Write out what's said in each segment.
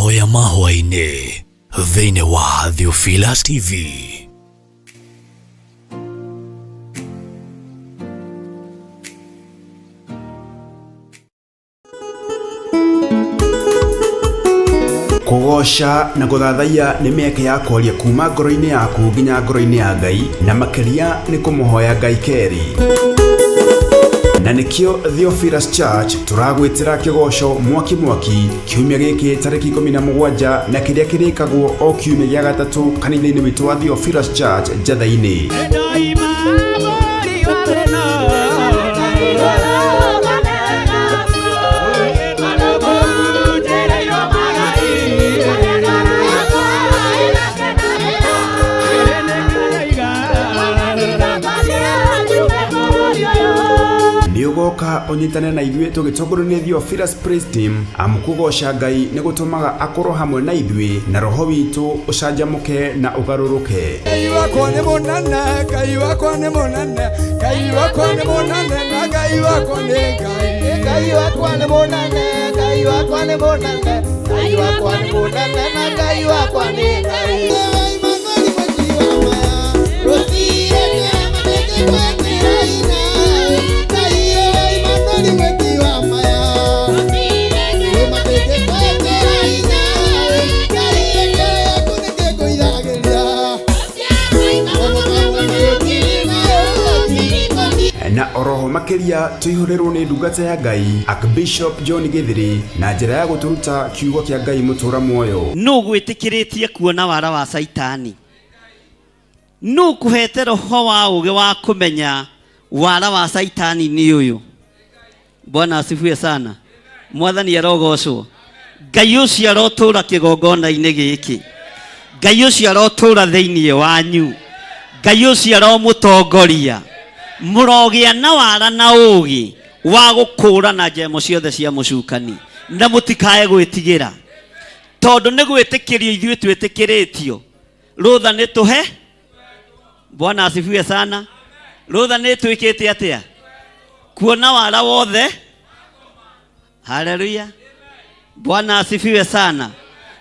Mahoya mahwa-inĩ thĩinĩ wa Theophilus TV. Kugosha na guthathaiya nĩ mĩeke ya kwaria kuma ngoro-inĩ yaku nginya ngoro-inĩ ya Ngai, na makĩria nĩ kũmũhoya Ngai keri. Na nĩkĩo Theophilus Church turagwĩtĩra kĩgoco mwaki kiumia gĩkĩ tarĩki 17 na kĩrĩa kĩrĩkagwo o kiumia gĩa gatatũ kanitha-inĩ witũ wa Theophilus Church Njatha-inĩ. Nĩũgoka ũnyitane na ithuĩ tũgĩtongorio nĩ Theophilus Praise Team amũkũgoca Ngai nĩ gũtũmaga akorwo hamwe na ithuĩ na roho witũ ũcanjamũke na ũgarũrũke. Ngai wakwa nĩ mũnene, Ngai wakwa nĩ mũnene, Ngai wakwa nĩ mũnene na Ngai wakwa nĩ Ngai. Ngai wakwa nĩ mũnene, Ngai wakwa nĩ mũnene, Ngai wakwa nĩ mũnene na Ngai wakwa nĩ Ngai. Na oroho makĩria tũihũrĩrwo nĩ ndungata ya Ngai Archbishop John Githiri na njĩra ya gũtũruta kiugo kĩa Ngai mũtũra muoyo. Nũ gwĩtĩkĩrĩtie kuona wara wa Saitani? Nũ kũhete roho wa ũũgĩ wa kũmenya wara wa Saitani nĩ ũyũ? Bwana asifiwe sana. Mwathani arogocwo. Ngai ũcio arotũũra kĩgongona-inĩ gĩkĩ. Ngai ũcio arotũũra thĩinĩ wanyu. Ngai ũcio aromũtongoria. Mũrogĩa na wara na ũũgĩ wa gũkũũrana njemo ciothe cia mũcukani, na mũtikae gwĩtigĩra, tondũ nĩ gwĩtĩkĩrio ithuĩ twĩtĩkĩrĩtio. Rũtha nĩ tũhe. Bwana asifiwe sana. Rũtha nĩ twĩkĩte atĩa? Kuona wara wothe. Haleluya. Bwana asifiwe sana.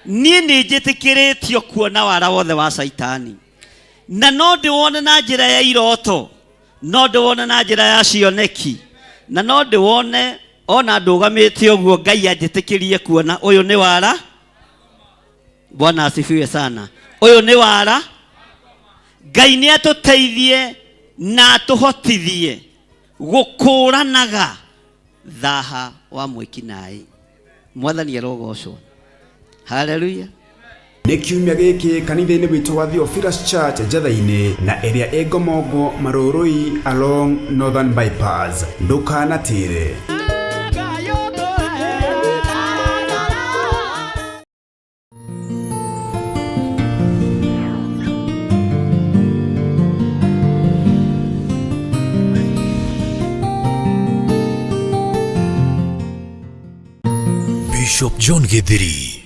Niĩ nĩ njĩtĩkĩrĩtio kuona wara wothe wa Saitani, na no ndĩwone na njĩra ya iroto, no ndĩwone na njĩra ya cioneki, na no ndĩwone ona ndũgamĩte ũguo Ngai anjĩtĩkĩrie kuona ũyũ nĩ wara. Bwana asifiwe sana. Ũyũ nĩ wara. Ngai nĩ atũteithie na atũhotithie gũkũũranaga thaha wa mwĩkinaĩ. Mwathani arogocwo. Haleluya. Nĩ kiumia gĩkĩ kanitha-inĩ witũ wa Theophilus Church Njatha-inĩ na ĩrĩa ĩ Ngomongo Marũrũi along Northern Bypass. Ndũkanatĩre. Bishop John Githiri.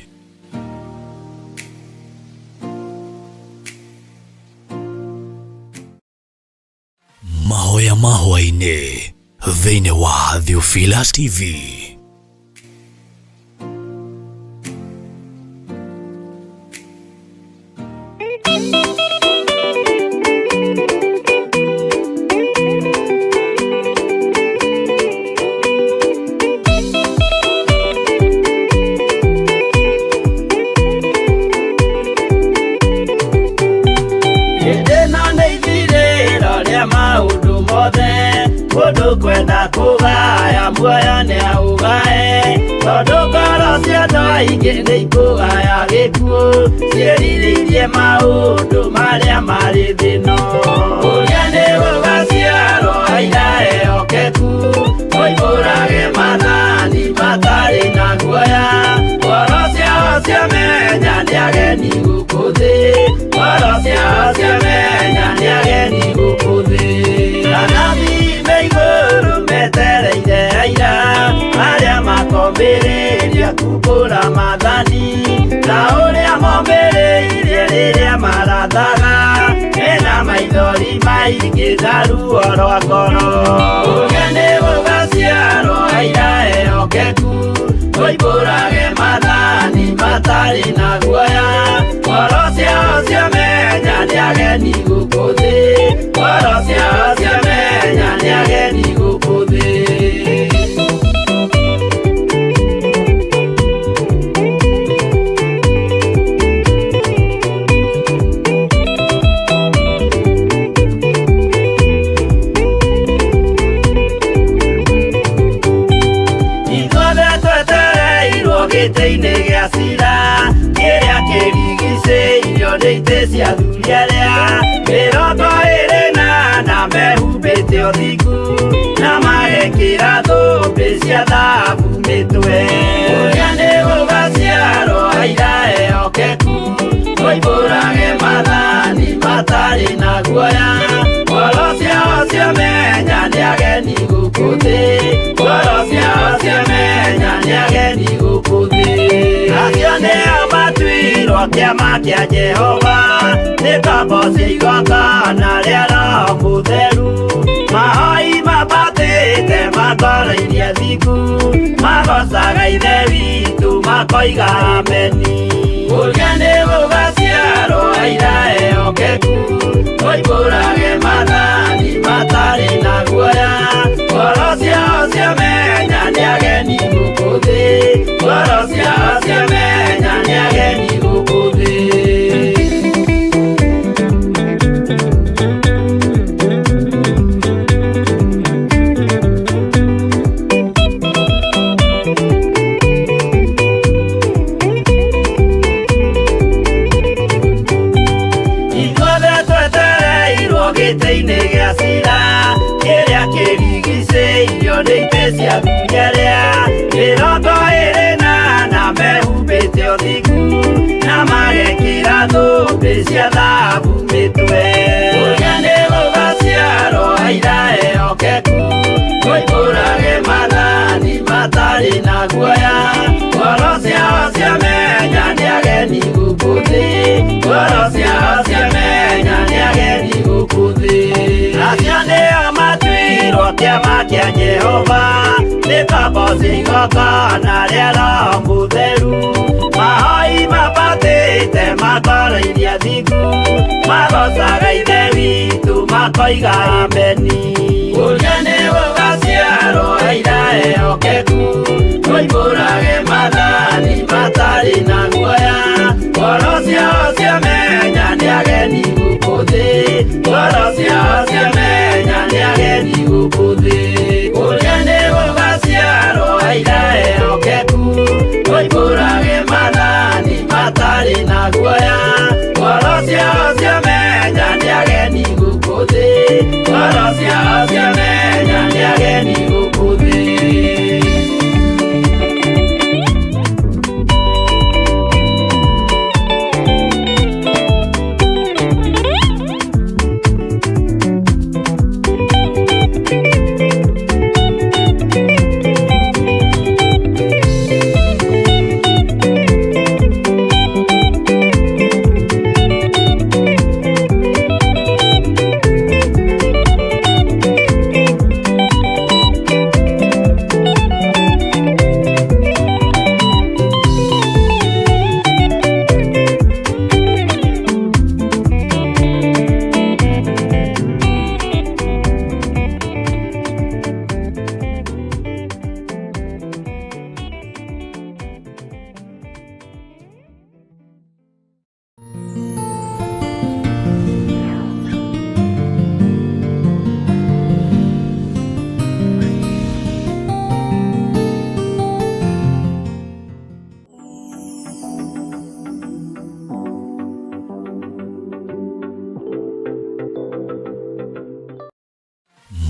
Mahoya mahwa-inĩ thĩinĩ wa Theophilus TV. Kwenda kugaya muoyo nĩ augae, tondũ ngoro cia andũ aingĩ nĩ ikũgaya gĩkuũ, ciĩrirĩirie maũndũ marĩa marĩ thĩno. Ũrĩa nĩ gũgaciarwo aira ehokeku, moimbũrage mathani matarĩ na guoya, ngoro ciao ciamenya nĩ ageni gũkũ thĩ, ngoro ciao ciamenya nĩ ageni gũkũ thĩ. Igũrũ metereire aira arĩa makombĩrĩria kumbũra mathani, na ũrĩa mombĩrĩirie rĩrĩa marathaga, mena maithori maingĩ na ruo rwa ngoro. Ũrĩa nĩ gũgaciarwo aira ehokeku, moimbũrage mathani matarĩ matari na guoya Worosia menya ni ageni gukuthi Worosia menya ni ageni gukuthi Gĩtĩ-inĩ gĩa cira kĩrĩa kĩrigicĩirio nĩ itĩ cia athuri arĩa 28 mehumbĩte ũthingu na magekĩra thũmbĩ cia thahabu mĩtwe ũrĩa nĩ gũgaciarwo aira ehokeku oimbũrage mathani matarĩ na guoya Worosia menya nĩ ageni gũkũ thĩ Worosia menya nĩ ageni gũkũ thĩ acio nĩo matuirwo kĩama kĩa Jehova nĩ ngombo cia igongona rĩa Roho Mũtheru mahoi mabatĩte makoro-inĩ athingu magocaga ithe witũ makoiga ameni ũrĩa nĩ gũgaciarwo aira ehokeku oimbũrage mathani matarĩ na guoya Worosia menya nĩ ageni gũkũ thĩ Worosia menya nĩ ageni gũkũ thĩ Gĩtĩ-inĩ gĩa cira kĩrĩa kĩrigicĩirio nĩ itĩ cia athuri arĩa 28 mehumbĩte ũthingu na magekĩra thũmbĩ cia thahabu mĩtwe ũrĩa nĩ gũgaciarwo aira ehokeku oimbũrage mathani matarĩ na guoya Worosia menya nĩ ageni gũkũ thĩ Worosia menya nĩ ageni gũkũ thĩ acio nĩo matuirwo kĩama kĩa Jehova nĩ ngombo cia igongona rĩa Roho Mũtheru mahoi mabatĩte makoro-inĩ athingu magocaga ithe witũ makoiga ameni ũrĩa nĩ gũgaciarwo aira ehokeku oimbũrage mathani matarĩ na guoya Worosia menya nĩ ageni gũkũ thĩ Worosia menya nĩ ageni gũkũ thĩ ũrĩa nĩ gũgaciarwo aira ehokeku oimbũrage mathani matarĩ na guoya Worosia menya nĩ ageni gũkũ thĩ Worosia menya nĩ ageni gũkũ thĩ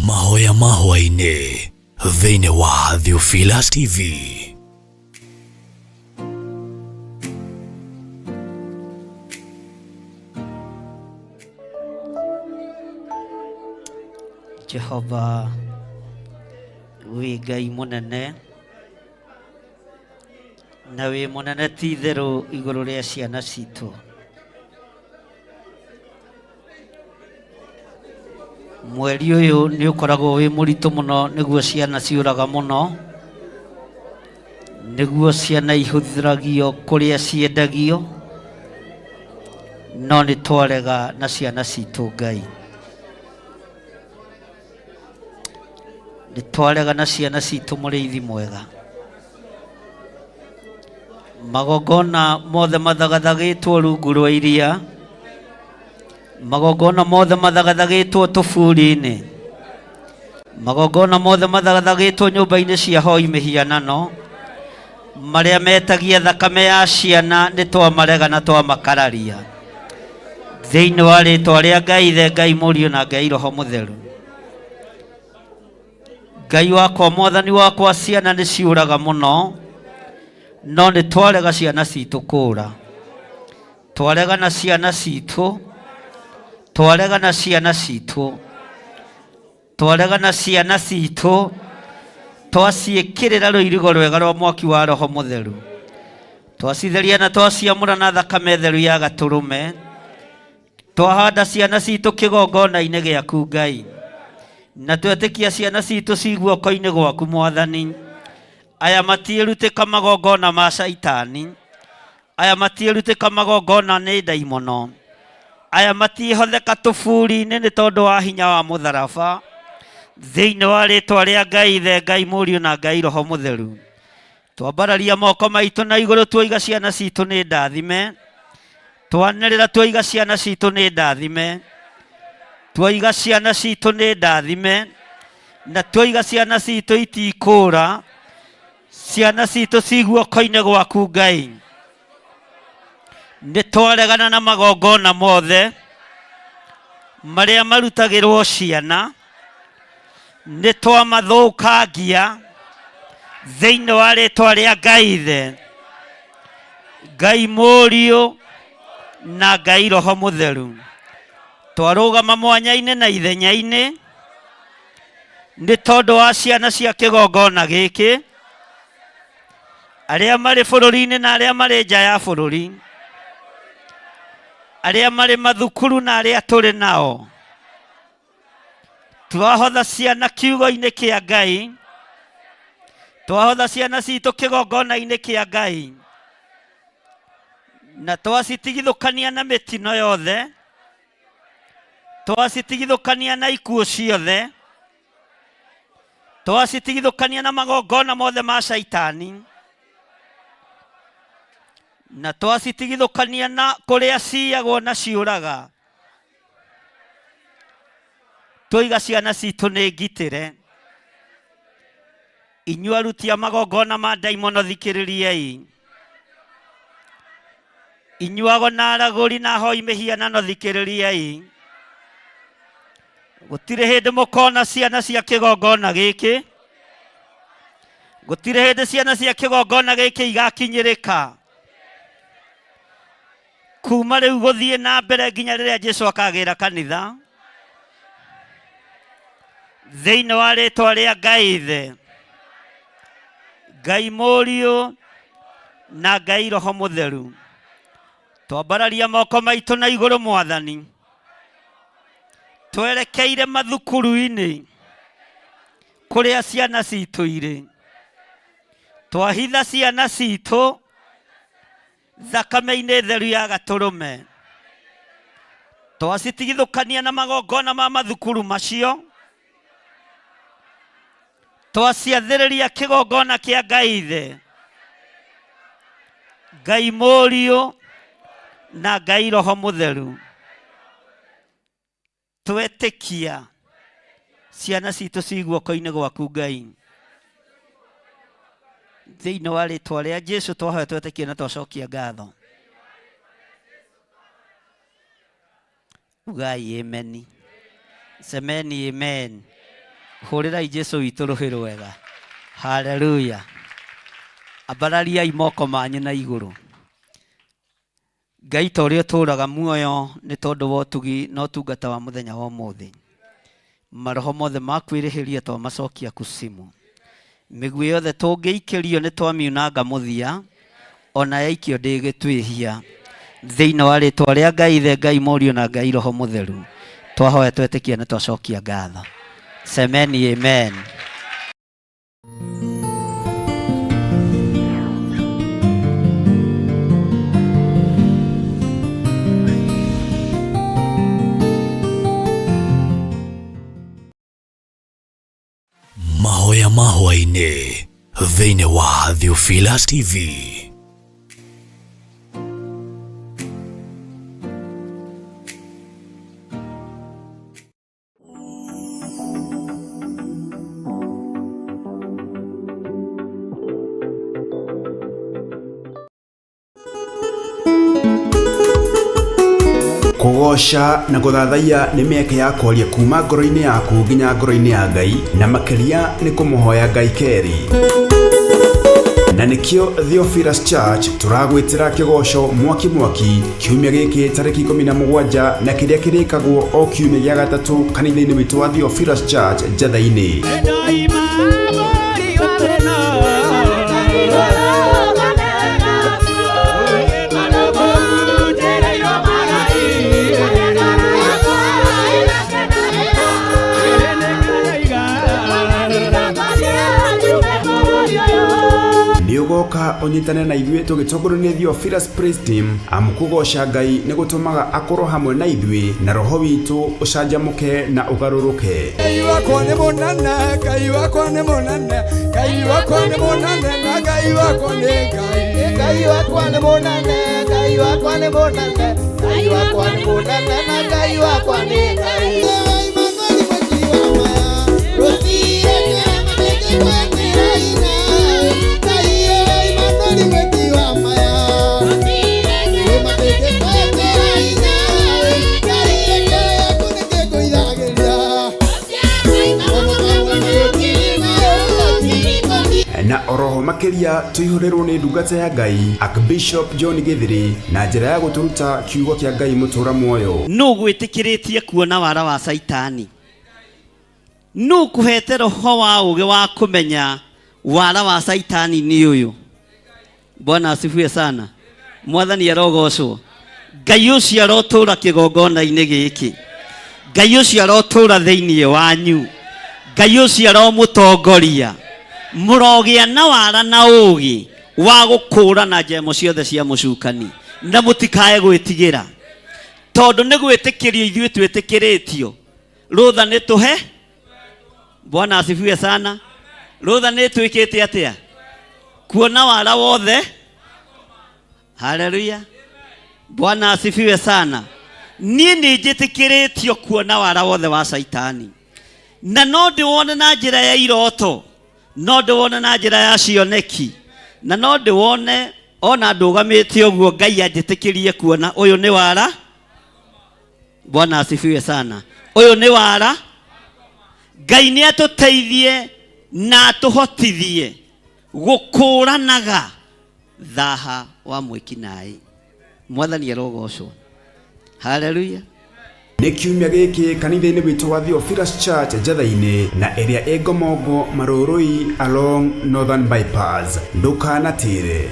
Mahoya mahwa-inĩ thĩinĩ wa Theophilus TV. Jehova wĩ Ngai mũnene na wĩ mũnene ti itherũ igũrũ rĩa ciana citũ. Mweri ũyũ nĩ ũkoragwo wĩ mũritũ mũno nĩguo ciana ciũraga mũno, nĩguo ciana ihũthĩragio kũrĩa ciendagio, no nĩ twarega na ciana citũ Ngai. Nĩ twarega na ciana citũ Mũrĩithi mwega. Magongona mothe mathagathagĩtwo rungu rwa iria, magongona mothe mathagathagĩtwo tũburi-inĩ, magongona mothe mathagathagĩtwo nyũmba-inĩ cia hoi mĩhianano, marĩa metagia thakame ya ciana nĩ twamarega na twamakararia. Thĩinĩ wa rĩĩtwa rĩa Ngai Ithe, Ngai Mũriũ na Ngai Roho Mũtheru. Ngai wakwa, Mwathani wakwa, ciana nĩ ciũraga mũno, no nĩ twarega ciana citũ kũũra. Twarega na ciana citũ, twarega na ciana citũ, twarega na ciana citũ, twaciĩkĩrĩra rũirigo rwega rwa mwaki wa Roho Mũtheru, twacitheria na twaciamũra na thakame theru ya Gatũrũme, twahanda ciana citũ kĩgongona-inĩ gĩaku Ngai, na twetĩkia ciana citũ ci guoko-inĩ gwaku Mwathani. Aya matiĩrutĩka magongona ma Saitani, aya matiĩrutĩka magongona nĩ ndaimono, aya matiĩhotheka tũburi-inĩ nĩ tondũ wa hinya wa mũtharaba. Thĩinĩ wa rĩĩtwa rĩa Ngai Ithe, Ngai Mũriũ na Ngai Roho Mũtheru, twambararia moko maitũ na igũrũ, twoiga ciana citũ nĩ ndathime, twanĩrĩra twoiga ciana citũ nĩ ndathime, twoiga ciana citũ nĩ ndathime, na twoiga ciana citũ itikũũra, ciana citũ ci guoko-inĩ gwaku Ngai. Nĩ twaregana na magongona mothe marĩa marutagĩrwo ciana, nĩ twamathũkangia thĩinĩ wa rĩĩtwa rĩa Ngai Ithe, Ngai Mũriũ na Ngai Roho Mũtheru. Twarũgama mwanya-inĩ na ithenya-inĩ nĩ tondũ wa ciana cia kĩgongona gĩkĩ, arĩa marĩ bũrũri-inĩ na arĩa marĩ nja ya bũrũri, arĩa marĩ mathukuru na arĩa tũrĩ nao. Twahotha ciana kiugo-inĩ kĩa Ngai, twahotha ciana citũ kĩgongona-inĩ kĩa Ngai, na twacitigithũkania na mĩtino yothe, twacitigithũkania na ikuũ ciothe, twacitigithũkania na magongona mothe ma Saitani, na twacitigithũkania na kũrĩa ciyagwo na ciũraga. Twoiga ciana citũ nĩ ngitĩre. Inyuĩ aruti a magongona ma ndaimono thikĩrĩriai. Inyuĩ agona aragũri na hoi mĩhianano thikĩrĩriai. Gũtirĩ hĩndĩ mũkona ciana cia kĩgongona gĩkĩ, gũtirĩ hĩndĩ ciana cia kĩgongona gĩkĩ igakinyĩrĩka. Kuma rĩu gũthiĩ na mbere nginya rĩrĩa Jesũ akagĩra kanitha, thĩinĩ wa rĩĩtwa rĩa Ngai Ithe, Ngai Mũriũ na Ngai Roho Mũtheru, twambararia moko maitũ na igũrũ Mwathani, twerekeire mathukuru-inĩ kũrĩa ciana citũ irĩ, twahitha ciana citũ thakame-inĩ theru ya Gatũrũme, twacitigithũkania na magongona ma mathukuru macio, twaciathĩrĩria kĩgongona kĩa Ngai Ithe, Ngai Mũriũ na Ngai Roho Mũtheru. Twetĩkia ciana citũ ci guoko-inĩ gwaku Ngai, thĩinĩ wa rĩĩtwa rĩa Jesũ twahoya twetĩkia na twacokia ngatho. Ugai ameni. Semeni amen. Hũrĩrai Jesũ witũ rũhĩ rwega. Haleluya. Ambarariai moko manyu na igũrũ. Ngai ta ũrĩa ũtũũraga muoyo nĩ tondũ wa ũtugi na ũtungata wa mũthenya wa ũmũthĩ. Maroho mothe makwĩrĩhĩria twamacokia kusimu. Mĩguĩ yothe tũngĩikĩrio nĩ twamiunanga mũthia, ona yaikio ndĩgĩtwĩhia. Thĩinĩ wa rĩĩtwa rĩa Ngai Ithe, Ngai Mũriũ na Ngai Roho Mũtheru, twahoya twetĩkia na twacokia ngatho. Semeni amen. Mahoya mahwa-inĩ thĩinĩ wa Theophilus TV. Kugosha na guthathaiya ni mieke ya kwaria kuma ngoro-ini yaku nginya ngoro-ini ya Ngai, na makiria ni kumuhoya Ngai keri. Na nikio Theophilus Church turagwitira kigosho mwaki kiumia giki tariki 17 na kiria kirikagwo o kiumia gia gatatu kanitha-ini witu wa Theophilus Church Njatha-ini. Niugoka onyitane na ithuĩ tũgĩtongorio nĩ Theophilus Praise Team amukugosha Ngai nĩ gũtũmaga akorwo hamwe na ithuĩ na roho witũ ũcanjamũke na ũgarũrũke. Ngai wakwa nĩ mũnene, Ngai wakwa nĩ mũnene, Ngai wakwa nĩ mũnene na Ngai wakwa nĩ Ngai. Ngai wakwa nĩ mũnene, Ngai wakwa nĩ mũnene, Ngai wakwa nĩ mũnene na Ngai wakwa nĩ Ngai. Na oroho makiria tuihurerwo ni ndungata ya Ngai Archbishop John Githiri na njira ya guturuta kiugo kia Ngai mutura muoyo. No gwĩtĩkĩrĩtie kuona wara wa Saitani. No kuhete roho wa uge wa kumenya wara wa Saitani ni uyu. Bwana asifiwe sana. Mwathani arogocwo. Ngai ũcio arotura kĩgongona-inĩ gĩkĩ. Ngai ũcio arotura thĩinĩ wanyu. Ngai ũcio aromũtongoria. Mũrogĩa na wara na ũũgĩ wa gũkũũrana njemo ciothe cia mũcukani na mũtikae gwĩtigĩra, tondũ nĩ gwĩtĩkĩrio ithuĩ twĩtĩkĩrĩtio. Rũtha nĩ tũhe. Bwana asifiwe sana. Rũtha nĩ twĩkĩte atĩa? Kuona wara wothe. Haleluya. Bwana asifiwe sana. Niĩ nĩ njĩtĩkĩrĩtio kuona wara wothe wa Saitani, na no ndĩwone na njĩra ya iroto, no ndĩwone na njĩra ya cioneki, na no ndĩwone ona ndũgamĩte ũguo Ngai anjĩtĩkĩrie kuona ũyũ nĩ wara. Bwana asifiwe sana. Ũyũ nĩ wara. Ngai nĩ atũteithie na atũhotithie gũkũũranaga thaha wa mwĩkinaĩ. Mwathani arogocwo. Haleluya. Nĩ kiumia gĩkĩ kanitha-inĩ witũ wa Theophilus Church Njatha-inĩ na ĩrĩa ĩ Ngomongo Marũrũi along Northern Bypass. Ndũkanatĩre.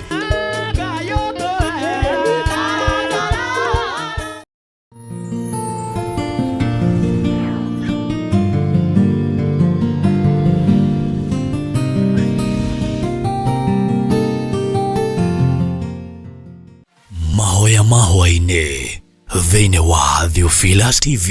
Mahoya mahwa-inĩ thĩinĩ wa Theophilus TV.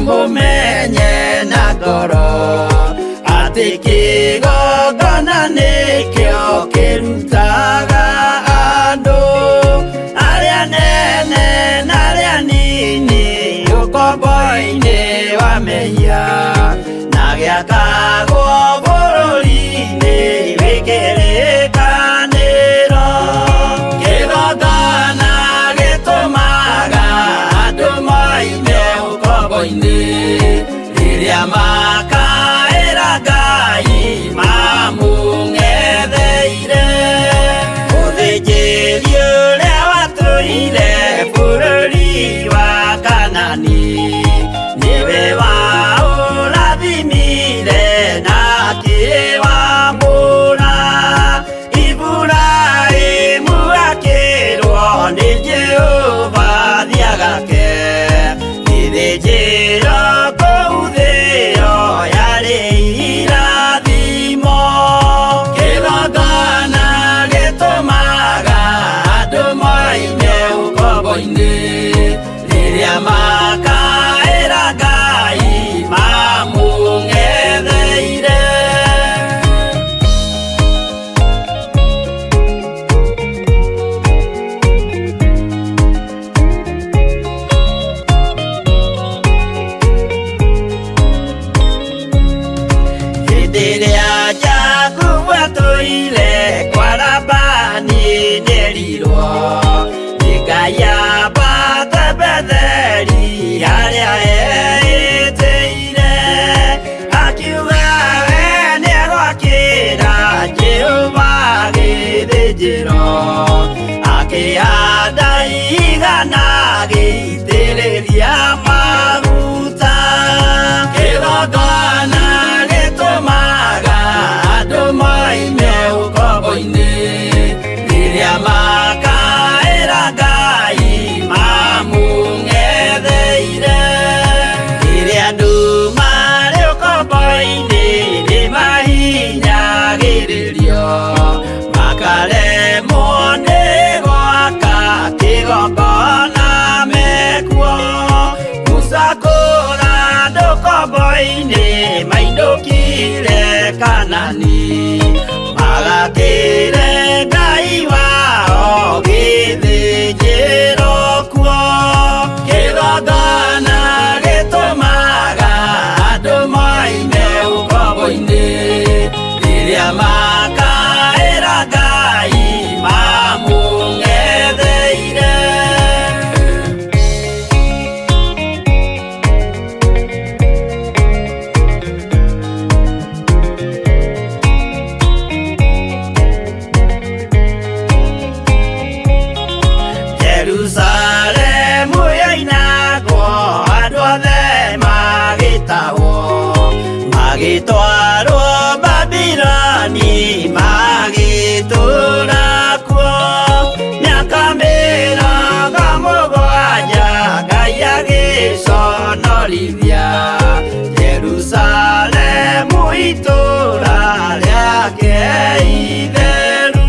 Mumenye na ngoro atĩ kĩgongona nĩkĩo kĩrutaga andũ arĩa nene na arĩa nini ũkombo-inĩ wa mehia, na gĩakagwo bũrũri-inĩ wĩkĩrĩkanĩro. Kĩgongona gĩtũmaga andũ moime ũkombo-inĩ rĩrĩa wambura Iburaimu akĩrwo nĩ Jehova thiagake ithĩnjĩro kũu thĩ yo yarĩ irathimo kĩgongona gĩtũmaga andũ moime ũkombo-inĩ rĩrĩa makaĩra Ngai mamũng'etheire hĩndĩ ĩrĩa Jakubu atũire kwa Labani nĩerirwo nĩ Ngai ambate Betheli harĩa etĩire akiuga we nĩegwakĩra Jehova gĩthĩnjĩro akĩhanda igana gĩitĩrĩria maguta kĩgongona gĩtũmaga andũ moime ũkombo-inĩ rĩrĩa makaĩra Ngai mamũng'etheire rĩrĩa andũ marĩ ũkombo-inĩ nĩmahinyagĩrĩrio makaremwo nĩ gwaka kĩgongona mekuo gũcakũra andũ ũkombo-inĩ mainũkire Kanani magakĩre Ngai wao gĩthĩnjĩro kuo kĩgongona gĩtũmaga andũ moime ũkombo-inĩ rĩrĩa makaĩra Ngai mamũng'etheire Jerusalemu yainagwo andũ othe magĩtahwo magĩtwarwo Babuloni magĩtũũra kuo mĩaka mĩrongo mũgwanja Ngai agĩconorithia Jerusalemu itũũra rĩake itheru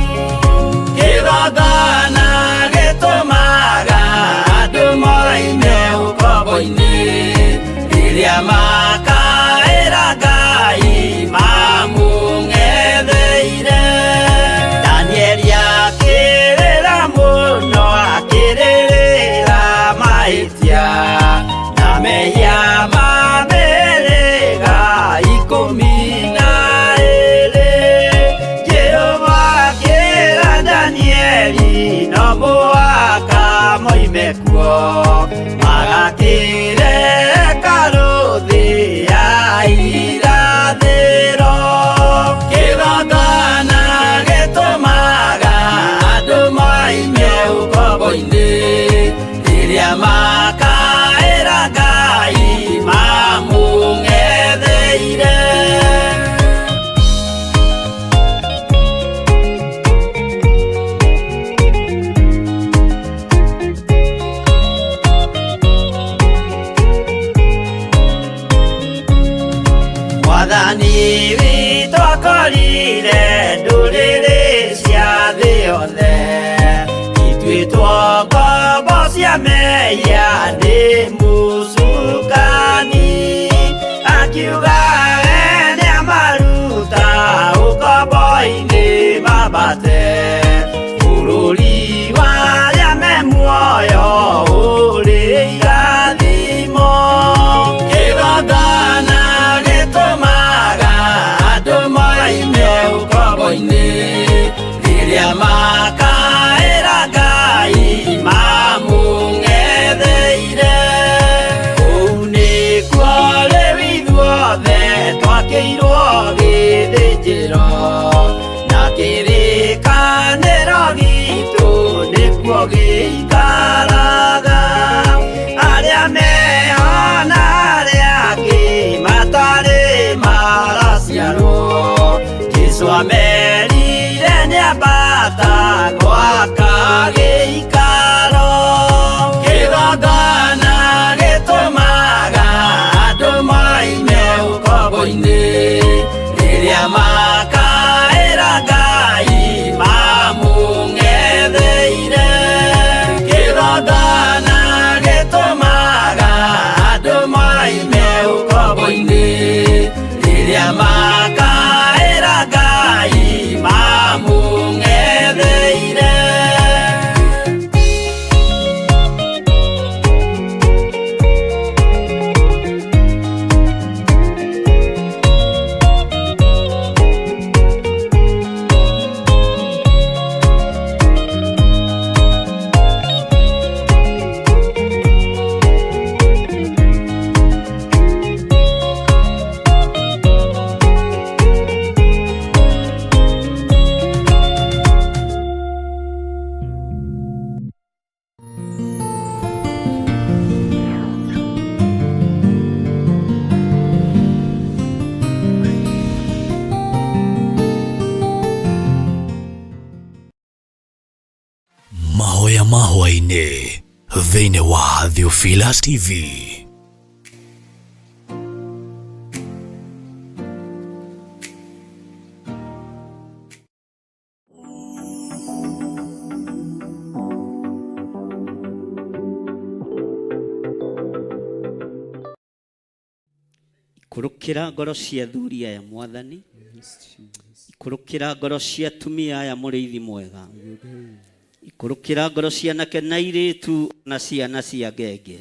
kĩgongona gĩtũmaga andũ moime ũkombo-inĩ rĩrĩa makaĩra Ngai mamũng'etheire Danieli akĩrĩra mũno akĩrĩrĩra mahĩtia na mehia ma mĩhĩrĩga 12 Jehova akĩra Danieli no mũhaka moime kuo magakĩre karũthĩ ya irathĩro kĩgongona gĩtũmaga andũ moime ũkombo-inĩ rĩrĩa makaĩra Ngai mamũng'etheire Mwathani witũ akorire ndũrĩrĩ cia thĩ yothe ituĩtwo ngombo cia mehia nĩ mũcukani akiuga we nĩamaruta ũkombo-inĩ mambate bũrũri warĩa me muoyo ũrĩ irathimo kĩgongona gĩtũmaga andũ moime ũkombo-inĩ rĩrĩa makaĩra Ngai mamũng'etheire kũu nĩkuo rĩu ithuothe twakĩirwo gĩthĩnjĩro na kĩrĩka Jesũ amerire nĩambata gwaka gĩikaro. Kĩgongona gĩtũmaga andũ moime ũkombo-inĩ rĩrĩa makaĩra Ngai mamũng'etheire. Kĩgongona gĩtũmaga andũ moime ũkombo-inĩ rĩrĩa makaĩra Ngai mamũng'etheire. Mahoya mahwa-inĩ thĩinĩ wa Theophilus TV. Ikurukira ngoro cia athuri aya Mwathani, ikurukira ngoro cia atumia aya Mũrĩithi mwega, ikurukira ngoro cia anake na airĩtu na ciana cia ngenge.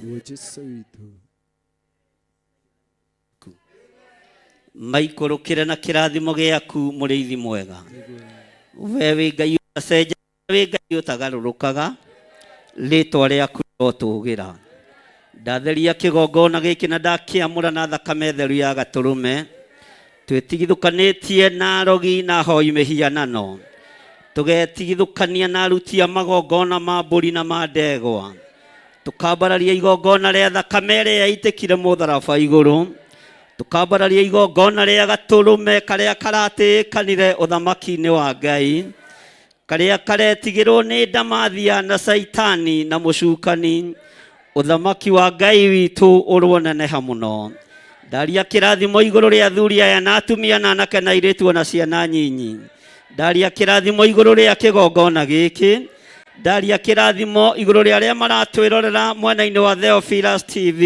Maikurukire na kĩrathimo gĩaku Mũrĩithi mwega. We wĩ Ngai ũtacenjagia, wĩ Ngai ũtagarũrũkaga, rĩĩtwa rĩaku rotũgĩra. Ndatheria kĩgongona gĩkĩ na ndakĩamũra na thakame theru ya Gatũrũme, twĩtigithũkanĩtie na arogi na ahoi mĩhianano, tũgetigithũkania na aruti a magongona ma mbũri na ma ndegwa, tũkambararia igongona rĩa thakame ĩrĩa yaitĩkire mũtharaba igũrũ, tũkambararia igongona rĩa Gatũrũme karĩa karatĩĩkanire ũthamaki-inĩ wa Ngai, karĩa karetigĩrwo nĩ ndamathia na Saitani na mũcukani. Ũthamaki wa Ngai witũ ũroneneha mũno. Ndaria kĩrathimo igũrũ rĩa athuri aya na atumia na anake na airĩtu ona ciana nyinyi. Ndaria kĩrathimo igũrũ rĩa kĩgongona gĩkĩ. Ndaria kĩrathimo igũrũ rĩa arĩa maratwĩrorera mwena-inĩ wa Theophilus TV.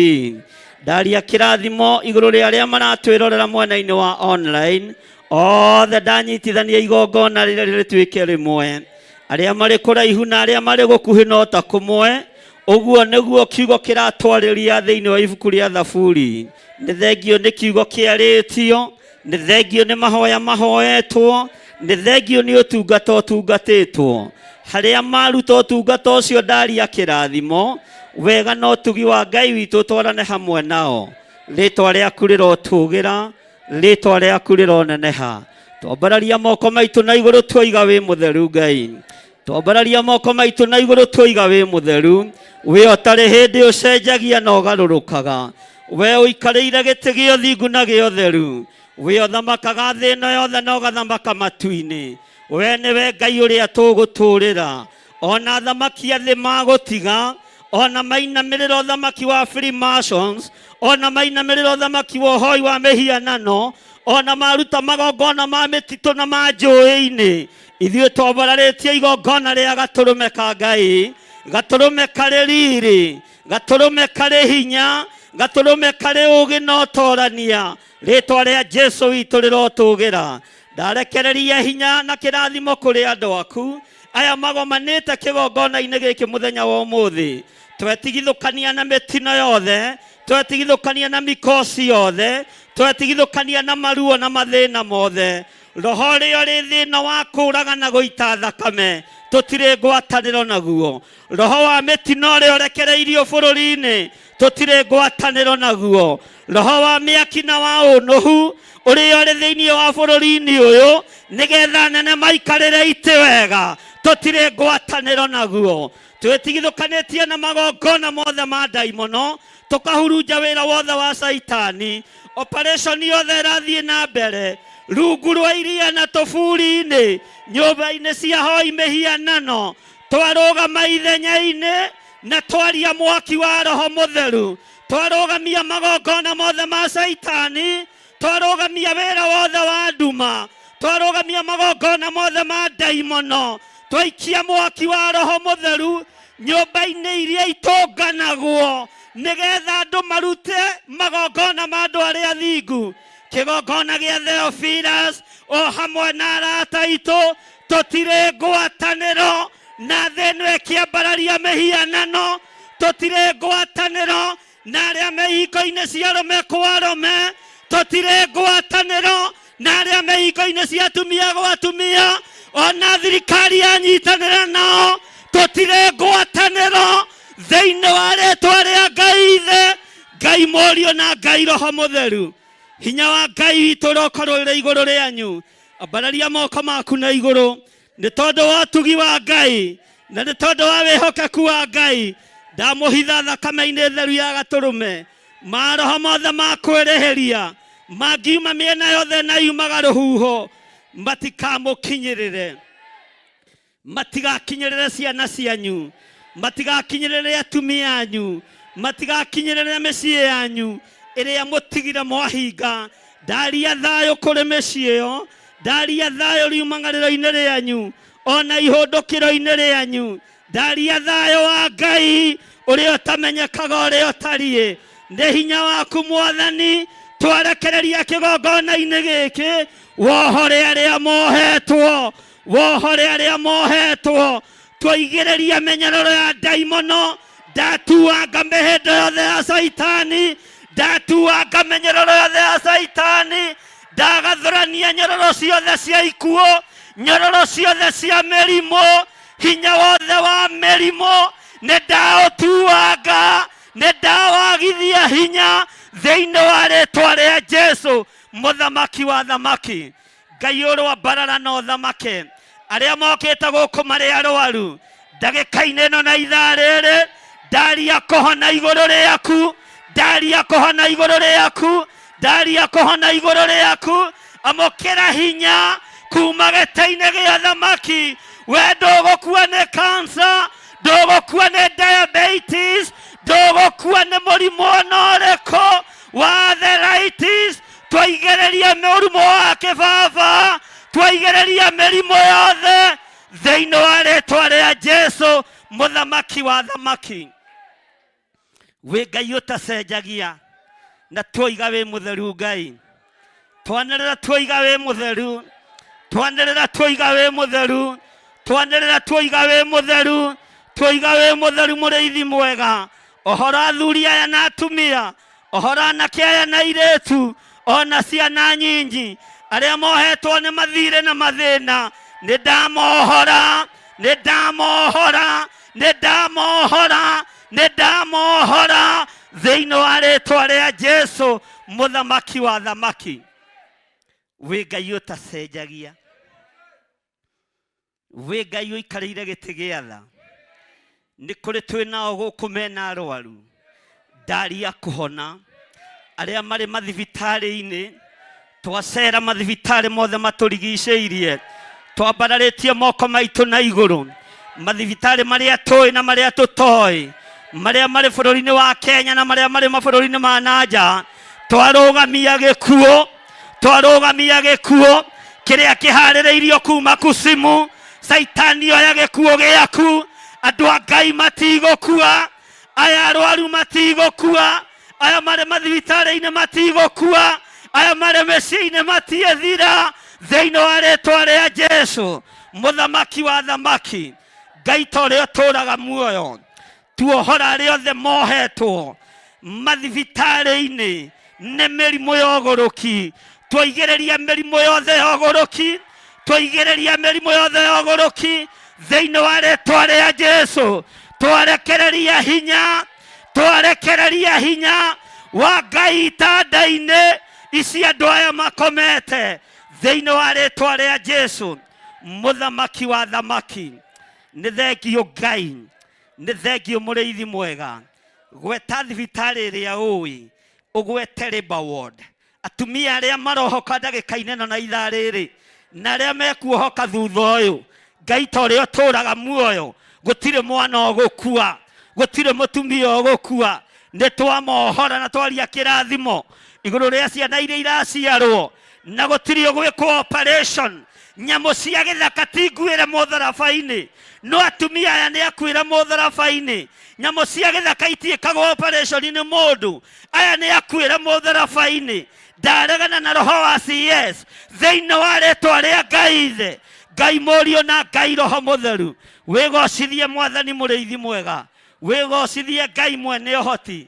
Ndaria kĩrathimo igũrũ rĩa arĩa maratwĩrorera mwena-inĩ wa online. Othe ndanyitithania igongona rĩrĩa rĩtuĩke rĩmwe. Arĩa marĩ kũraihu na arĩa marĩ gũkuhĩ no ta kũmwe. Ũguo nĩguo kiugo kĩratwarĩria thĩinĩ wa ibuku rĩa Thaburi. Nĩ thengio nĩ kiugo kĩarĩtio, nĩ thengio nĩ mahoya mahoetwo, nĩ thengio nĩ ũtungata ũtungatĩtwo. Harĩa maruta ũtungata ũcio ndaria kĩrathimo, wega na ũtugi wa Ngai witũ twarane hamwe nao. Rĩĩtwa rĩaku rĩrotũgĩra, rĩĩtwa rĩaku rĩroneneha. Twambararia moko maitũ na igũrũ twoiga wĩ mũtheru Ngai. Twambararia moko maitũ na igũrũ twoiga wĩ mũtheru. We ũtarĩ hĩndĩ ũcenjagia na ũgarũrũkaga. We ũikarĩire gĩtĩ gĩa ũthingu na gĩa ũtheru. We ũthamakaga thĩ ĩno yothe na ũgathamaka matu-inĩ. We nĩwe Ngai ũrĩa tũgũtũũrĩra. Ona athamaki a thĩ magũtiga, ona mainamĩrĩra ũthamaki wa Freemasons, ona mainamĩrĩra ũthamaki wa ũhoi wa mĩhianano, ona maruta magongona ma mĩtitũ na ma njũĩ-inĩ. Ithuĩ twambararĩtie igongona rĩa Gatũrũme ka Ngai, Gatũrũme karĩ riri, Gatũrũme karĩ hinya, Gatũrũme karĩ ũũgĩ na ũtoorania. Rĩĩtwa rĩa Jesũ witũ rĩrotũgĩra. Ndarekereria hinya na kĩrathimo kũrĩ andũ aku aya magomanĩte kĩgongona-inĩ gĩkĩ mũthenya wa ũmũthĩ. Twetigithũkania na mĩtino yothe, twetigithũkania na mĩkosi yothe, twetigithũkania na maruo na mathĩna mothe. Roho ũrĩa ũrĩ thĩna wa kũũraga na gũita thakame, tũtirĩ ngwatanĩro naguo. Roho wa mĩtino ũrĩa ũrekereirio bũrũri-inĩ, tũtirĩ ngwatanĩro naguo. Roho wa mĩaki na wa ũnũhu ũrĩa ũrĩ thĩinĩ wa bũrũri-inĩ ũyũ, nĩgetha anene maikarĩre itĩ wega, tũtirĩ ngwatanĩro naguo. Twĩtigithũkanĩtie na magongona mothe ma ndaimono, tũkahurunja wĩra wothe wa Saitani. Operation yothe ĩrathiĩ na mbere, rungu rwa iria na tũburi-inĩ, nyũmba-inĩ cia hoi mĩhianano, twarũgama ithenya-inĩ na twaria mwaki wa Roho Mũtheru, twarũgamia magongona mothe ma Saitani, twarũgamia wĩra wothe wa nduma, twarũgamia magongona mothe ma ndaimono, twaikia mwaki wa Roho Mũtheru nyũmba-inĩ iria itũnganagwo nĩgetha andũ marute magongona ma andũ arĩa athingu. Kĩgongona gĩa Theophilus o hamwe na arata aitũ tũtirĩ ngwatanĩro na thĩ ĩno ĩkĩambararia mĩhianano, tũtirĩ ngwatanĩro na arĩa me ihingo-inĩ cia arũme kwa arũme, tũtirĩ ngwatanĩro na arĩa me ihingo-inĩ cia atumia gwa atumia, ona thirikari yanyitanĩra nao, tũtirĩ ngwatanĩro thĩinĩ wa rĩĩtwa rĩa Ngai Ithe, Ngai Mũriũ na Ngai Roho Mũtheru. Hinya wa Ngai witũ ũrokorwo ũrĩ igũrũ rĩanyu. Ambararia moko maku na igũrũ, nĩ tondũ wa ũtugi wa Ngai na nĩ tondũ wa wĩhokeku wa Ngai. Ndamũhitha thakame-inĩ theru ya Gatũrũme, maroho mothe ma kwĩrĩhĩria mangiuma mĩena yothe na yumaga rũhuho matikamũkinyĩrĩre. Matigakinyĩrĩre ciana cianyu, matigakinyĩrĩre atumia anyu, matigakinyĩrĩre mĩciĩ yanyu ĩrĩa mũtigire mwahinga. Ndaria thayũ kũrĩ mĩciĩ ĩyo, ndaria thayũ riumangarĩro-inĩ rĩanyu ona ihũndũkĩro-inĩ rĩanyu, ndaria thayũ wa Ngai ũrĩa ũtamenyekaga ũrĩa ũtariĩ. Nĩ hinya waku Mwathani twarekereria kĩgongona-inĩ gĩkĩ, wohore arĩa mohetwo, wohore arĩa mohetwo, twaigĩrĩria mĩnyororo ya ndaimono, ndatuanga mĩhĩndo yothe ya Saitani, ndatuanga mĩnyororo yothe ya Saitani, ndagathũrania nyororo ciothe cia ikuũ, nyororo ciothe cia mĩrimũ, hinya wothe wa mĩrimũ nĩ ndaũtuanga, nĩ ndawagithia hinya thĩinĩ wa rĩĩtwa rĩa Jesũ, mũthamaki wa thamaki. Ngai ũrĩ mbarara na ũthamake, arĩa mokĩte gũkũ marĩ arũaru ndagĩka-inĩ ĩno na ithaa rĩrĩ, ndaria kũhona igũrũ rĩaku, ndaria kũhona igũrũ rĩaku, ndaria kũhona igũrũ rĩaku. Amũkĩra hinya kuma gĩtĩ-inĩ gĩa thamaki. We ndũgũkua nĩ cancer, ndũgũkua nĩ diabetes, ndũgũkua nĩ mũrimũ ona ũrĩkũ wa arthritis. Twaigĩrĩria mũrimũ wa kĩbaba, twaigĩrĩria mĩrimũ yothe thĩinĩ wa rĩĩtwa rĩa Jesũ, mũthamaki wa thamaki. Wĩ Ngai ũtacenjagia na twoiga wĩ mũtheru Ngai, twanĩrĩra twoiga wĩ mũtheru, twanĩrĩra twoiga wĩ mũtheru, twanĩrĩra twoiga wĩ mũtheru, twoiga wĩ mũtheru mũrĩithi mwega. Ũhoro athuri aya na atumia, ũhoro anake aya na airĩtu, ona ciana nyinyi arĩa mohetwo nĩ mathirĩ na mathĩna, nĩ ndamohora, nĩ ndamohora, nĩ ndamohora, nĩ ndamohora thĩinĩ wa rĩĩtwa rĩa Jesũ, mũthamaki wa thamaki. Wĩ Ngai ũtacenjagia, wĩ Ngai ũikarĩire gĩtĩ gĩa tha. Nĩ kũrĩ twĩnao gũkũ mena arũaru, ndaria kũhona arĩa marĩ mathibitarĩ-inĩ, twacera mathibitarĩ mothe matũrigicĩirie, twambararĩtie moko maitũ na igũrũ, mathibitarĩ marĩa tũĩ na marĩa tũtoĩ, marĩa marĩ bũrũri-inĩ wa Kenya na marĩa marĩ mabũrũri-inĩ ma nanja, twarũgamia gĩkuũ, twarũgamia gĩkuũ kĩrĩa kĩharĩrĩirio kuma kusimu. Saitani oya gĩkuũ gĩaku, andũ a Ngai matigũkua, aya arũaru matigũkua, aya marĩ mathibitarĩ-inĩ matigũkua, aya marĩ mĩciĩ-inĩ matiethira thĩinĩ wa rĩĩtwa rĩa Jesũ, mũthamaki wa thamaki. Ngai ta ũrĩa ũtũũraga muoyo, tuohora arĩa othe mohetwo mathibitarĩ-inĩ nĩ mĩrimũ ya ũgũrũki, twaigĩrĩria mĩrimũ yothe ya ũgũrũki, twaigĩrĩria mĩrimũ yothe ya ũgũrũki thĩinĩ wa rĩĩtwa rĩa Jesũ. Twarekereria hinya, twarekereria hinya wa Ngai itanda-inĩ ici andũ aya makomete thĩinĩ wa rĩĩtwa rĩa Jesũ, mũthamaki wa thamaki. Nĩ thengio Ngai, nĩ thengio mũrĩithi mwega, gweta thibitarĩ ĩrĩa ũĩ, ũgwete Labour Ward, atumia aria marohoka ndagika-inĩ na ithaa rĩrĩ na aria mekuohoka thutha ũyũ, Ngai ta ũrĩa ũtũraga muoyo, gũtirĩ mwana ũgũkua, gũtirĩ mũtumia ũgũkua. Nĩ twamohora na twaria kĩrathimo igũrũ rĩa ciana iria iraciarwo, na gũtirĩ ũgwĩkwo operation. Nyamũ cia gĩthaka ti nguĩre mũtharaba-inĩ, no atumia aya nĩ akuĩra mũtharaba-inĩ. Nyamũ cia gĩthaka itiĩkagwo operation nĩ mũndũ, aya nĩ akuĩra mũtharaba-inĩ. Ndaregana na roho wa CS thĩinĩ wa rĩĩtwa rĩa Ngai Ithe, Ngai Mũriũ na Ngai Roho Mũtheru. Wĩgocithie Mwathani Mũrĩithi mwega, wĩgocithie Ngai mwene ũhoti,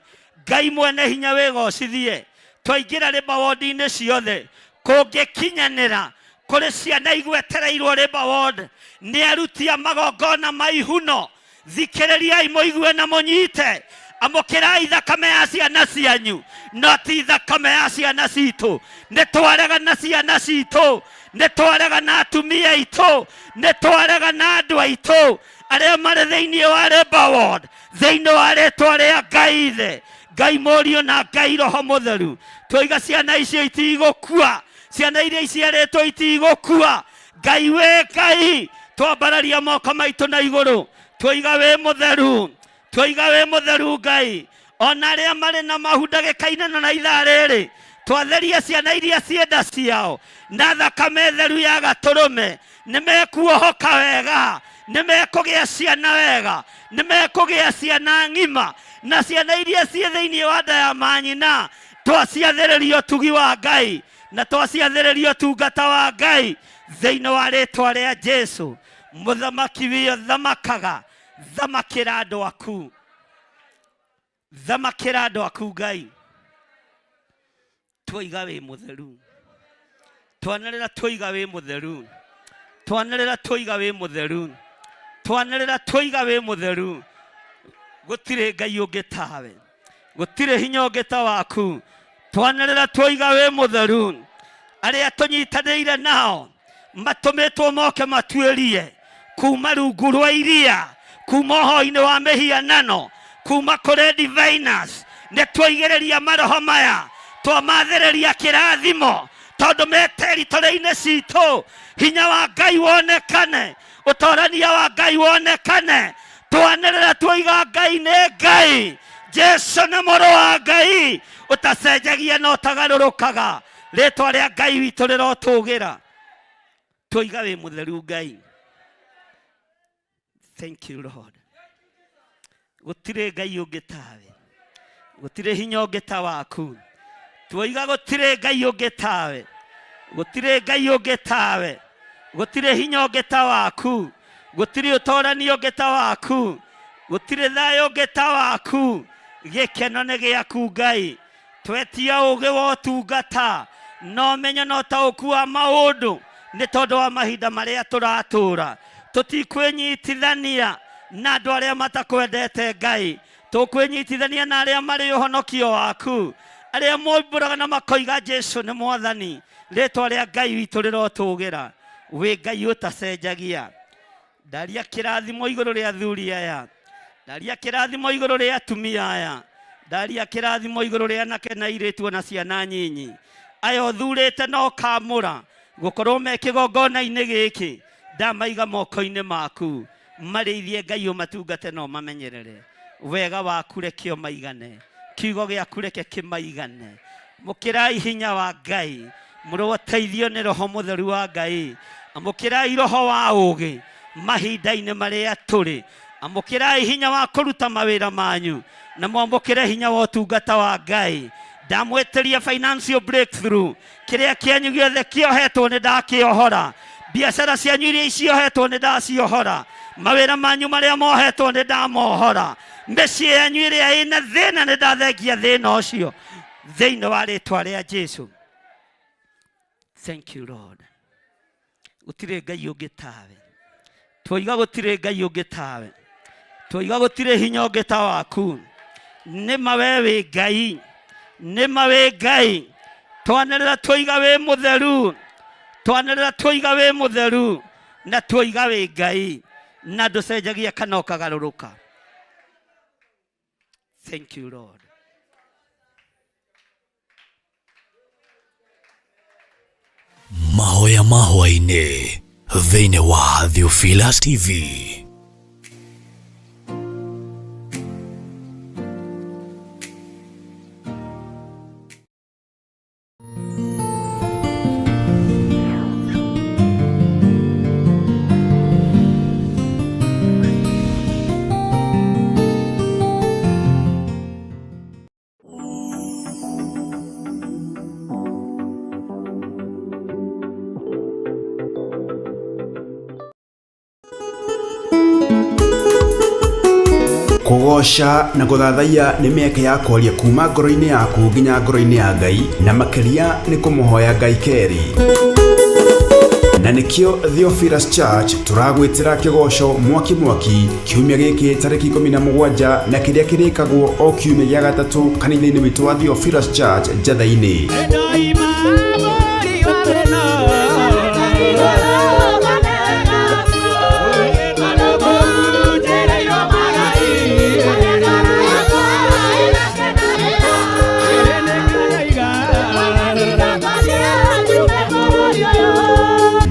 Ngai mwene hinya, wĩgocithie. Twaingĩra rĩmba wondi-inĩ ciothe kũngĩkinyanĩra kũrĩ ciana igwetereirwo rĩmba wondi nĩ aruti a magongona ma ihuno. Thikĩrĩriai mũigue na mũnyite, amũkĩrai thakame ya ciana cianyu, no ti thakame ya ciana citũ. Nĩ twarega na ciana citũ, nĩ twarega na atumia aitũ, nĩ twarega na andũ aitũ arĩa marĩ thĩinĩ wa rĩmba wondi, thĩinĩ wa rĩĩtwa rĩa Ngai Ithe, Ngai Mũriũ na Ngai Roho Mũtheru. Twoiga ciana icio itigũkua, ciana iria iciarĩtwo itigũkua. Ngai wĩ Ngai, twambararia moko maitũ na igũrũ, twoiga wĩ mũtheru, twoiga wĩ mũtheru Ngai. Ona arĩa marĩ na mahu ndagĩka-inĩ na ithaa rĩrĩ, twatheria ciana iria cienda ciao na thakame theru ya gatũrũme. Nĩ mekuohoka wega, nĩ mekũgĩa ciana wega, nĩ mekũgĩa ciana ng'ima, na ciana iria ciĩ thĩinĩ wa nda ya manyina twaciathĩrĩria ũtugi wa Ngai na twaciathĩrĩria ũtungata wa Ngai thĩinĩ wa rĩĩtwa rĩa Jesũ. Mũthamaki wĩyo thamakaga, thamakĩra andũ aku, thamakĩra andũ aku Ngai. Twoiga wĩ mũtheru, twanĩrĩra twoiga wĩ mũtheru, twanĩrĩra twoiga wĩ mũtheru, twanĩrĩra twoiga wĩ mũtheru. Gũtirĩ Ngai ũngĩ tawe, gũtirĩ hinya ũngĩ ta waku. Twanĩrĩra twoiga wĩ mũtheru. Arĩa tũnyitanĩire nao matũmĩtwo moke matuĩrie kuma rungu rwa iria, kuma ũhoro-inĩ wa mĩhianano, kuma kũrĩ diviners. Nĩ twaigĩrĩria maroho maya, twamathĩrĩria kĩrathimo, tondũ meteritũrĩ-inĩ citũ hinya wa Ngai wonekane, ũtorania wa Ngai wonekane. Twanĩrĩra twoiga Ngai nĩ Ngai, Jesũ nĩ mũrũ wa Ngai, ũtacenjagia na ũtagarũrũkaga. Rĩĩtwa rĩa Ngai witũ rĩrotũgĩra. Twoiga wĩ mũtheru Ngai. Thank you Lord. Gũtirĩ Ngai ũngĩ tawe, gũtirĩ hinya ũngĩ ta waku. Twoiga gũtirĩ Ngai ũngĩ tawe, gũtirĩ Ngai ũngĩ tawe, gũtirĩ hinya ũngĩ ta waku, gũtirĩ ũtorania ũngĩ ta waku, gũtirĩ thayũ ũngĩ ta waku. Gĩkeno nĩ gĩaku Ngai. Twetia ũũgĩ wa ũtungata no menyo no taũku wa maũndũ, nĩ tondũ wa mahinda marĩa tũratũũra. Tũtikwĩnyitithania na andũ arĩa matakwendete Ngai, tũkwĩnyitithania na arĩa marĩ ũhonokio waku, arĩa moimbũraga na makoiga Jesũ nĩ Mwathani. Rĩĩtwa rĩa Ngai witũ rĩrotũgĩra. Wĩ Ngai ũtacenjagia. Ndaria kĩrathimo igũrũ rĩa athuri aya, ndaria kĩrathimo igũrũ rĩa atumia aya, ndaria kĩrathimo igũrũ rĩa anake na airĩtu na ciana nyinyi aya ũthurĩte na ũkamũra gũkorwo me kĩgongona-inĩ gĩkĩ. Ndamaiga moko-inĩ maku, marĩithie Ngai ũmatungate na ũmamenyerere. Wega waku reke ũmaigane, kiugo gĩaku reke kĩmaigane. Mũkĩrai hinya wa Ngai, mũrũteithio nĩ Roho Mũtheru wa Ngai. Amũkĩrai roho wa ũũgĩ mahinda-inĩ marĩa tũrĩ. Amũkĩrai hinya wa kũruta mawĩra manyu, na mwamũkĩre hinya wa ũtungata wa Ngai. Ndamwĩtĩria financial breakthrough. Kĩrĩa kĩanyu gĩothe kĩohetwo nĩ ndakĩohora. Biacara cianyu iria iciohetwo nĩ ndaciohora. Mawĩra manyu marĩa mohetwo nĩ ndamohora. Mĩciĩ yanyu ĩrĩa ĩna thĩna nĩ ndathengia thĩna ũcio thĩinĩ wa rĩĩtwa rĩa Jesũ. Thank you Lord. Gũtirĩ Ngai ũngĩ tawe. Twoiga gũtirĩ Ngai ũngĩ tawe. Twoiga gũtirĩ hinya ũngĩ ta waku. Nĩma wee wĩ Ngai, nĩma wĩ Ngai. Twanĩrĩra twoiga wĩ mũtheru, twanĩrĩra twoiga wĩ mũtheru, na twoiga wĩ Ngai, na ndũcenjagia kana ũkagarũrũka. Thank you Lord. Mahoya mahwa-inĩ thĩinĩ wa Theophilus TV. Kugosha na guthathaiya nĩ mĩeke ya kwaria kuma ngoro-inĩ yaku nginya ngoro-inĩ ya Ngai, na makĩria nĩ kũmũhoya Ngai keri. Na nĩkĩo Theophilus Church tũragwĩtĩra kĩgoco mwaki kiumia gĩkĩ tarĩki 17 na kĩrĩa kĩrĩkagwo o kiumia gĩa gatatũ kanitha-inĩ witũ wa Theophilus Church Njatha-inĩ.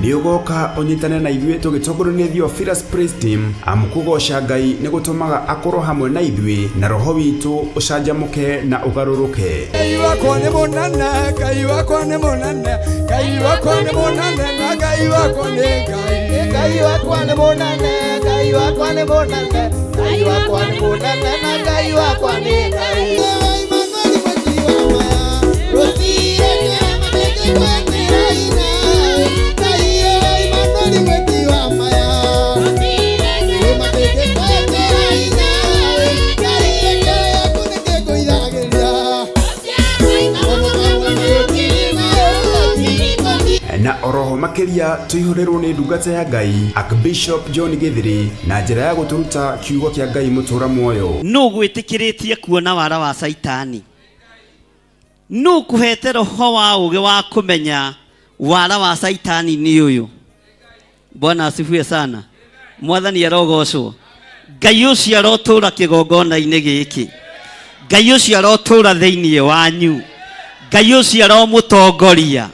Nĩũgoka ũnyitane na ithuĩ tũgĩtongorio nĩ Theophilus Praise Team amũkũgoca Ngai nĩ gũtũmaga akorwo hamwe na ithuĩ na roho witũ ũcanjamũke na ũgarũrũke. Ngai wakwa nĩ mũnene, Ngai wakwa nĩ mũnene, Ngai wakwa nĩ mũnene na Ngai wakwa nĩ Ngai. Ngai wakwa nĩ mũnene, Ngai wakwa nĩ mũnene, Ngai wakwa nĩ mũnene na Ngai wakwa nĩ Ngai. Na oroho makĩria tũihũrĩrwo nĩ ndungata ya Ngai Archbishop John Githiri na njĩra ya gũtũruta kiugo kĩa Ngai mũtũra muoyo. Nũ gwĩtĩkĩrĩtie kuona wara wa Saitani? Nũ kũhete roho wa ũũgĩ wa kũmenya wara wa Saitani nĩ ũyũ? Bwana asifiwe sana. Mwathani arogocwo. Ngai ũcio arotũũra kĩgongona-inĩ gĩkĩ. Ngai ũcio arotũũra thĩinĩ wanyu. Ngai ũcio aromũtongoria.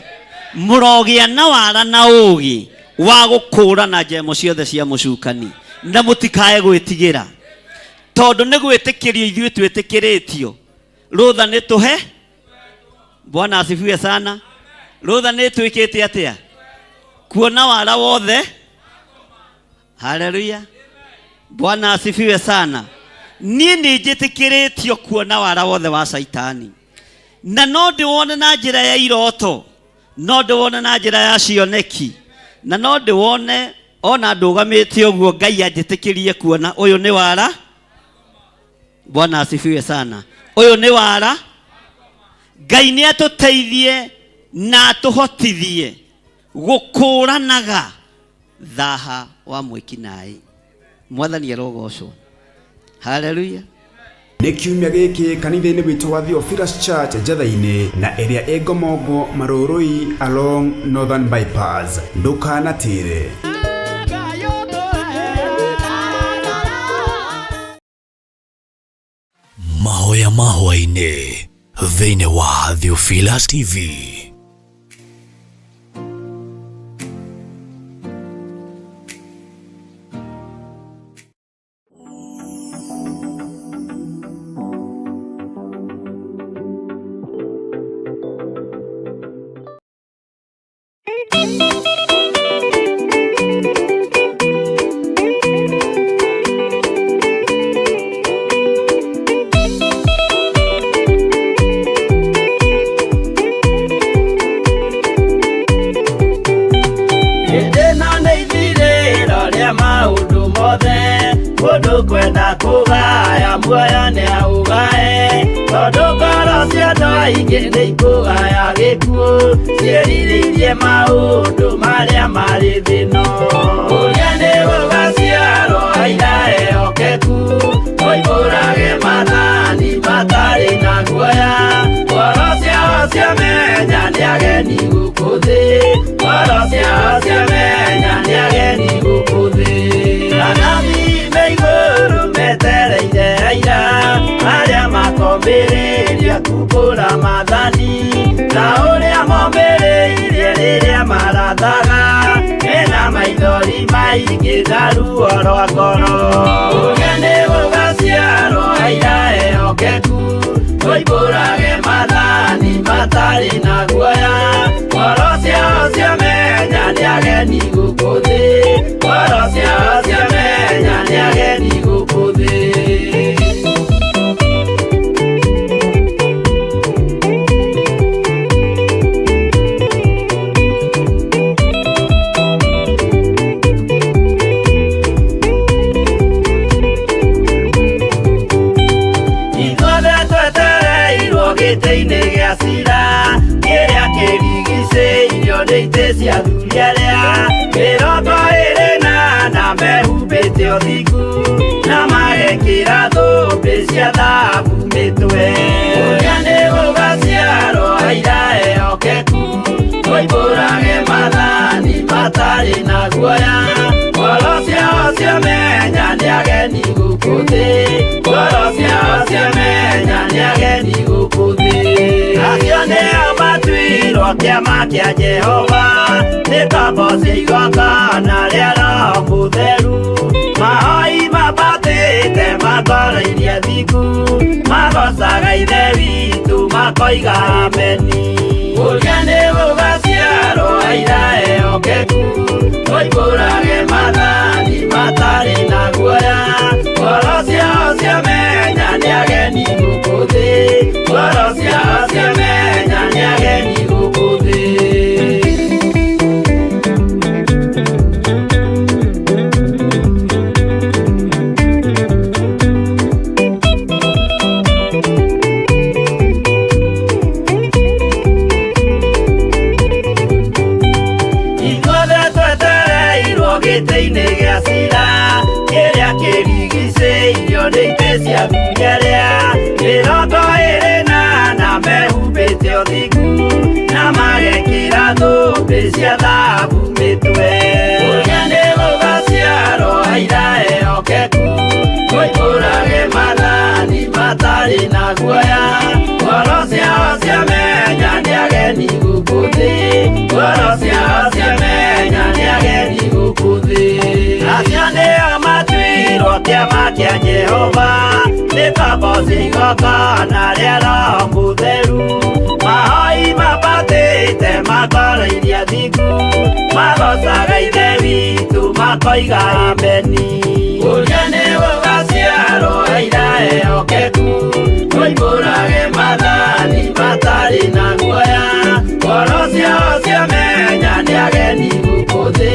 Mũrogĩa na wara na ũũgĩ wa gũkũũrana njemo ciothe cia mũcukani, na mũtikae gwĩtigĩra, tondũ nĩ gwĩtĩkĩrio ithuĩ twĩtĩkĩrĩtio. Rũtha nĩ tũhe. Bwana asifiwe sana. Rũtha nĩ twĩkĩte atĩa? Kuona wara wothe. Haleluya. Bwana asifiwe sana. Niĩ nĩ njĩtĩkĩrĩtio kuona wara wothe wa Saitani, na no ndĩwone na njĩra ya iroto, no ndĩwone na njĩra ya cioneki, na no ndĩwone ona ndũgamĩte ũguo Ngai anjĩtĩkĩrie kuona ũyũ nĩ wara. Bwana asifiwe sana. Ũyũ nĩ wara. Ngai nĩ atũteithie na atũhotithie gũkũũranaga thaha wa mwĩkinaĩ. Mwathani arogocwo. Haleluya. Nĩ kiumia gĩkĩ kanitha-inĩ witũ wa Theophilus Church Njatha-inĩ na ĩrĩa ĩ Ngomongo Marũrũi along Northern Bypass. Ndũkanatĩre. Mahoya mahwa-inĩ thĩinĩ wa Theophilus TV. Kwenda kugaya muoyo nĩ augae, tondũ ngoro cia andũ aingĩ nĩ ikũgaya gĩkuũ, ciĩrirĩirie maũndũ marĩa marĩ thĩno. Ũrĩa nĩ gũgaciarwo aira ehokeku, oimbũrage mathani matarĩ na guoya, ngoro ciao ciamenya nĩ ageni gũkũ thĩ, ngoro ciao ciamenya nĩ ageni gũkũ thĩ. Metereire aira arĩa makombĩrĩria kumbũra mathani, na ũrĩa mombĩrĩirie rĩrĩa ingĩtharu oro ngoro ũgeni gũgaciarwo aira ehokeku ũimbũrage mathani matarĩ na guoya ngoro ciao ciamenya nĩ ageni gũkũ thĩ ngoro ciao ciamenya nĩ ageni gũkũ thĩ gĩtĩ-inĩ gĩa cira kĩrĩa kĩrigicĩirio nĩ itĩ cia athuri arĩa 28 mehumbĩte ũthingu na magekĩra thũmbĩ cia thahabu mĩtwe ũgeni gũgaciarwo aira ehokeku ũimbũrage mathani matarĩ na guoya ngoro ciao ciamenya nĩ ageni gũkũ thĩ ngoro ciao ciamenya nĩ ageni gũkũ thĩ acio nĩo matuirwo kĩama kĩa Jehova nĩ tombo cia igongona rĩa Roho Mũtheru mahoi mabatĩte makoro-irie thingu magocaga ithe witũ makoiga ameni ũgeni gũgaciarwo aira ehokeku ũimbũrage mathani matarĩ na guoya ngoro ciao ciamenya nĩ ageni gũkũ thĩ ngoro ciao ciamenya nĩ ageni gũkũ thĩ gĩtĩ-inĩ gĩa cira kĩrĩa kĩrigicĩirio nĩ itĩ cia athuri arĩa 28 mehumbĩte ũthingu na magekĩra thũmbĩ cia thahabu mĩtwe ũgeni gũgaciarwo aira ehokeku ũimbũrage mathani matarĩ na guoya ngoro ciao ciamenya nĩ ageni gũkũ thĩ ngoro ciao ciamenya nĩ ageni gũkũ thĩ acio nĩo matuirwo kĩama kĩa Jehova nĩ tombo cia igongona rĩa Roho Mũtheru mahoi mabatĩte makoro-irie thingu magocaga ithe witũ makoiga ameni ũgeni gũgaciarwo aira ehokeku ũimbũrage mathani matarĩ na guoya ngoro ciao ciamenya nĩ ageni gũkũ thĩ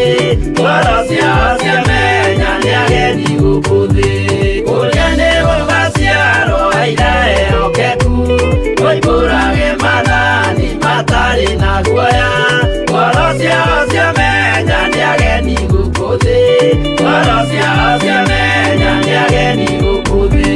ngoro ciao ciamenya nĩ ageni gũkũ thĩ ũgeni gũgaciarwo aira ehokeku ũimbũrage mathani matarĩ na guoya ngoro ciao ciamenya nĩ ageni gũkũ thĩ ngoro ciao ciamenya nĩ ageni gũkũ thĩ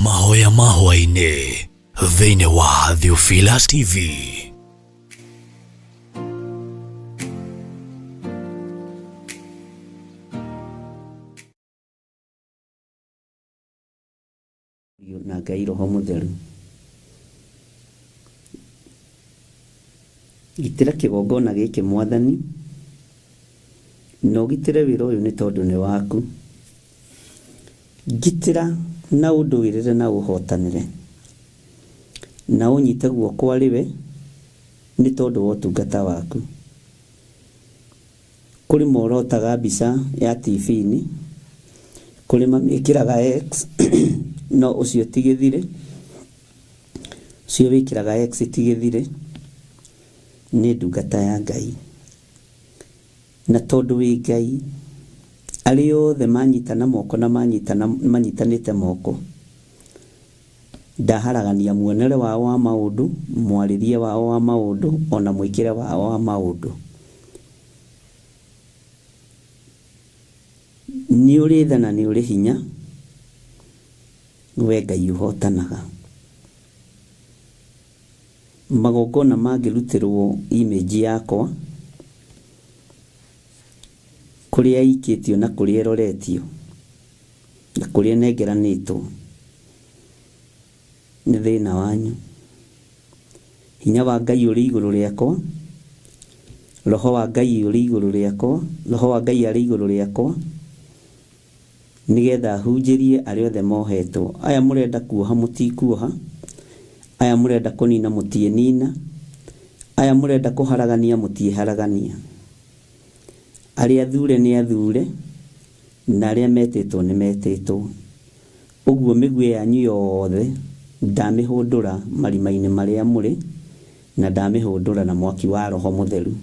Mahoya mahwa-inĩ thĩinĩ wa Theophilus TV. Na Ngai Roho Mũtheru gitĩra kĩgongona gĩkĩ Mwathani na ũgitĩre wĩra ũyũ nĩ tondũ nĩ waku gitĩra na ũndũĩrĩre na ũhotanĩre na ũnyite guoko arĩwe nĩ tondũ wa ũtungata waku. Kũrĩ morotaga mbica ya TV-inĩ, kũrĩ mamĩkĩraga X no ũcio ti gĩthire, ũcio wĩkĩraga X ti gĩthire, nĩ ndungata ya Ngai. Na tondũ wĩ Ngai, arĩ othe manyitana moko na manyitanĩte moko, ndaharagania muonere wao wa maũndũ, mwarĩrie wao wa maũndũ, ona mwĩkĩre wao wa maũndũ. Nĩ ũrĩ tha na nĩ ũrĩ hinya, we Ngai ũhotanaga. Magongona mangĩrutĩrwo image yakwa, kũrĩa ikĩtio na kũrĩa eroretio na kũrĩa nengeranĩtwo, nĩ thĩna wanyu. Hinya wa Ngai ũrĩ igũrũ rĩakwa, roho wa Ngai ũrĩ igũrũ rĩakwa, roho wa Ngai arĩ igũrũ rĩakwa, nĩgetha hunjĩrie arĩa othe mohetwo. Aya mũrenda kuoha mũtikuoha, aya mũrenda kũnina mũtienina, aya mũrenda kũharagania mũtieharagania. Arĩa athure nĩ athure, na arĩa metĩtwo nĩ metĩtwo. Ũguo mĩguĩ yanyu yothe ndamĩhũndũra marima-inĩ marĩa mũrĩ, na ndamĩhũndũra na mwaki wa Roho Mũtheru.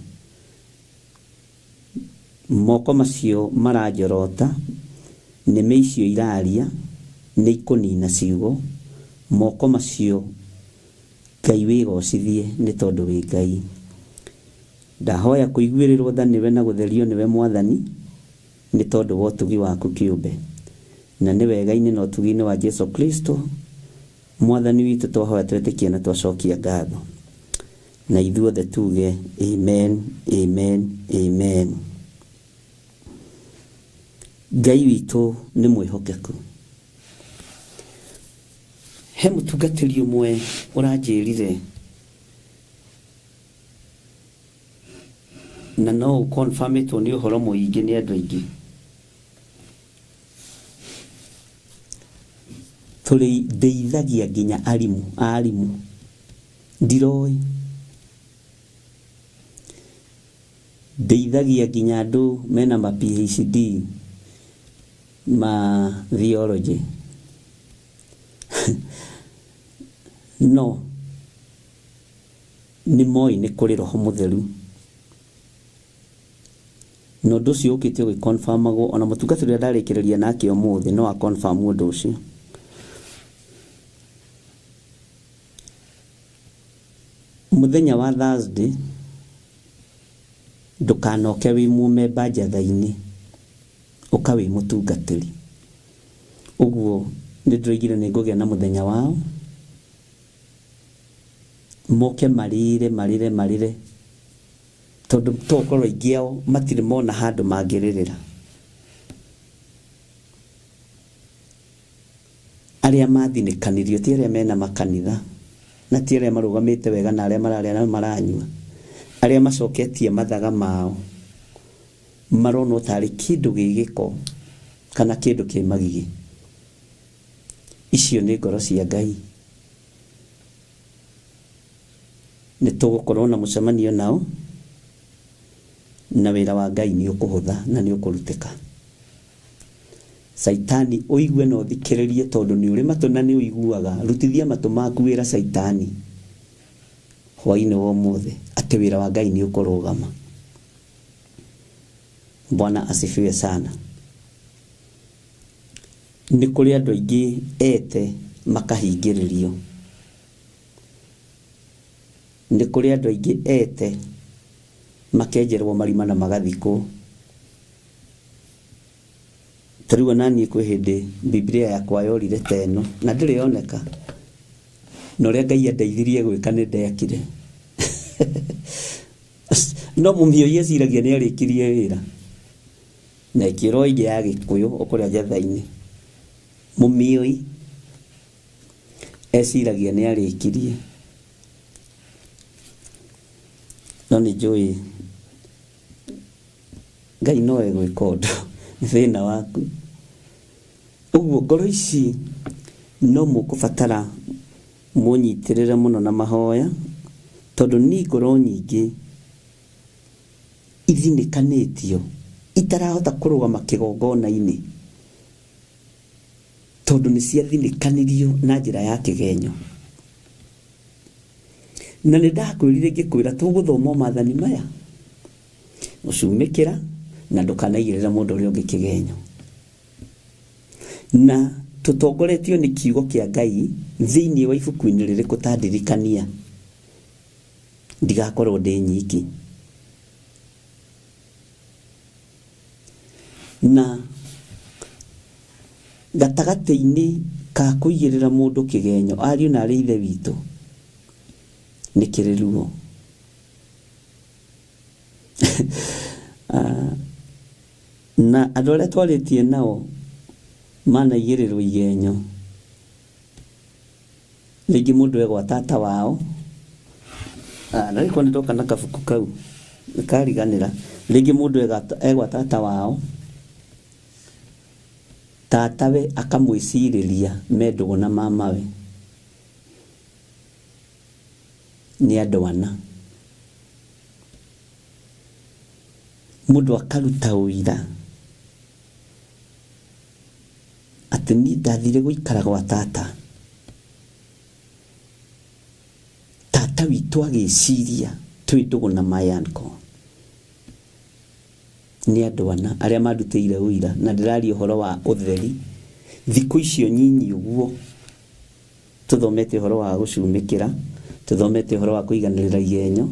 Moko macio maranjorota, nĩmĩ icio iraria, nĩ ikũnina ciugo. Moko macio Ngai wĩgocithie nĩ tondũ wĩ Ngai. Ndahoya kũiguĩrĩrwo tha nĩwe na gũtherio nĩwe Mwathani, nĩ tondũ wa ũtugi waku kĩũmbe. Na nĩ wega-inĩ na ũtugi-inĩ wa Jesu Kristo, Mwathani witũ twahoya twetĩkia na twacokia ngatho. Na ithuothe tuge amen, amen, amen. Ngai witũ nĩ mwĩhokeku. He mũtungatĩri ũmwe ũranjĩrire, na no ũconfirmĩtwo nĩ ũhoro mũingĩ nĩ andũ aingĩ, tũrĩ ndeithagia nginya arimũ ndiroĩ, ndeithagia nginya andũ mena ma PhD ma theology. No nĩ moĩ nĩ kũrĩ Roho Mũtheru, no ũndũ ũcio ũkĩte ũgĩconfirmagwo. Ona mũtungatĩri ũrĩa ndarĩkĩrĩria nake ũmũthĩ no aconfirm ũndũ ũcio. Mũthenya wa Thursday ndũkanoke wĩ mũmemba njatha-inĩ, ũka wĩ mũtungatĩri. Ũguo nĩ ndĩroigire nĩ ngũgĩa na mũthenya wao, moke marĩre, tondũ tokorwo aingĩ ao matirĩ mona handũ mangĩrĩrĩra. Arĩa mathinĩkanirio ti arĩa mena makanitha, na ti arĩa marũgamĩte wega na arĩa mararĩa na maranyua. Arĩa macoketie mathaga mao marona tarĩ kĩndũ gĩgĩko kana kĩndũ kĩ magigi. Icio nĩ ngoro cia Ngai. Nĩ tũgũkorwo na mũcemanio nao, na wĩra wa Ngai nĩ ũkũhũtha na nĩ ũkũrutĩka. Saitani ũigue na ũthikĩrĩrie, tondũ nĩ ũrĩ matũ na nĩ ũiguaga. Rutithia matũ maku wĩra Saitani hwaĩ-inĩ wa ũmũthĩ, atĩ wĩra wa Ngai nĩ ũkũrũgama. Bwana asifiwe sana. Nĩ kũrĩ andũ aingĩ ete makahingĩrĩrio. Nĩ kũrĩ andũ aingĩ ete makenjerwo marima na magathikwo. Tarĩu naniĩ kwĩ hĩndĩ Biblia yakwa yorire teno na ndĩrĩ yoneka, na ũrĩa Ngai andeithirie gwĩka nĩ ndekire. No mũmĩoyi eciragia nĩ arĩkirie wĩra, na ĩkĩrwo ingĩ ya Gĩkũyũ ũkũrĩa njatha-inĩ. Mũmĩoyi eciragia nĩ arĩkirie, no nĩ njũĩ Ngai no egwĩka ũndũ. Nĩ thĩna waku. Uguo ngoro ici no mukubatara munyitirire muno na mahoya tondu ni ngoro nyingi ithinikanitio itarahota kurugama kigongona-ini tondu ni ciathinikanirio na njira ya kigenyo. Na nĩ ndakwĩrire ngĩkwĩra tũgũthoma maathani maya gũcumĩkĩra na ndũkanaigĩrĩra mũndũ ũrĩa ũngĩ kĩgenyo. Na tũtongoretio nĩ kiugo kĩa Ngai thĩinĩ wa ibuku-inĩ rĩrĩkũ ta ndirikania ndigakorwo ndĩ nyiki. Na gatagatĩ-inĩ ka kũigĩrĩra mũndũ kĩgenyo ariũ na arĩ ithe witũ nĩ kĩrĩruo. Na andũ arĩa twarĩtie nao manaigĩrĩrwo igenyo, rĩngĩ mũndũ egwa tata wao, na rĩkwa nĩndoka na kabuku kau nĩkariganĩra, rĩngĩ mũndũ egwa tata wao, tatawe akamwĩcirĩria mendũgũ na mamawe nĩ andũ ana. Mũndũ akaruta ũira atĩ niĩ ndathire gũikara gwa tata, tata witũ agĩciria twĩ ndũgũ na mayanko nĩ andũ ana arĩa mandutĩire ũira. Na ndĩraria ũhoro wa ũtheri thikũ icio nyinyi ũguo. Tũthomete ũhoro wa gũcumĩkĩra, tũthomete ũhoro wa kũiganĩrĩra igenyo.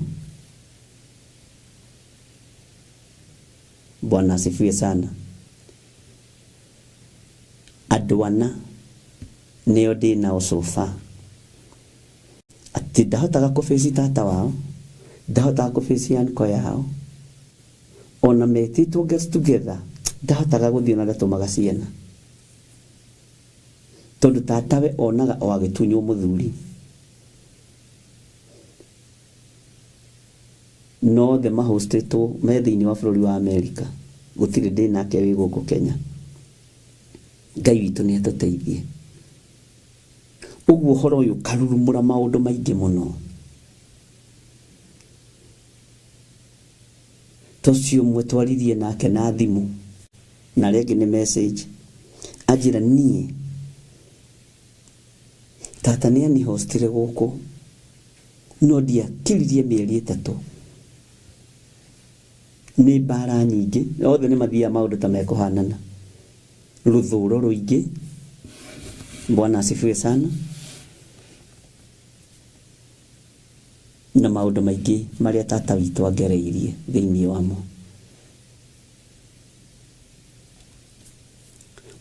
Bwana asifiwe sana. Andũ ana nĩo ndĩ nao so far. Atĩ ndahotaga kũbĩci tata wao, ndahotaga kũbĩci anko yao, ona metĩtwo get together ndahotaga gũthiĩ na ndatũmaga ciana tondu tatawe onaga o agĩtunywo mũthuri. No the mahostetwo me thĩinĩ wa bũrũri wa Amerika, gũtirĩ ndĩ nake wĩ gũkũ Kenya. Ngai witũ nĩ atũteithie. Ũguo ũhoro ũyũ karurumũra maũndũ maingĩ mũno. Tũcio ũmwe twaririe nake na thimũ na rĩngĩ nĩ message anjĩra niĩ tata nĩ anihostire gũkũ no ndiakiririe mĩeri 3. Nĩ mbara nyingĩ, othe nĩ mathiaga maũndũ ta mekũhanana, rũthũũro rũingĩ. Bwana asifiwe sana. Na maũndũ maingĩ marĩa tata witũ angereirie thĩinĩ wamo.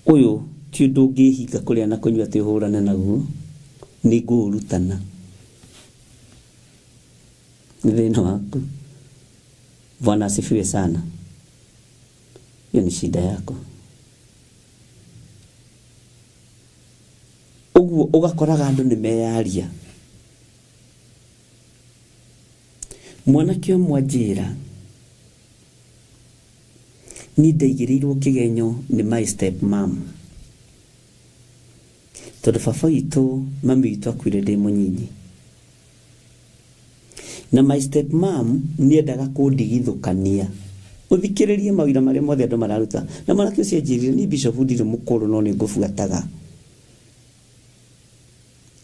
Ũyũ ti ũndũ ũngĩhinga kũrĩa na kũnyua atĩ ũhũrane naguo, nĩ ngũũrutana. Nĩ thĩna waku. Bwana asifiwe sana. Hiyo ni shida yako. Ũguo ũgakoraga andũ nĩ meyaria. Mwanake ũmwe anjĩra niĩ ndaigĩrĩirwo kĩgenyo nĩ my step mom, tondũ baba witũ mami witũ akuire ndĩ mũnyinyi. Na my step mom nĩendaga kũndigithũkania. Ũthikĩrĩrie mawĩra marĩa mothe andũ mararuta. Na mwanake ũcio anjĩrire niĩ bishop ndirĩ mũkũrũ no nĩ ngũbuataga.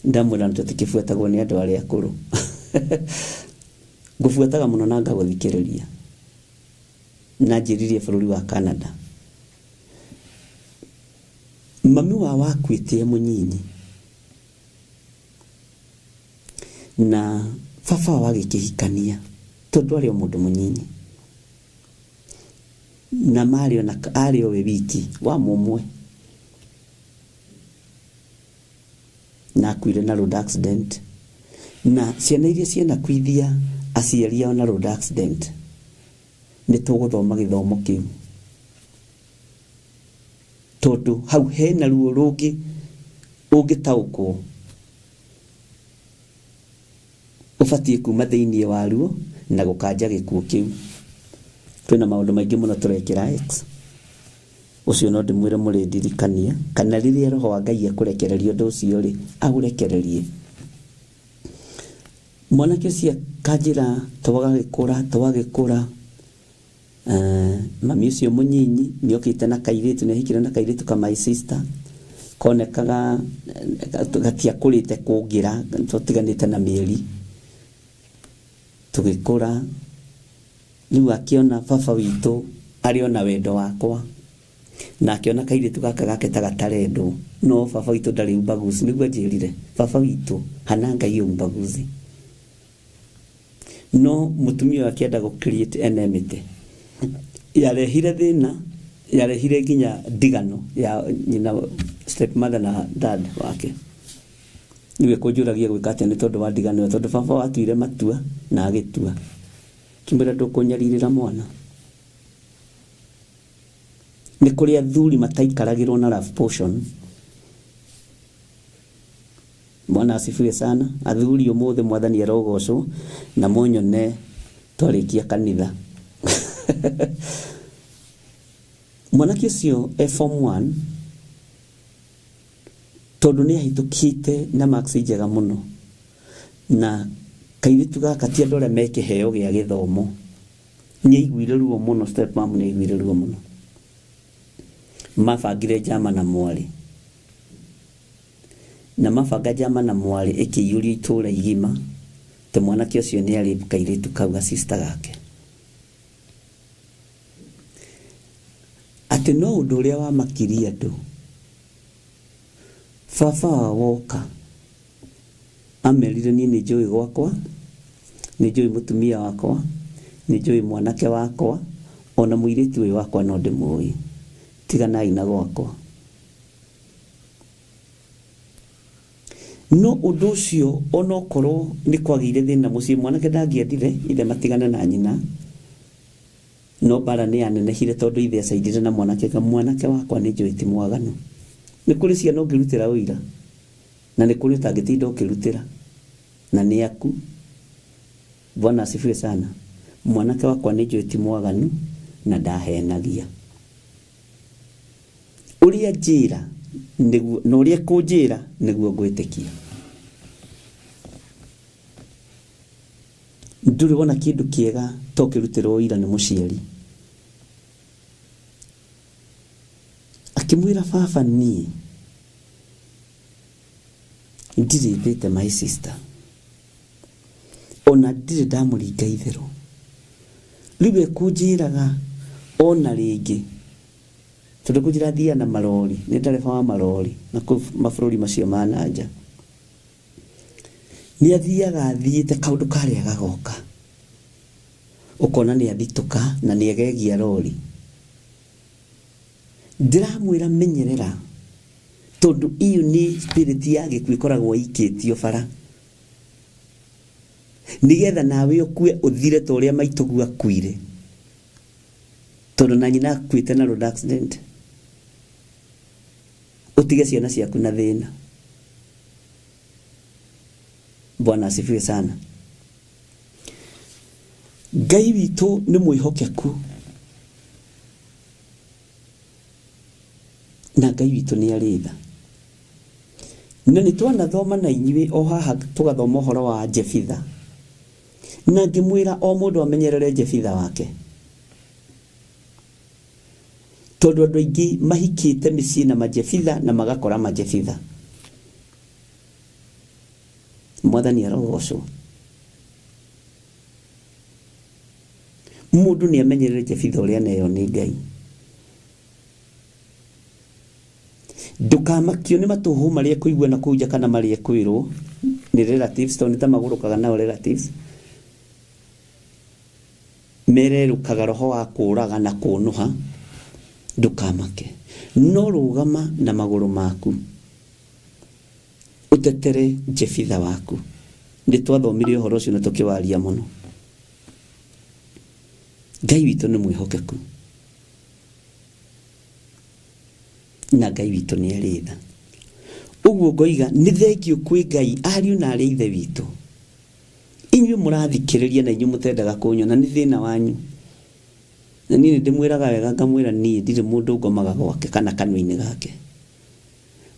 Ndamwĩra tũtikĩbuatagwo nĩ andũ arĩa akũrũ. Ngũbuataga mũno na ngagũthikĩrĩria. Na njĩririe bũrũri wa Canada. Mami wao akuĩte mũnyinyi. Na baba wao agĩkĩhikania tondũ arĩ o mũndũ mũnyinyi. Na marĩ ona arĩ o we wiki wa mũmwe. Na akuire na road accident. Na ciana iria ciana kuithia aciari ao na road accident. Nĩ tũgũthoma gĩthomo kĩu. Tondũ hau hena ruo rũngĩ ũngĩtaũkwo. Ũbatiĩ kuma thĩinĩ waruo na gũkanja gĩkuũ kĩu. Twĩna maũndũ maingĩ mũno tũrekĩra X. ucio no ndimwire murindirikania kana riria roho wa Ngai akurekereria undu ucio ri agurekererie. Mwanake ucio kanjira twagikura mami ucio munyinyi niokite na kairitu nihikire na kairitu kama my sister konekaga gatiakurite kungira tutiganite na mieri tugikura riu akiona baba witu ariona wendo wakwa na akiona kairitu gaka gake tagatarendo no baba witu ndari umbaguzi niguo njirire baba witu hana Ngai umbaguzi no mutumia wake enda go create enmity yarehire thina yarehire ginya digano ya nyina stepmother na dad wake niwe kujuragia gwikate ni tondu wa digano tondu baba watuire matua na agitua kimbira ndukunyaririra mwana ni kuri athuri mataikaragirwo na love potion. Bwana asifiwe sana. Athuri umuthe mwathani arogocwo na munyone twarikia kanitha. Mwanake ucio form 1 tondu ni ahitukite na marks njega muno na kairitu gaka ti andore meke heo gia githomo ni aiguire ruo muno step mom ni aiguire ruo muno mabangire jama na mwari na mabanga jama na mwari ikiyuri itura igima te mwanake ucio ni ari kairitu kauga sister gake ati no undu uria wa makiria ndu baba woka amerire ni njui gwakwa ni njui mutumia wakwa ni njui mwanake wakwa ona muiritu we wakwa no ndimui tiganai na gwakwa no undu ucio ono korwo ni kwagire thina mucii mwanake ndangiendire ithe matigane na nyina no bara ni anenehire tondu ithe acaidire na mwanake wakwa ni njui ti mwaganu ni kuri ciana ngirutira uira na ni kuri utangitinda ukirutira na ni aku. Bwana asifiwe sana. Mwanake wakwa ni njui ti mwaganu na ndahenagia uria njira niguo no uria kunjira niguo gwitikia nduri wona kindu kiega tokirutira uira ni muciari akimwira baba ni ndiribite my sister ona ndire ndamuringa itherũ riwe kunjiraga ona ringi tondu kunjira thia na marori ni ndereba wa marori na mabũrũri macio ma nanja ni athiaga thiite kaundu karia gagoka ukona ni athituka na ni agegia rori ndiramwira menyerera tondu iyo ni spirit ya gikuikoragwo ikitio bara nigetha nawe ukue uthire to uria maitugu akuire tondu na nyina akuite na road accident utige ciana ciaku na thina. Bwana asifiwe sana. Ngai witu ni mwihokeku na Ngai witu ni aritha na ni twana thoma na inywe o haha tugathoma horo wa Jefitha na ngimwira o mundu amenyerere Jefitha wake tondu andu aingi mahikite micii na majefitha na magakora majefitha. Mwathani arogocwo mundu ni amenyerere Jefitha uria neyo ni Ngai ndukamakio ni matuhu maria kuigua na kuja kana maria kwirwo ni relatives to ni tamagurukaga na relatives mererukaga roho wa kuraga na kunuha ndukamake no rugama na maguru maku utetere Jefitha waku ndi twathomire uhoro ucio na tukiwaria muno. Ngai witu ni mwihokeku na Ngai witu ni aritha uguo ngoiga ni thengio kwi Ngai ariu na ari ithe witu inyuĩ mũrathikĩrĩria na inyuĩ mũtendaga kũnyona ni thĩna wanyu na niĩ ndĩmwĩraga wega ngamwĩra niĩ ndirĩ mũndũ ngomaga gwake kana kanua-inĩ gake.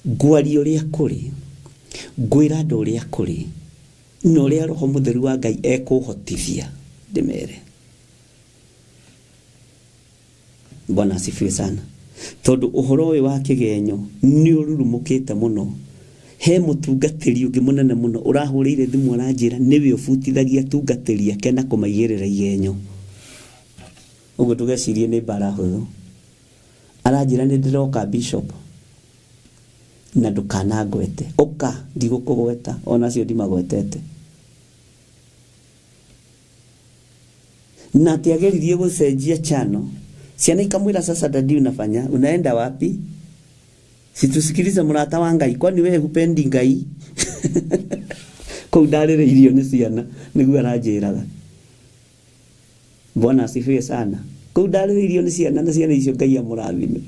Ngwaria ũrĩa kũrĩ, ngwĩra andũ ũrĩa kũrĩ, na ũrĩa Roho Mũtheru wa Ngai ekũhotithia ndĩmere. Bwana asifiwe sana. Tondu ũhoro ũyũ wa kĩgenyo nĩ ũrurumũkĩte mũno. He mũtungatĩri ũngĩ mũnene mũno ũrahũrĩire thimũ aranjĩra nĩwe ũbutithagia tungatĩri ake na kũmaigĩrĩra igenyo. Ũguo tũgecirie nĩ mbara hũthũ. Aranjĩra nĩ ndĩroka bishop na ndũkanangwete. Ũka ndigũkũgweta, onacio ndimagwetete. Na tiageririe gũcenjia channel. Siana ikamwira sasa, dadi unafanya, unaenda wapi? Situsikiliza murata wa Ngai, kwani wewe hupendi Ngai? Kwa udarereirio ni ciana, niguo aranjiraga. Bwana asifiwe sana. Kwa udarereirio ni ciana, na ciana icio Ngai amurathime.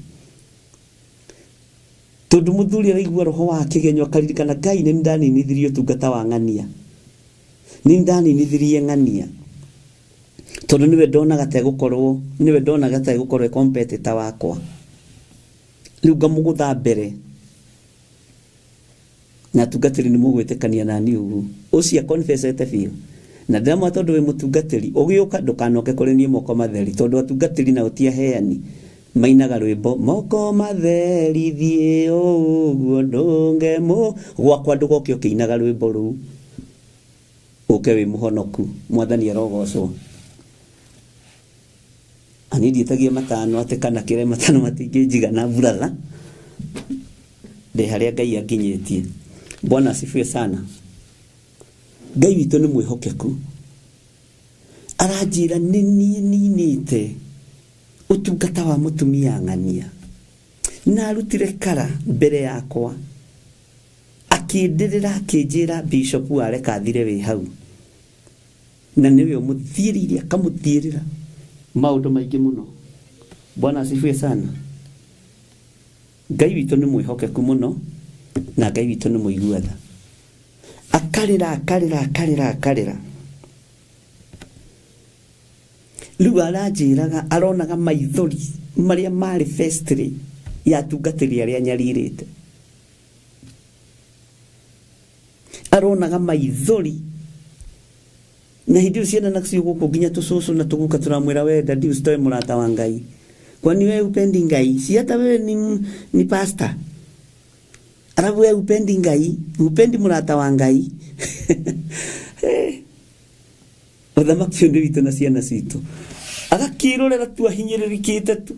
Tondu muthuri araigua roho wa kigenyo akaririkana Ngai ni ndaninithirie tungata wa ng'ania. Ni ndaninithirie ng'ania. Tondu niwe ndonaga tegũkorwo competitor wakwa. Riu ngamũgũtha mbere. Na tungatĩri nĩ mũgwĩtĩkania nani ũguo. Ũcio confessete biũ. Na ndĩramwĩra tondu wĩ mũtungatĩri, ũgĩũka ndũkanoke kũrĩ niĩ moko matheri, tondu atungatĩri na ũtia heani. Mainaga rwĩmbo moko matheri thiĩ ũguo ndũngemo. Gwakwa ndũgoke ũkĩinaga rwĩmbo rũu. Ũke wĩ mũhonoku. Mwathani arogocwo. Ani ndietagia matano ate kana kire matano matingĩnjiga na brother. Ndĩ harĩa Ngai anginyĩtie. Bwana asifiwe sana. Ngai witũ nĩ mwĩhokeku. Aranjĩra nĩ niĩ ninĩte ũtungata wa mũtumia ng'ania. Na arutire kara mbere yakwa. Akĩndĩrĩra akĩnjĩra bishop areka athire wĩ hau. Na nĩwe ũmũthirĩire akamũthirĩra maũndũ maingĩ mũno. Bwana asifiwe sana. Ngai witũ nĩ mwĩhokeku mũno, na Ngai witũ nĩ mũiguatha. Akarĩra. Rĩu aranjĩraga aronaga maithori marĩa marĩ festry ya tungatĩri arĩa nyarirĩte. Aronaga maithori. Na hindi ciana nacio gũkũ nginya tũcũcũ na tũguka tũramwĩra we dadi usitoe mũrata wa Ngai. Kwani wewe upendi Ngai? Si hata wewe ni pastor. Alafu wewe upendi Ngai? Upendi mũrata wa Ngai? Othamaki nĩ witũ na ciana citũ. Agakĩrorera tu ahinyĩrĩrĩkĩte tu.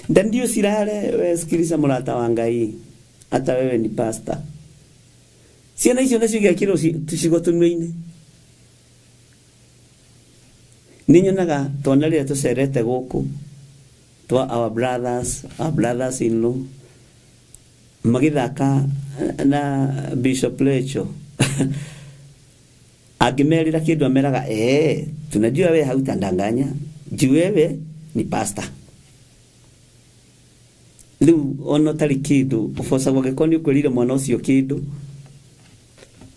Ndio sirare wewe sikiliza mũrata wa Ngai. Hata wewe ni pastor. Ciana icio nacio gĩakĩrwo cigo tũnua-inĩ. Nĩ nyonaga twana rĩrĩa tũcerete gũkũ twa our brothers in law magĩthaka na Bishop Lecho. Akimerira kĩndũ ameraga tunajua wewe hautandanganya, juu wewe ni pastor. Rĩu ona tarĩ kĩndũ ũbocagwo gĩkoni ũkwĩrire mwana ũcio kĩndũ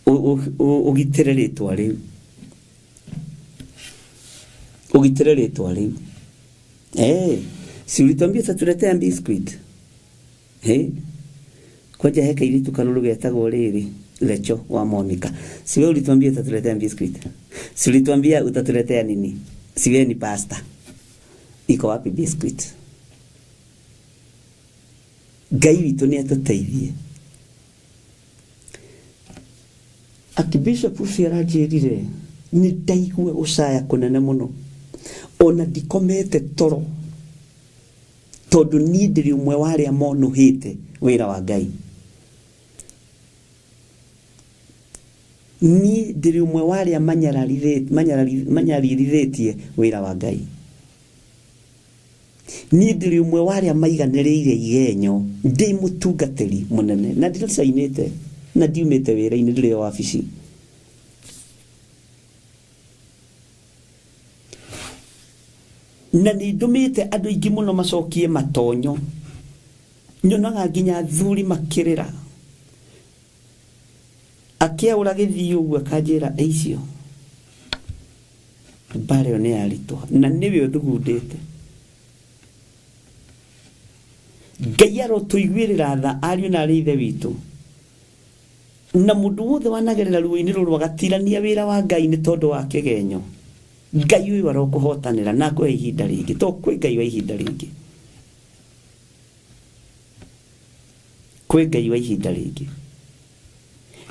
ũgitĩre rĩtwa rĩu. Ũgitĩre rĩtwa rĩu. Si ulituambia tatuletea biscuit. Kwaja heka ili tukalulu getagwo rĩrĩ Lecho wa Monica. Si wewe ulituambia tatuletea biscuit. Si ulituambia utatuletea nini? Si wewe ni pasta. Iko wapi biscuit? Ngai witũ nĩ atũteithie. Akibishopu aranjĩrire nĩ ndaigua gũcaya kũnene mũno. Ona ndikomete toro. Tondu niĩ ndĩrĩ ũmwe wa arĩa monuhĩte wĩra wa Ngai. Niĩ ndĩrĩ ũmwe wa arĩa manyarirĩtie wĩra wa Ngai. Niĩ ndĩrĩ ũmwe wa arĩa maiganĩrĩire igenyo ndĩ mũtungatĩri mũnene. Na ndĩracainĩte na ndiumĩte wĩra-inĩ ndĩrĩ wabici. Na nĩ ndũmĩte andũ aingĩ mũno macokie matonyo. Nyonaga nginya thuri makĩrĩra. Akĩaũra gĩthiĩ ũguo akanjĩra icio. bare one arito na niwe uthugundite Ngai arotuiguirira tha ariu na arithe witu na mundu wothe wanagerera ruo-ini ruru agatirania wira wa Ngai ni tondu wa kigenyo Ngai uyu arokuhotanira na kwe ihinda ringi to kwe Ngai wa ihinda ringi kwe Ngai wa ihinda ringi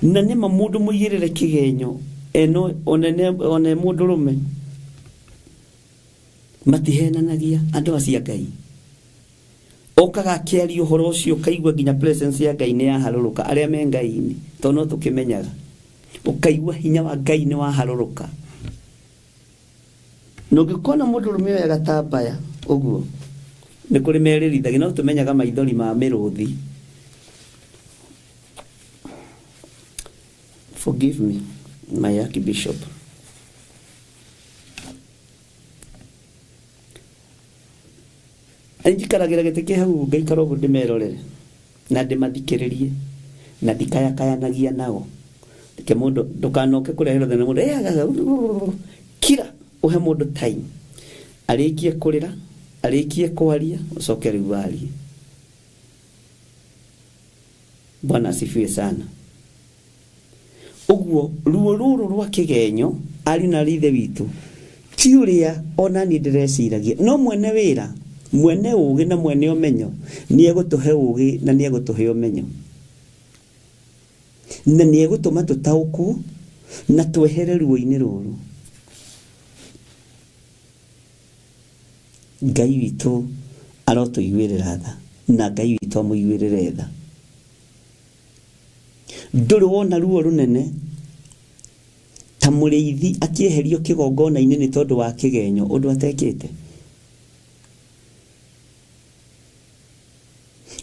na nima mundu muigirire kigenyo eno one mundu rume matihenanagia andu acia Ngai okaga kiari uhoro ucio kaigwa ginya presence ya Ngai ni yaharuruka aria me Ngai-ini to no tukimenyaga ukaigwa hinya wa Ngai ni waharuruka no gikona mundu rume ya gatambaya uguo ni kuri meririthagi no tumenyaga maithori ma miruthi forgive me my archbishop Anjikaragira giteke hau ngaikara ugu ndimerorere na ndimathikiririe na ndikayakayanagia nao ke mundu ndukanoke kurehera thana mundu kira uhe mundu time arikie kurira arikie kwaria ucoke riu arie Bwana asifiwe sana uguo ruo ruru rwa kigenyo ari na rithe witu ti uria ona ni ndireciragia no mwene wira mwene ugi na mwene umenyo ni egutuhe ugi na ni egutuhe umenyo na ni egutuma tutauku na twehere ruo-ini ruru Ngai witu arotuiguirira tha na Ngai witu amuiguirire tha nduri wona ruo runene ta muriithi akieherio kigongona-ini ni tondu wa kigenyo undu atekite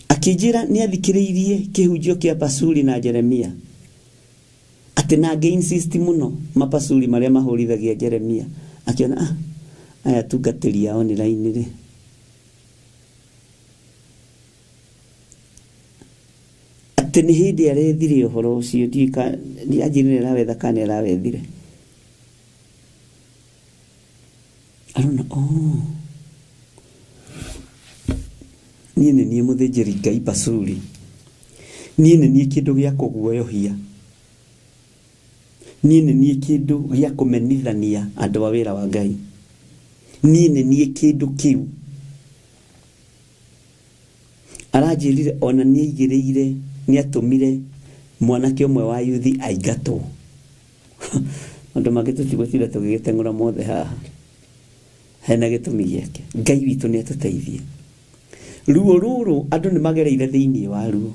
akijira ni athikiriirie kihunjio kia Pasuri na Jeremia ati na gain system muno mapasuri maria mahurithagia Jeremia akiona aya tungatiria online ri ati ni hindi arethire uhoro ucio ndika ni ajirire rawetha kana arawethire arona ni muthinjiri Ngai Pasuri ni kindu gia kuguoyohia ni kindu gia kumenithania andu wa wira wa Ngai ni kindu kiu arajirire ona ni igiriire ni atumire mwanake umwe wa yuthi aigatwo andu magitutigotira tugigitengura mothe haha hena gitumi giake Ngai witu ni atuteithie ruo ruru andu ni magereire thiini wa ruo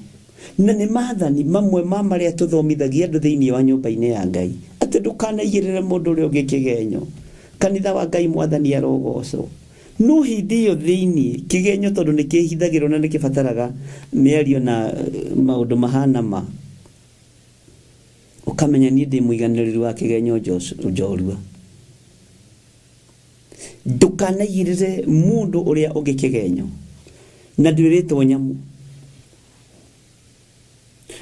na ni mathani mamwe ma maria tuthomithagia andu thiini wa nyumba-ini ya Ngai ati ndukanaigirire mundu uri ungi kigenyo kanitha wa Ngai mwathani arogocwo no hindi yo thiini kigenyo tondu ni kihithagirwo na ni kibataraga miario na maundu mahana ma ukamenya ni ndi muiganiriru wa kigenyo njorua ndukanaigirire mundu uria ungi kigenyo na ndwiritwo nyamu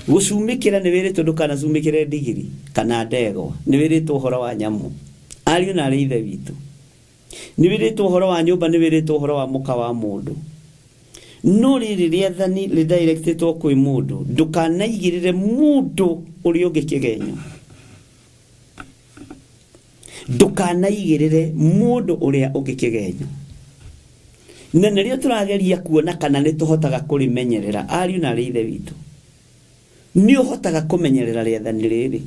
gucumikira ni wiritwo ndukanacumikire ndigiri kana ndegwa ni wiritwo uhoro wa nyamu ariu na arithe witu ni wiritwo uhoro wa nyumba ni wiritwo uhoro wa muka wa mundu no riri riathani redirectitwo kwi mundu ndukanaigirire mundu uri ungi kigenyo ndukanaigirire mundu uria ungi kigenyo na nirio turageria kuona kana ni tuhotaga kurimenyerera ariu na arithe witu ni uhotaga kumenyerera riathani riri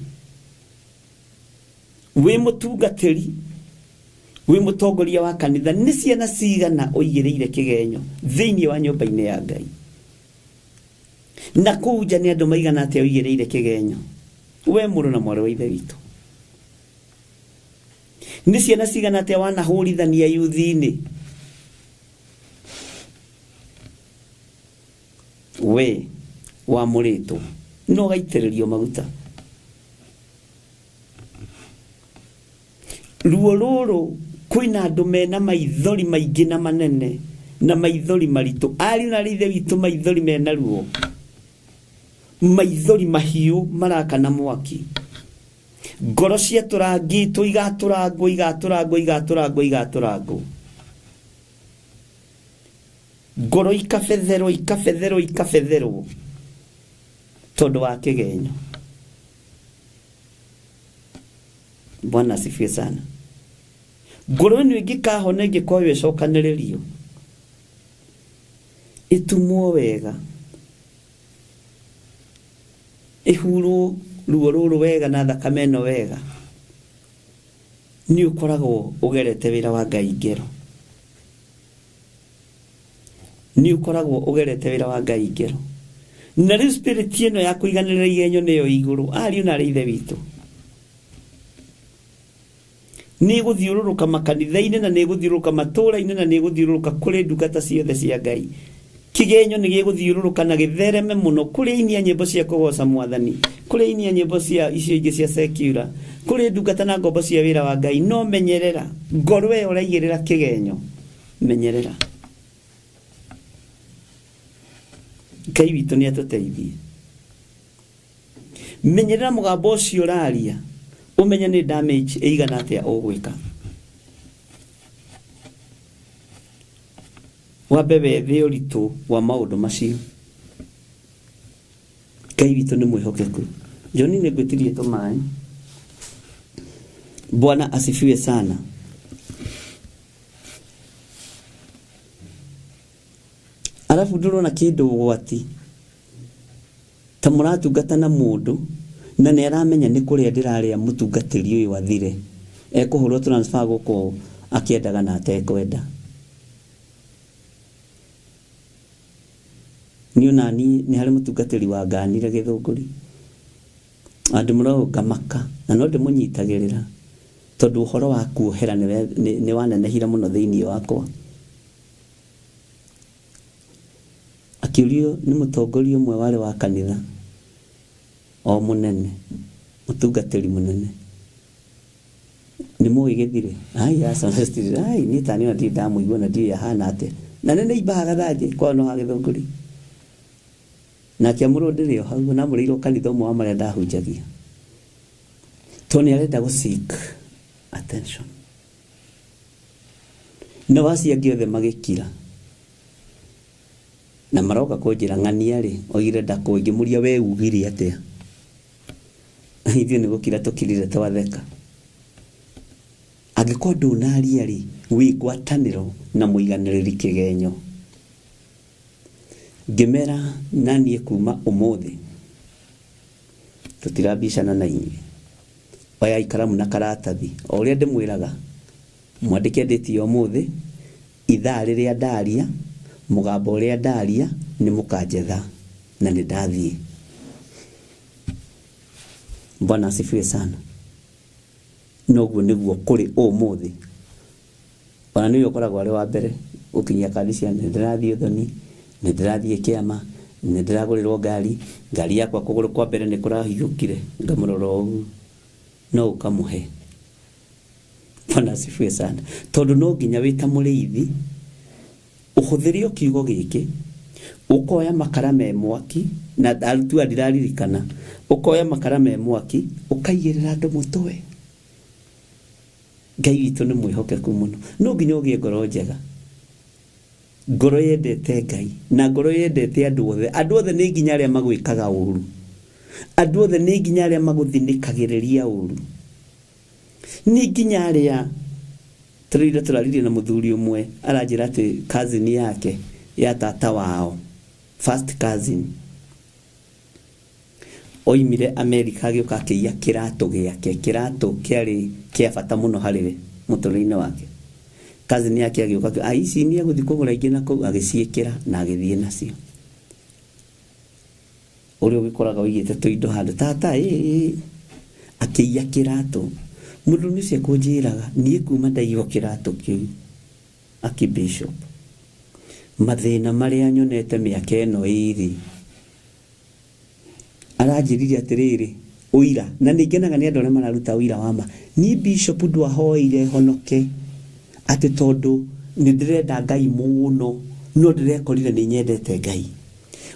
wi mutungatiri wi mutongoria wa kanitha ni ciana cigana uigiriire kigenyo thiini wa nyumba-ini ya Ngai na kuja ni andu maigana atia uigiriire kigenyo we muru na mwari wa ithe witu ni ciana cigana atia wanahurithania yuthi-ini we wa murito no gaitiririo maguta ruo ruru kwina andu mena maithori maingi na manene na maithori maritu ari na rithe witu maithori mena ruo maithori mahiu maraka na mwaki ngoro cia turangi igaturangwo ngoro ikabetherwo tondu wa kigenyo. Bwana asifiwe sana. Ngoro ĩno ĩngĩkahona ĩngĩkorwo ĩcokanĩrĩrio itumwo wega ihuru ruo rũrũ wega na thakame ĩno wega nĩ ũkoragwo ũgerete wĩra wa Ngai ngero. Nĩ ũkoragwo ũgerete wĩra wa Ngai ngero. Na rĩu spirit ĩno ya kũiganĩrĩra igenyo nĩyo igũrũ ariũ na ithe witũ nĩ gũthiũrũrũka makanitha-inĩ na nĩ gũthiũrũrũka matũũra-inĩ na nĩ gũthiũrũrũka kũrĩ ndungata ciothe cia Ngai. Kigenyo nĩ gĩgũthiũrũrũka na gĩthereme mũno kũrĩ inia nyĩmbo cia kũgoca Mwathani, kũrĩ inia nyĩmbo cia icio ingĩ cia secular, kũrĩ ndungata na ngombo cia wĩra wa Ngai. No menyerera ngoro ĩyo ũraigĩrĩra kigenyo, menyerera. Ngai witũ nĩ atũteithie. Menyerera mũgambo ũcio ũraria, ũmenye nĩ damage ĩigana atĩa ũgwĩka. Wambe wethe ũritũ wa maũndũ macio. Ngai witũ nĩ mwĩhokeku. Joni nĩ ngwĩtirie tũmaĩ. Bwana asifiwe sana. Alafu ndĩrona kĩndũ ũgwati ta mũratungata na mũndũ na nĩ aramenya nĩ kũrĩa ndĩrarĩa mũtungatĩri ũyũ wathire ekũhũrwo transfer gũkũ akĩendaga na atekwenda. Nĩ harĩ mũtungatĩri wa nganire Gĩthũngũri andũ mũrao ngamaka na no ndĩmũnyitagĩrĩra tondũ ũhoro wa kuohera nĩ wanenehira mũno thĩinĩ wakwa. Akĩũrio nĩ mũtongoria ũmwe warĩ wa kanitha o mũnene, mũtungatĩri mũnene, nĩ mũĩ Gĩthire. Niĩ ta nĩ ndamũigua na ndiũĩ ahana atĩa na nĩ ibaga thanjĩ kwa no ha Gĩthũngũri na kĩamũrwo ndĩrĩ o hau na mũrĩirwo kanitha ũmwe wa marĩa ndahunjagia tondũ nĩ arenda seek attention. Na wacia ngĩothe magĩkira na maroka kũnjĩra ng'ania rĩ oigire ndakũngĩmũria we ugire atĩa. Ithuĩ nĩ gũkira tũkirire twatheka. Angĩkorwo ndũnaria rĩ wĩ ngwatanĩro na mũiganĩrĩri kigenyo. Ngĩmera naniĩ kuma ũmũthĩ tũtirambicana na inyuĩ. Oya ikaramu na karatathi o ũrĩa ndĩmwĩraga mwandĩke ndĩti ũmũthĩ ithaa rĩrĩa ndaria mũgambo ũrĩa ndaria nĩ mũkanjetha na nĩ ndathiĩ. Bwana asifiwe sana. Noguo nĩguo kũrĩ ũmũthĩ. Ona nĩ ũkoragwo arĩ wa mbere ũkinyia kandi cia nĩ ndĩrathiĩ ũthoni, nĩ ndĩrathiĩ kĩama, nĩ ndĩragũrĩrwo ngari yakwa kũgũrũ kwa mbere nĩ kũrahiũkire ngamũrora ũguo no ũkamũhe. Bwana asifiwe sana. Tondũ no nginya wĩta mũrĩithi ũhũthĩre kiugo gĩkĩ ũkoya makara me mwaki na arutu ndiraririkana ũkoya makara me mwaki ũkaigĩrĩra andũ mũtwe. Ngai witũ nĩ mwĩhokeku mũno. No nginya ũgĩe ngoro njega, ngoro yendete Ngai na ngoro yendete andũ othe. Andũ othe nĩ nginya arĩa magwĩkaga ũru, andũ othe nĩ nginya arĩa magũthinĩkagĩrĩria ũru, nĩ nginya arĩa tũraririe na mũthuri ũmwe aranjĩra atĩ cousin yake ya tata wao, first cousin, oimire America agĩũka akĩiya kĩratũ gĩake, kĩratũ kĩarĩ kĩa bata mũno harĩ mũtũrĩre-inĩ wake. Cousin yake agĩũka ici nĩ agũthiĩ kũgũra ingĩ na kũu agĩciĩkĩra na agĩthiĩ nacio. Ũrĩa ũgĩkoraga ũigĩte tũindo handũ tata akĩiya kĩratũ. Mũndũ nĩcio kũnjĩraga niĩ kuma ndaigwo kĩratũ kĩu akibishop mathĩna marĩa nyonete mĩaka ĩno ĩrĩ aranjĩrire atĩrĩrĩ ũira na nĩngenaga nĩ andũ arĩa mararuta ũira wa ma. Niĩ bishop ndwahoire honoke atĩ tondũ nĩ ndĩrenda Ngai mũno no ndĩrekorire nĩ nyendete Ngai.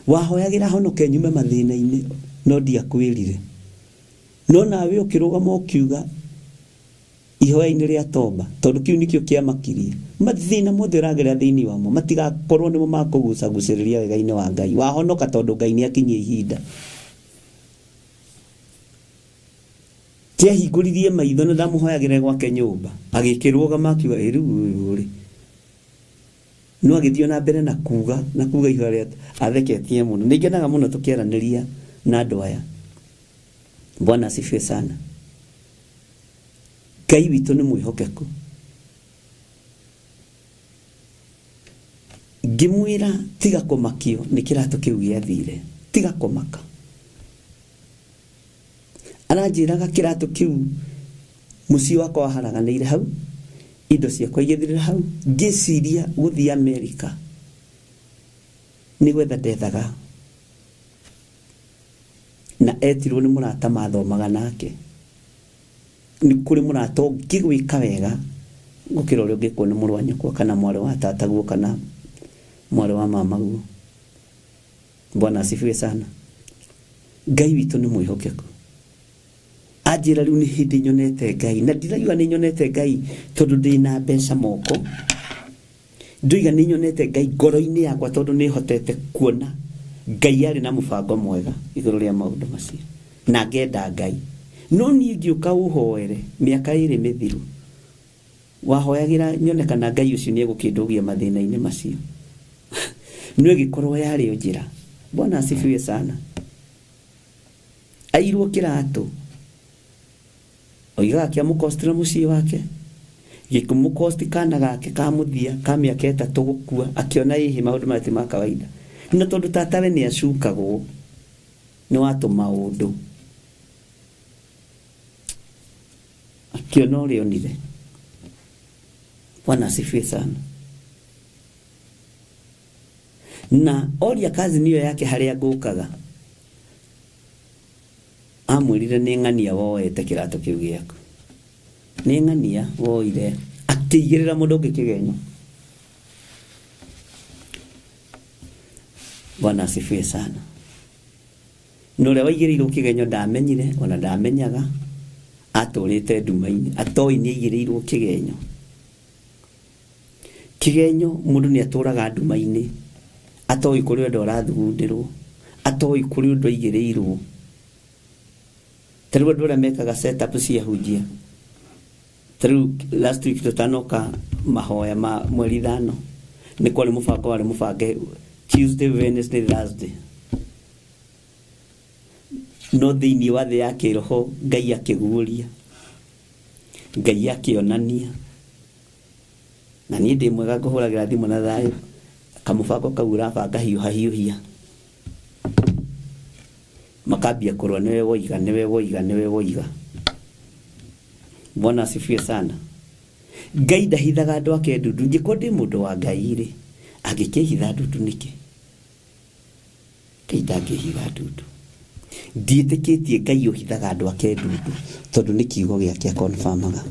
Wahoyagĩra honoke nyume mathĩna-inĩ no ndiakwĩrire no nawe ukirugama ukiuga ihoya-inĩ rĩa tomba tondu kiu nikio kiamakirie mathina mothe ũrageria thĩinĩ wamo matigakorwo nĩmo makũgucagucĩrĩria wega-inĩ wa Ngai wahonoka tondu Ngai nĩakinyia ihinda kĩahingũririe maitho na ndamũhoyagĩra gwake nyũmba agĩkĩrũgama akiuga rĩu rĩ no agĩthiĩ na mbere na kuga ihoya rĩa atheketie mũno nĩngenaga mũno tũkĩaranĩria na andũ aya Bwana asifiwe sana Ngai witũ nĩ mwĩhokeku ngĩmwĩra tiga kũmakio nĩ kĩratũ kĩu gĩathire tiga kũmaka aranjĩraga kĩratũ kĩu mũciĩ wakwa waharaganĩire hau indo ciakwa igĩthirĩra hau ngĩciria gũthiĩ Amerika nĩgwetha ndethaga na etirwo nĩ mũrata mathomaga nake nĩ kũrĩ mũrata ũngĩgwĩka wega gũkĩra ũrĩa ũngĩkwo nĩ mũrũ wa nyũkwa kana mwarĩ wa tataguo kana mwarĩ wa mamaguo Bwana asifiwe sana Ngai witũ nĩ mwĩhokeku anjĩra rĩu nĩ hĩndĩ nyonete Ngai na ndiraiga nĩ nyonete Ngai tondũ ndĩna mbeca moko ndoiga nĩ nyonete Ngai ngoro-inĩ yakwa tondũ nĩ hotete kuona Ngai arĩ na mũbango mwega igũrũ rĩa maũndũ macio na ngenda Ngai no niĩ ngĩũka ũhoere mĩaka ĩrĩ mĩthiru wahoyagĩra nyonekana Ngai ũcio nĩ egũkĩndũgia mathĩna-inĩ macio nĩ ĩgĩkorwo yarĩ njĩra Bwana asifiwe sana airwo kĩratũ oigaga kĩamũkostira mũciĩ wake gĩkũmũkosti kana gake kamũthia ka mĩaka 3 gũkua akĩona hihi maũndũ maya ti ma kawaida na tondũ tatawe nĩ acukagwo nĩ watũma ũndũ akĩona ũrĩa onire Bwana asifiwe sana na oria kazi niyo yake harĩa ngũkaga amwĩrire nĩ ng'ania woete kĩratũ kĩu gĩaku nĩ ng'ania woire akĩigĩrĩra mũndũ ũngĩ kĩgenyo Bwana asifiwe sana no ũrĩa waigĩrĩirwo kĩgenyo ndamenyire ona ndamenyaga atũrĩte nduma-inĩ atoĩ nĩ aigĩrĩirwo kĩgenyo mũndũ nĩ atũraga nduma-inĩ atoĩ kũrĩ ũndũ ũrathugundĩrwo atoĩ kũrĩ ũndũ aigĩrĩirwo tarĩu andũ arĩa mekaga setup cia hunjia tarĩu last week tũtanoka mahoya ma mweri 5 nĩ kwarĩ mũbango warĩ mũbange Tuesday, Wednesday, Thursday no thĩinĩ wa thĩ ya kĩroho Ngai akĩguũria Ngai akĩonania na niĩ ndĩ mwega ngũhũragĩra thimũ na thayũ kamũbango kau ũrabanga hiũhia makambia kũrũa nĩwe woiga Bwana asifiwe sana Ngai ndahithaga andũ ake ndundu ngĩkorwo ndĩ mũndũ wa Ngai rĩ angĩkĩhitha ndundu nĩkĩ Ngai ndangĩhitha ndundu ndiĩtĩkĩtie Ngai ũhithaga andũ ake ndundu tondũ nĩ kiugo gĩake confirmaga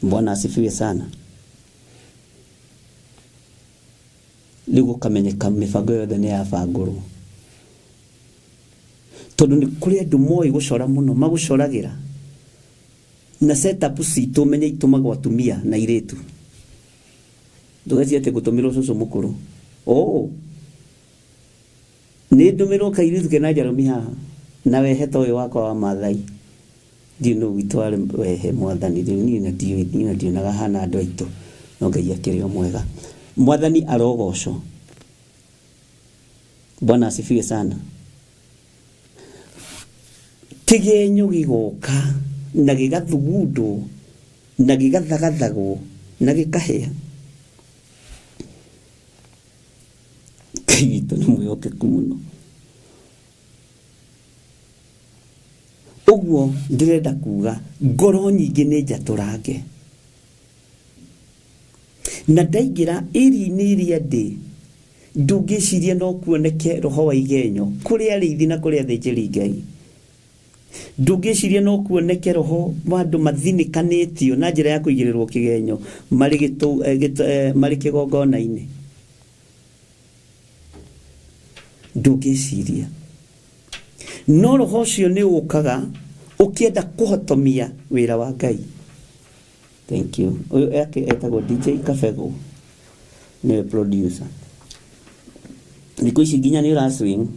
Bwana asifiwe sana rĩu kamenyeka mĩbango yothe nĩ yabangũrwo tondũ nĩ kũrĩ andũ moĩ gũcora mũno magũcoragĩra na setup citũ menye itũmagwo atumia na airĩtu ndũgecirie atĩ gũtũmĩrwo cũcũ mũkũrũ nĩ ndũmĩrwo kairĩtu kena Njarũmi haha na wehe ta ũyũ wakwa wa Maathai ndiũ no witũ arĩ wehe Mwathani rĩu niĩ na ndionaga hana andũ aitũ no Ngai akĩrĩ o mwega Mwathani arogocwo Bwana asifiwe sana kĩgenyo gĩgoka na gĩgathugundwo na gĩgathagathagwo na gĩkahĩa Ngai witũ nĩ mwĩhokeku mũno ũguo ndĩrenda kuga ngoro nyingĩ nĩ njatũrange na ndaingĩra iri-inĩ iria ndĩ ndũngĩciria no kuoneke roho wa igenyo kũrĩ arĩithi na kũrĩ athĩnjĩri Ngai ndũngĩciria no kuoneke roho wa andũ mathinĩkanĩtio na njĩra ya kũigĩrĩrwo kĩgenyo marĩ kĩgongona-inĩ ndũngĩciria no roho ũcio nĩ ũkaga ũkĩenda kũhotomia wĩra wa Ngai. Thank you. Ũyũ etagwo DJ Kabego nĩwe producer. Thikũ ici nginya nĩ ũraswing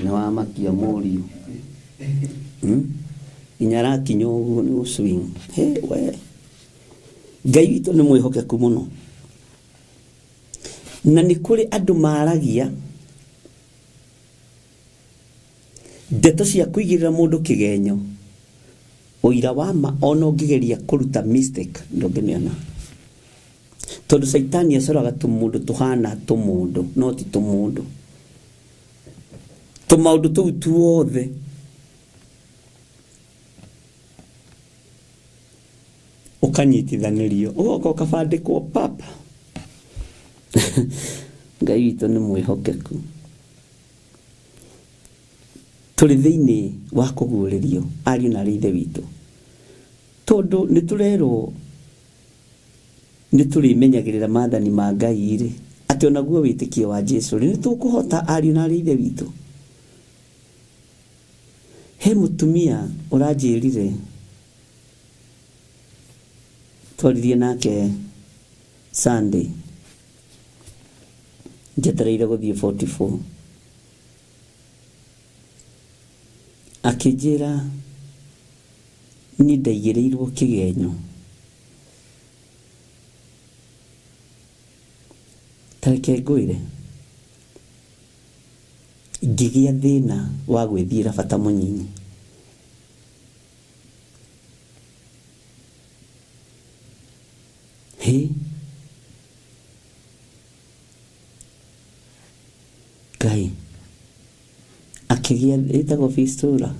na wamakia mũriũ nginya arakinya ũguo nĩ ũswing. We Ngai witũ nĩ mwĩhokeku mũno, na nĩ kũrĩ andũ maragia ndeto cia kũigĩrĩra mũndũ kĩgenyo ũira wa ma ona ũngĩgeria kũruta mistake ndũngĩmĩona, tondũ Saitani acoraga tũmũndũ tũhana tũmũndũ no ti tũmũndũ. Tũmaũndũ tũu tuothe ũkanyitithanĩrio ũgoka ũkabandĩkwo papa. Ngai witũ nĩ mwĩhokeku. Tũrĩ thĩinĩ wa kũguũrĩrio ariũ na ithe witũ, tondũ nĩ tũrerwo nĩ tũrĩmenyagĩrĩra maathani ma Ngai rĩ, atĩ onaguo wĩtĩkio wa Jesũ rĩ nĩ tũkũhota ariũ na ithe witũ. He mũtumia ũranjĩrire twaririe nake Sunday njetereire gũthiĩ 44, akĩnjĩra nĩ ndaigĩrĩirwo kĩgenyo. Tareke ngwĩre ngĩgĩa thĩna wa gwĩthiĩra bata mũnyinyi. Ngai akĩgĩa ĩtagwo fistula,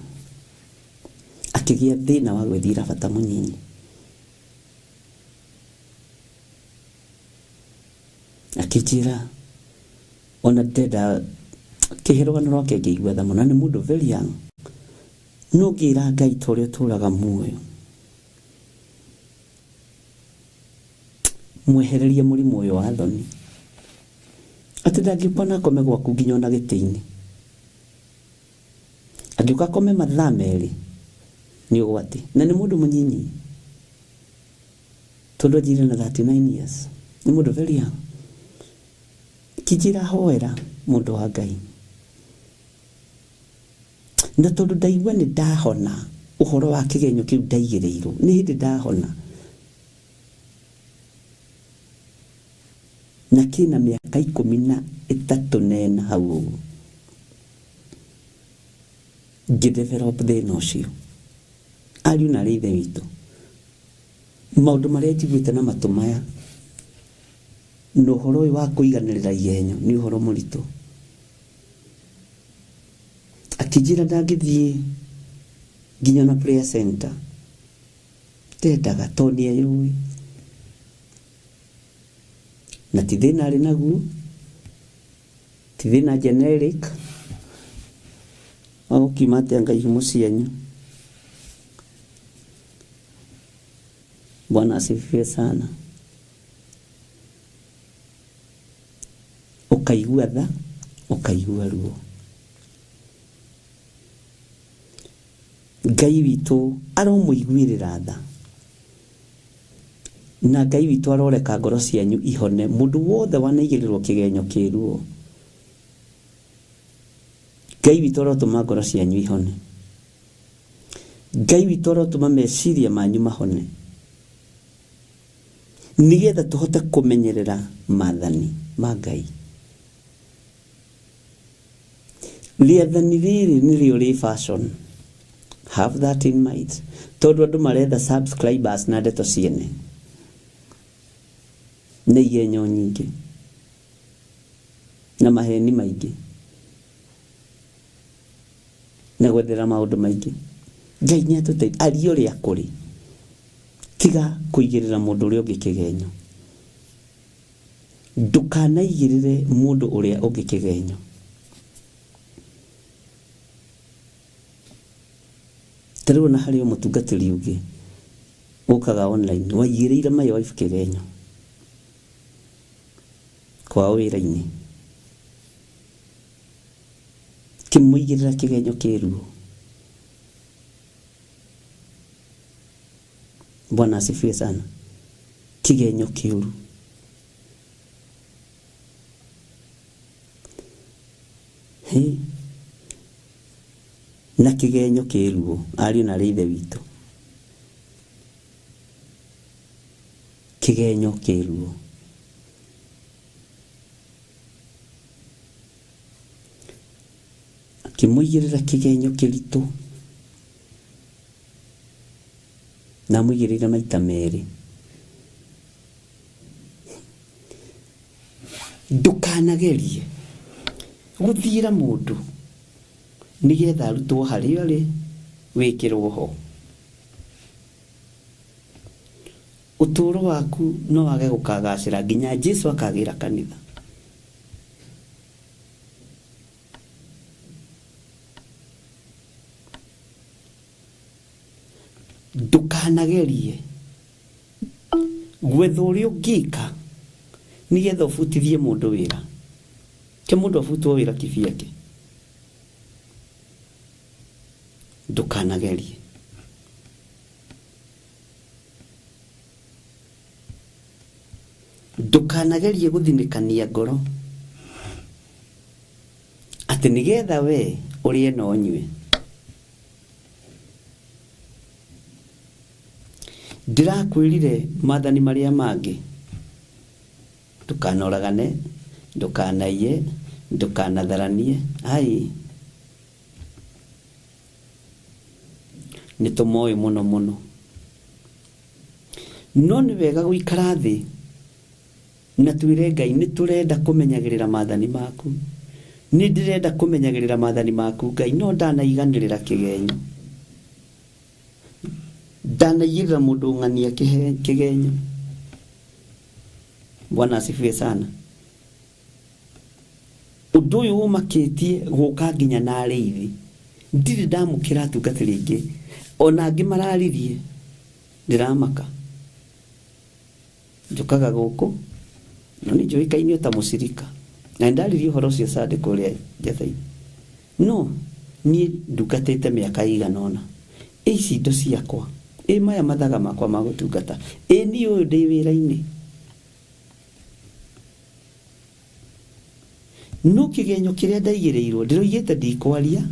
akĩgĩa thĩna wa gwĩthiĩra bata mũnyinyi. Akĩnjĩra ona ndenda kĩhĩrũgano rwake ngĩigua tha mũno, nĩ mũndũ very young, no ngĩra Ngai ta ũrĩa ũtũũraga muoyo, mwehererie mũrimũ ũyũ wa thoni, atĩ ndangĩũka na akome gwaku nginya ona gĩtĩ-inĩ. Angĩũka akome mathaa merĩ nĩ ũgwati, na nĩ mũndũ mũnyinyi, tondũ anjĩrire na 39 years, nĩ mũndũ very young. Kĩnjĩra hoera mũndũ wa Ngai, na tondũ ndaigua nĩ ndahona ũhoro wa kĩgenyo kĩu ndaigĩrĩirwo, nĩ hĩndĩ ndahona, na kĩna mĩaka 13 nena hau ũguo ngĩdevelop thĩna ũcio. Ariũ na ithe witũ, maũndũ marĩa njiguĩte na matũ maya na ũhoro ũyũ wa kũiganĩrĩra igenyo nĩ ũhoro mũritũ. Akĩnjĩra ndangĩthiĩ nginya na prayer center, ndendaga tondũ nĩeyũĩ, na ti thĩna arĩ naguo, ti thĩna generic wa gũkiuma atĩa Ngai ihumo cianyu. Bwana asifiwe sana. Ũkaigua tha, ũkaigua ruo. Ngai witũ aromũiguĩrĩra tha, na Ngai witũ aroreka ngoro cianyu ihone. Mũndũ wothe wanaigĩrĩrwo kĩgenyo kĩruo, Ngai witũ arotũma ngoro cianyu ihone. Ngai witũ arotũma meciria manyu mahone, nĩgetha tũhote kũmenyerera maathani ma Ngai. Rĩathani rĩrĩ nĩrĩo rĩ fashion. Have that in mind. Tondũ andũ maretha subscribers na ndeto ciene, na igenyo nyingĩ na maheni maingĩ na gwethera maũndũ maingĩ. Ngai nĩatũteithia ariũ ũrĩa kũrĩ, tiga kũigĩrĩra mũndũ ũrĩa ũngĩ kĩgenyo. Ndũkanaigĩrĩre mũndũ ũrĩa ũngĩ kĩgenyo. Tarĩu na harĩ mũtungatĩri ũngĩ ũkaga online waigĩrĩire my wife kĩgenyo kwa wĩra-inĩ, Akĩmũigĩrĩra kĩgenyo kĩruo. Bwana asifiwe sana. Kĩgenyo kĩuru. Na kĩgenyo kĩruo ariũ na ithe witũ. Kĩgenyo kĩruo. Akĩmũigĩrĩra kĩgenyo kĩritũ. Na mũigĩrĩra maita merĩ. Ndũkanagerie gũthiĩra mũndũ nĩgetha arutwo harĩa arĩ wĩkĩrwo ho. Ũtũũro waku no wage gũkagacĩra nginya Jesũ akagĩra kanitha. Ndũkanagerie gwetha ũrĩa ũngĩka nĩgetha ũbutithie mũndũ wĩra. Ke mũndũ abutwo wĩra kĩbiake. Ndũkanagerie. Ndũkanagerie gũthinĩkania ngoro atĩ nĩgetha we ũrĩe na ũnyue. Ndĩrakwĩrire maathani marĩa mangĩ. Ndũkanoragane, ndũkanaiye, ndũkanatharanie. Ai, nĩtũmoĩ mũno mũno. No nĩ wega gũikara thĩ na twĩre Ngai nĩtũrenda kũmenyagĩrĩra maathani maku. Nĩndĩrenda kũmenyagĩrĩra maathani maku Ngai, no ndanaiganĩrĩra kĩgenyo. Ndanaigĩrĩra mũndũ ng'ania kĩgenyo. Bwana asifiwe sana. Ũndũ ũyũ ũmakĩtie gũka nginya na arĩithi. Ndirĩ ndamũkĩra atungatĩri aingĩ. Ona angĩ mararirie ndiramaka. Njokaga gũkũ no nĩ njoĩkaine ta mũcirika. Na ndaririe ũhoro ũcio Sunday kũrĩa Njathai. No niĩ ndugatĩte mĩaka igana ũna. Ici indo ciakwa. Maya mathaga makwa ma gũtungata. Niĩ ũyũ ndĩ wĩra-inĩ. No kĩgenyo kĩrĩa ndaigĩrĩirwo ndĩroigĩte ndikwaria.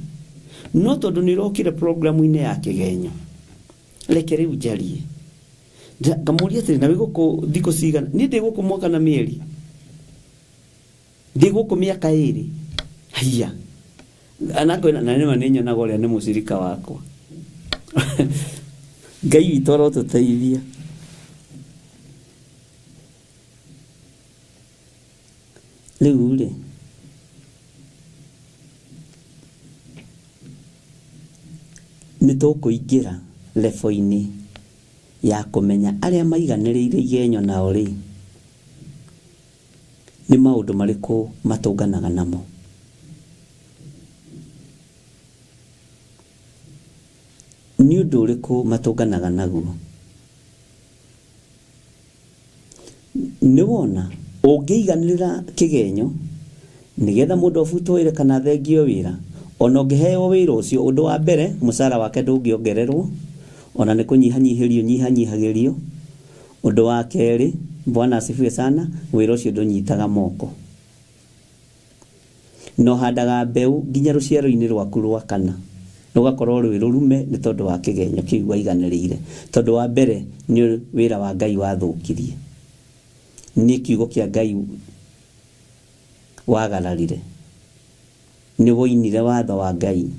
No tondũ nĩrokire programu-inĩ ya kĩgenyo. Reke rĩu njarie. Ngamũria atĩrĩ, na wĩ gũkũ thikũ cigana? Niĩ ndĩ gũkũ mwaka na mĩeri. Ndĩ gũkũ mĩaka 2. Haiya. Anakwĩna na nĩma nĩnyonaga ũrĩa nĩ mũcirika wakwa. Ngai witũ arotũteithia. Rĩu rĩ, nĩtũkũingĩra level-inĩ ya kũmenya arĩa maiganĩrĩire igenyo nao rĩ, nĩ maũndũ marĩkũ matũnganaga namo. Nĩ ũndũ ũrĩkũ matũnganaga naguo. Nĩ wona ũngĩiganĩrĩra kĩgenyo nĩgetha mũndũ abutwo wĩra kana athengio wĩra, ona ũngĩheo wĩra ũcio, ũndũ wa mbere mũcara wake ndũngĩongererwo, ona nĩ kũnyihanyihĩrio nyihanyihagĩrio. Ũndũ wa kerĩ, Bwana asifiwe sana, wĩra ũcio ndũnyitaga moko. No handaga mbeũ nginya rũciaro-inĩ rwaku rwa kana, rũgakorwo rwĩ rũrume nĩ tondũ wa kĩgenyo kĩu waiganĩrĩire. Tondũ wa mbere nĩ wĩra wa Ngai wathũkirie, nĩ kiugo kĩa Ngai wagararire, nĩ woinire watho wa Ngai.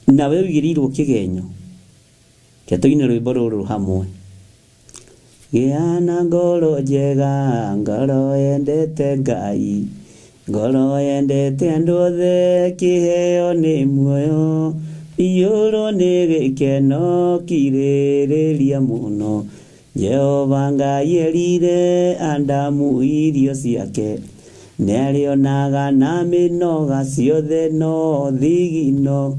Nawe wĩigĩrĩirwo kĩgenyo. Kĩatũine rwĩmbo rũrũ hamwe. Gĩa na ngoro njega, ngoro yendete Ngai, ngoro yendete andũ othe, kĩheo nĩ muoyo, iyũrwo nĩ gĩkeno kirĩrĩria mũno. Jehova Ngai erire Adamu irio ciake, nĩarĩonaga na mĩnoga ciothe no thigino.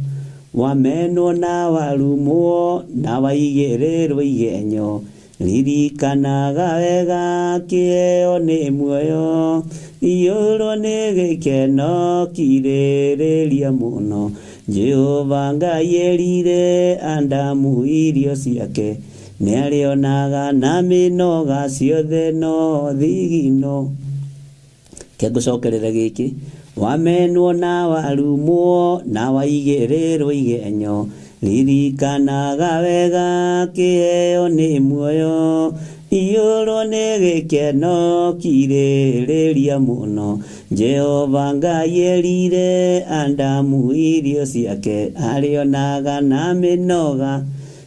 Wamenwo na warumwo na waigĩrĩrwo igenyo, ririkanaga wega kĩheo nĩ muoyo, Igũrũ nĩ gĩkeno kirĩrĩria mũno, Jehova Ngai erire Adamu irio ciake, nĩarĩonaga na mĩnoga ciothe no thigino. Kengũcokerera gĩkĩ, wamenwo na warumwo na waigĩrĩrwo igenyo, ririkanaga wega kĩheo nĩ muoyo. Igũrũ nĩ gĩkeno kirĩrĩria mũno, Jehova Ngai erire Adamu irio ciake, arĩonaga na mĩnoga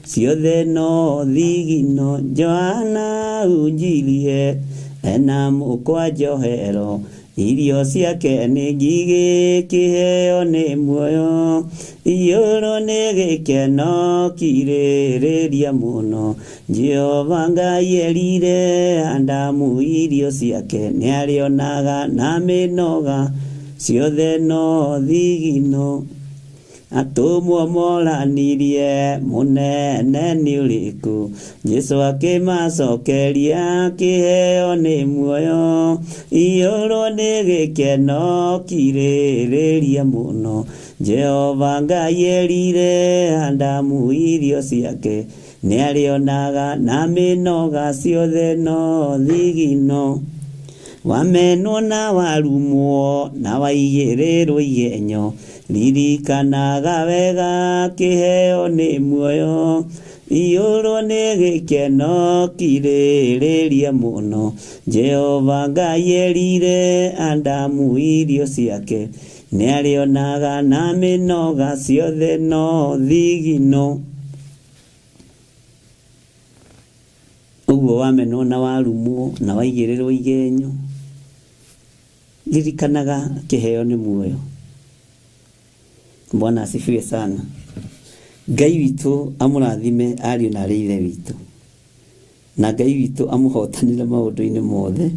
ciothe no thigino. Johana unjirie ena mũkwa njohero, irio ciake nĩ ngigĩ kĩheo nĩ muoyo. Igũrũ nĩ gĩkeno kirĩrĩria mũno, Jehova Ngai erire Adamu irio ciake, nĩarĩonaga na mĩnoga ciothe no thigino. Atũmwo moranirie mũnene nĩ ũrĩkũ, Jesu akĩmacokeria kĩheo nĩ muoyo. Igũrũ nĩ gĩkeno kirĩrĩria mũno, Jehova Ngai erire Adamu irio ciake, nĩarĩonaga na mĩnoga ciothe no thigino. Wamenwo na warumwo na waigĩrĩrwo igenyo, ririkanaga wega kĩheo nĩ muoyo. Igũrũ nĩ gĩkeno kirĩrĩria mũno, Jehova Ngai erire Adamu irio ciake, nĩarĩonaga na mĩnoga ciothe no thigino. Ũguo wamenwo na warumwo na waigĩrĩrwo igenyo, ririkanaga kĩheo nĩ muoyo. Bwana asifiwe sana. Ngai witũ amũrathime ariũ na arĩ ithe witũ, na Ngai witũ amũhotanĩre maũndũ-inĩ mothe.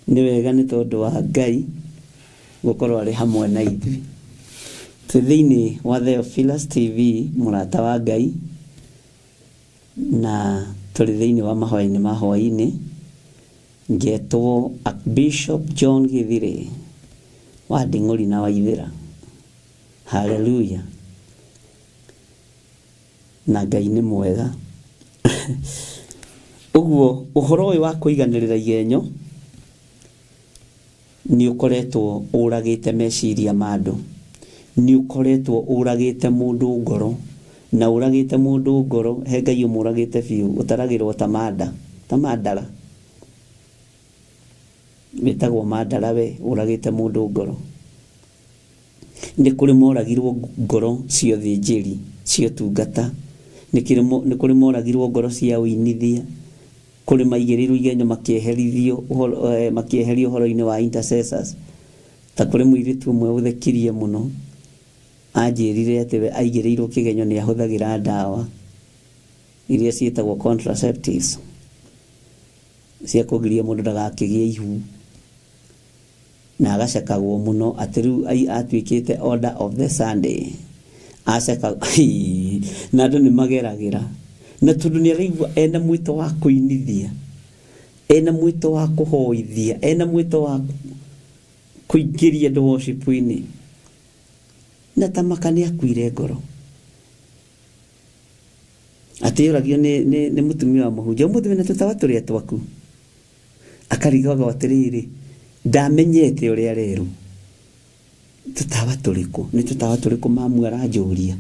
Nĩ wega nĩ tondũ wa Ngai gũkorwo arĩ hamwe na ithuĩ. Twĩ thĩinĩ wa Theophilus TV, mũrata wa Ngai, na tũrĩ thĩinĩ wa mahoya-inĩ ma hwaĩ-inĩ. Ngetwo Archbishop John Githire wa Nding'uri na Waithĩra. Hallelujah. Na Ngai nĩ mwega. Ũguo ũhoro ũyũ wa kũiganĩrĩra igenyo nĩ ũkoretwo ũragĩte meciria ma andũ, nĩ ũkoretwo ũragĩte mũndũ ngoro, na ũragĩte mũndũ ngoro, he Ngai ũmũragĩte biũ, ũtaragĩrwo ta Mandara. Wĩtagwo Mandara we, ũragĩte mũndũ ngoro. Nĩ kũrĩ moragirwo ngoro cia ũthĩnjĩri, cia ũtungata, nĩ kũrĩ moragirwo ngoro cia ũinithia, kũrĩ maigĩrĩirwo igenyo makĩeherio ũhoro-inĩ wa intercessors. Ta kũrĩ mũirĩtu ũmwe ũthekirie mũno, anjĩrire atĩ we aigĩrĩirwo kĩgenyo nĩ ahũthagĩra ndawa iria ciĩtagwo contraceptives cia kũgiria mũndũ ndagakĩgĩe ihu, na agacakagwo mũno atĩ rĩu atuĩkĩte order of the Sunday. Acaka na andũ nĩ mageragĩra, na tondũ nĩ araigua ena mwĩto wa kũinithia, ena mwĩto wa kũhoithia, ena mwĩto wa kũingĩria andũ worship-inĩ, na tamaka nĩ akuire ngoro. Atĩyũragio nĩ mũtumia wa mũhunjia, ũmũthĩ na tũtawa tũrĩa twaku. Akarigaga atĩrĩrĩ, ndamenyete ũrĩa rero. Tũtawa tũrĩkũ, nĩ tũtawa tũrĩkũ mamu aranjũria.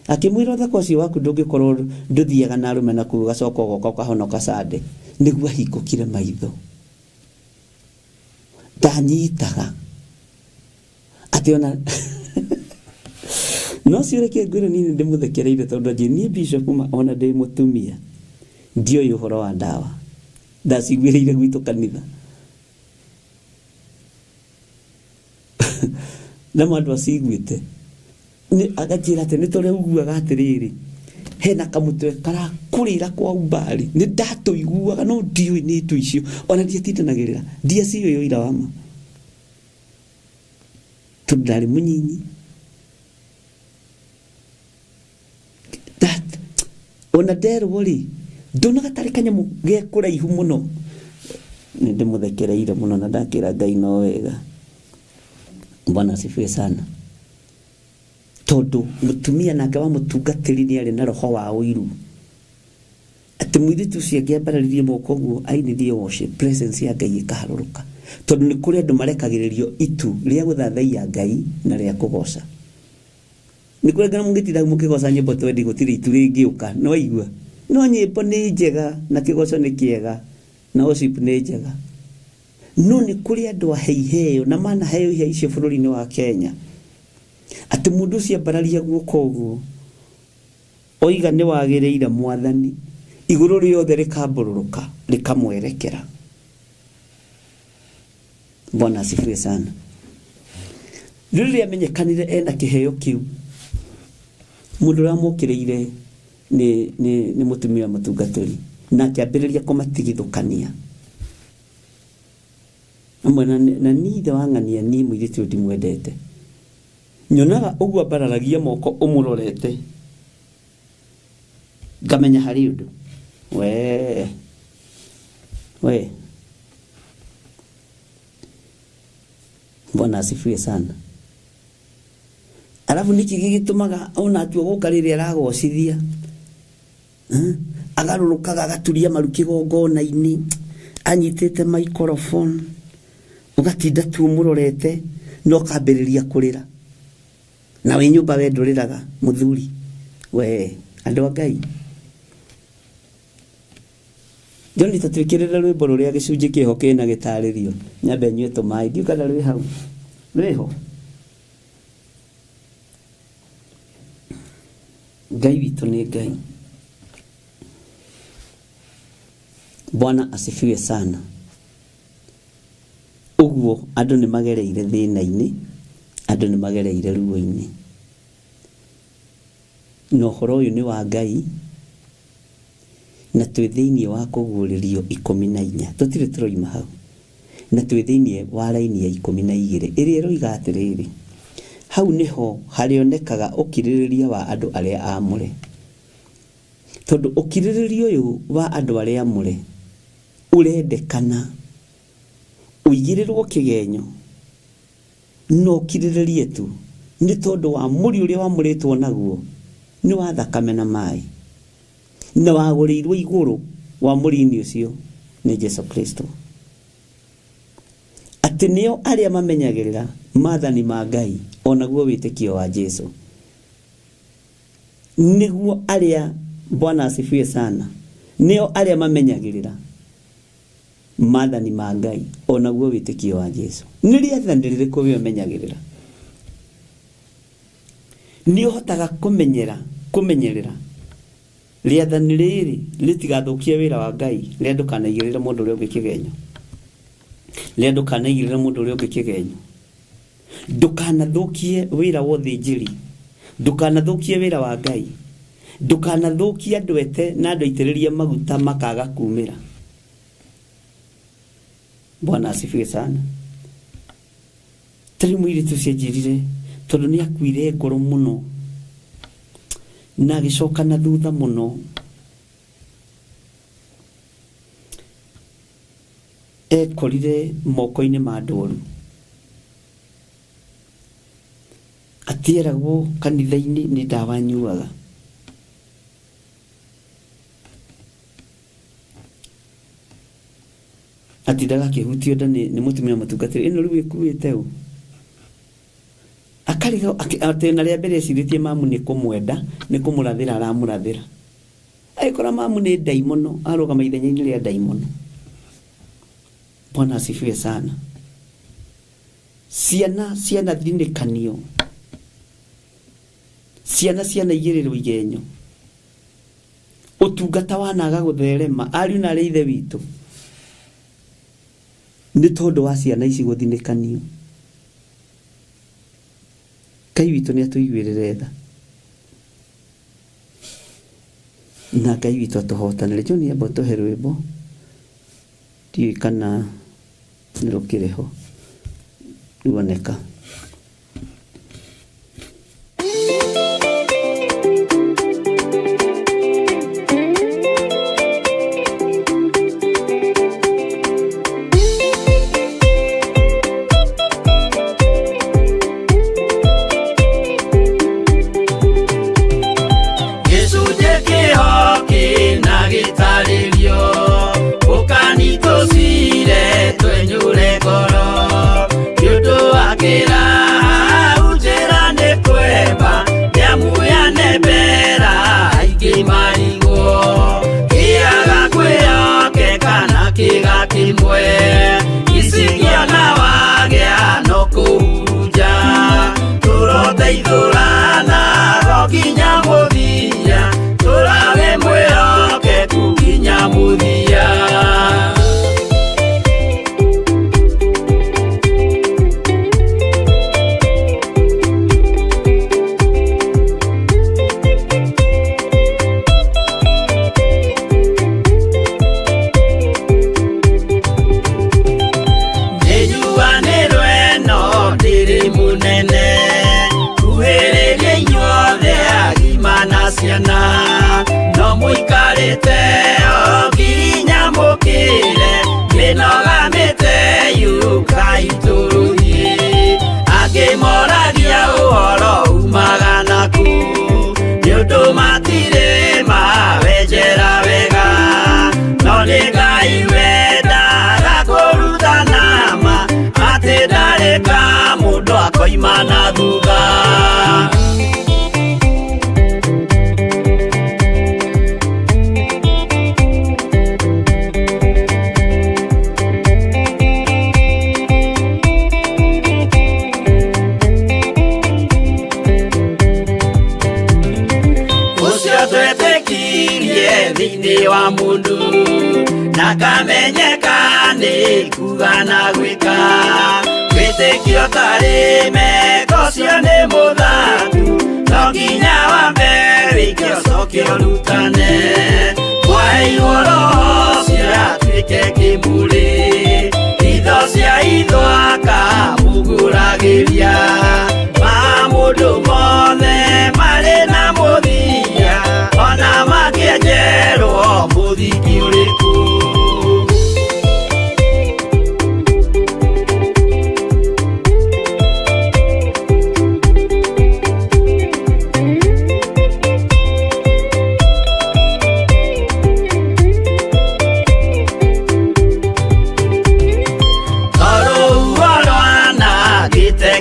Akĩmwĩra ũthaka ũcio waku ndũngĩkorwo ndũthiaga na arũme na kũu gacoka ũgoka ũkahonoka Sunday, nĩguo ahingũkire maitho. Ndanyitaga atĩ ona no ciũreke ngwĩre niĩ ndĩmũthekereire tondũ niĩ bishop ona ndĩ mũtumia ndioĩ ũhoro wa ndawa, ndaciguĩrĩire gwitũ kanitha. Na andũ aciguĩte aganjĩra atĩ nĩ tũrĩa ũguaga atĩrĩrĩ, hena kamũtwe karakũrĩra kwa umbari, nĩ ndatũiguaga no ndiũĩ nĩ tu icio, ona ndiatindanagĩrĩra, ndiaciũĩ ira wa ma tondũ ndarĩ mũnyinyi. Ona nderwo rĩ, ndona gatari kanyamu ge kuraihu muno ninde muthekereire muno na ndakira Ngai no wega. Bwana asifiwe sana. Tondu mutumia nake wa mutungatiri ni ari na roho wa uiru ati mwithitu cia ngiambararirie moko guo ainithie worship presence ya Ngai ikaharuruka tondu ni kuri andu marekagiririo itu ria guthathaia Ngai na ria kugoca. Ni kuri ngana mungitira mukigoca nyimbo twendi gutiri itu ringiuka no igua no nyimbo ni njega na kigoco ni kiega na worship ni njega no ni kuri andu aheiheyo na mana heyo icio bururi-ini wa Kenya ati mundu cia bararia guoko guo oiga ni wagiriire Mwathani iguru riothe rikambururuka rikamwerekera. Bwana asifiwe sana. Rĩrĩa amenyekanire ena kĩheo kiu mundu ramũkĩrĩire ni mutumia mutungatĩri na akĩambĩrĩria kũmatigithũkania amwe na nithe wang'ania ni mũirĩtu ndimwendete nyonaga ũguo bararagia moko ũmũrorete ngamenya harĩ ũndũ we Bwana asifiwe sana. Alafu niki gigitumaga ona atua guka riri aragocithia agarurukaga agaturia maru kigongona-ini anyitite microphone ugatinda tu umurorete no kambiriria kurira na we nyumba we nduriraga muthuri we andu a Ngai Joni tatwikirira rwimbo ruria gicunji kiho kina gitaririo nyambe nywe tumai ndiuka na rwi hau rwiho Ngai witu ni Ngai. Bwana asifiwe sana. Uguo andu ni magereire thina-ini andu ni magereire ruo-ini no horo uyu ni wa Ngai na twi thiini wa kuguririo 14 tutire turoima hau na twi thiini wa raini ya 12 iria roiga atiriri hau niho harionekaga ukiririria wa andu aria amure tondu ukiriririo uyu wa andu aria amure urendekana uigirirwo kigenyo no kiriririe tu ni tondu wa muri uria wamuritwo naguo ni wa thakame na mai na wagurirwo iguru wa muri-ini ucio ni Jesu Kristo ati nio aria mamenyagirira maathani ma Ngai onaguo witikio wa Jesu niguo aria Bwana asifiwe sana nio aria mamenyagirira maathani ma Ngai onaguo witikio wa Jesu niria thandirire ko we menyagirira nio hotaga kumenyerera riathani riri ritigathukie wira wa Ngai ria ndukanaigirira mundu uria ungi kigenyo ria ndukanaigirira mundu uria ungi kigenyo ndukanathukie wira wa uthinjiri ndukanathukie wira wa Ngai ndukanathukie andu ete na andu aitiriria maguta makaga kumira. Bwana asifiwe sana. Tari mwiri tucienjirire tondu ni akuire ngoro muno na gicoka na thutha muno ekorire moko-ini ma ndoru atieragwo kanitha-ini ni ndawa nyuaga atindaga kihutio nda ni mutumia mutungatiri ino riu ikuite u akariga atena ria mbere ciritie mamu ni kumwenda ni kumurathira aramurathira aikora mamu ni daimono arugama ithenya-ini ria daimono. Bwana asifiwe sana. Ciana thinikanio ciana igirirwo igenyo utungata wanaga gutherema ariu na aria ithe witu ni tondu wa ciana ici guthinikanio. Ngai witu ni atuiguirire tha na Ngai witu atuhotanire joni abo tuhe rwimbo ti kana nirukireho iboneka. rimwe isigio na wagea no kuhuruja turoteithurana gokinya muthia turage mwĩhoke kukinya muthia. Ciana no muikarite o kinya mukire minogamite yukaituruthie akimoragia uhoro umaga naku niundu matire mawenjera wega no ni Ngai wendaga kuruta nama ati ndareka mundu akoima na thutha. Thĩinĩ wa mũndũ na kamenyeka nĩ kuga na gwĩka wĩtĩkio tarĩ meko cio nĩ mũthatu no nginya wambe wĩke ũcoke ũrutane waheirwo roho cio atuĩke kĩmũrĩ itho cia ithwaka muguragĩria ma mũndũ mothe marĩ na mũthia ona makĩenjerwo mũthingi ũrĩkũ.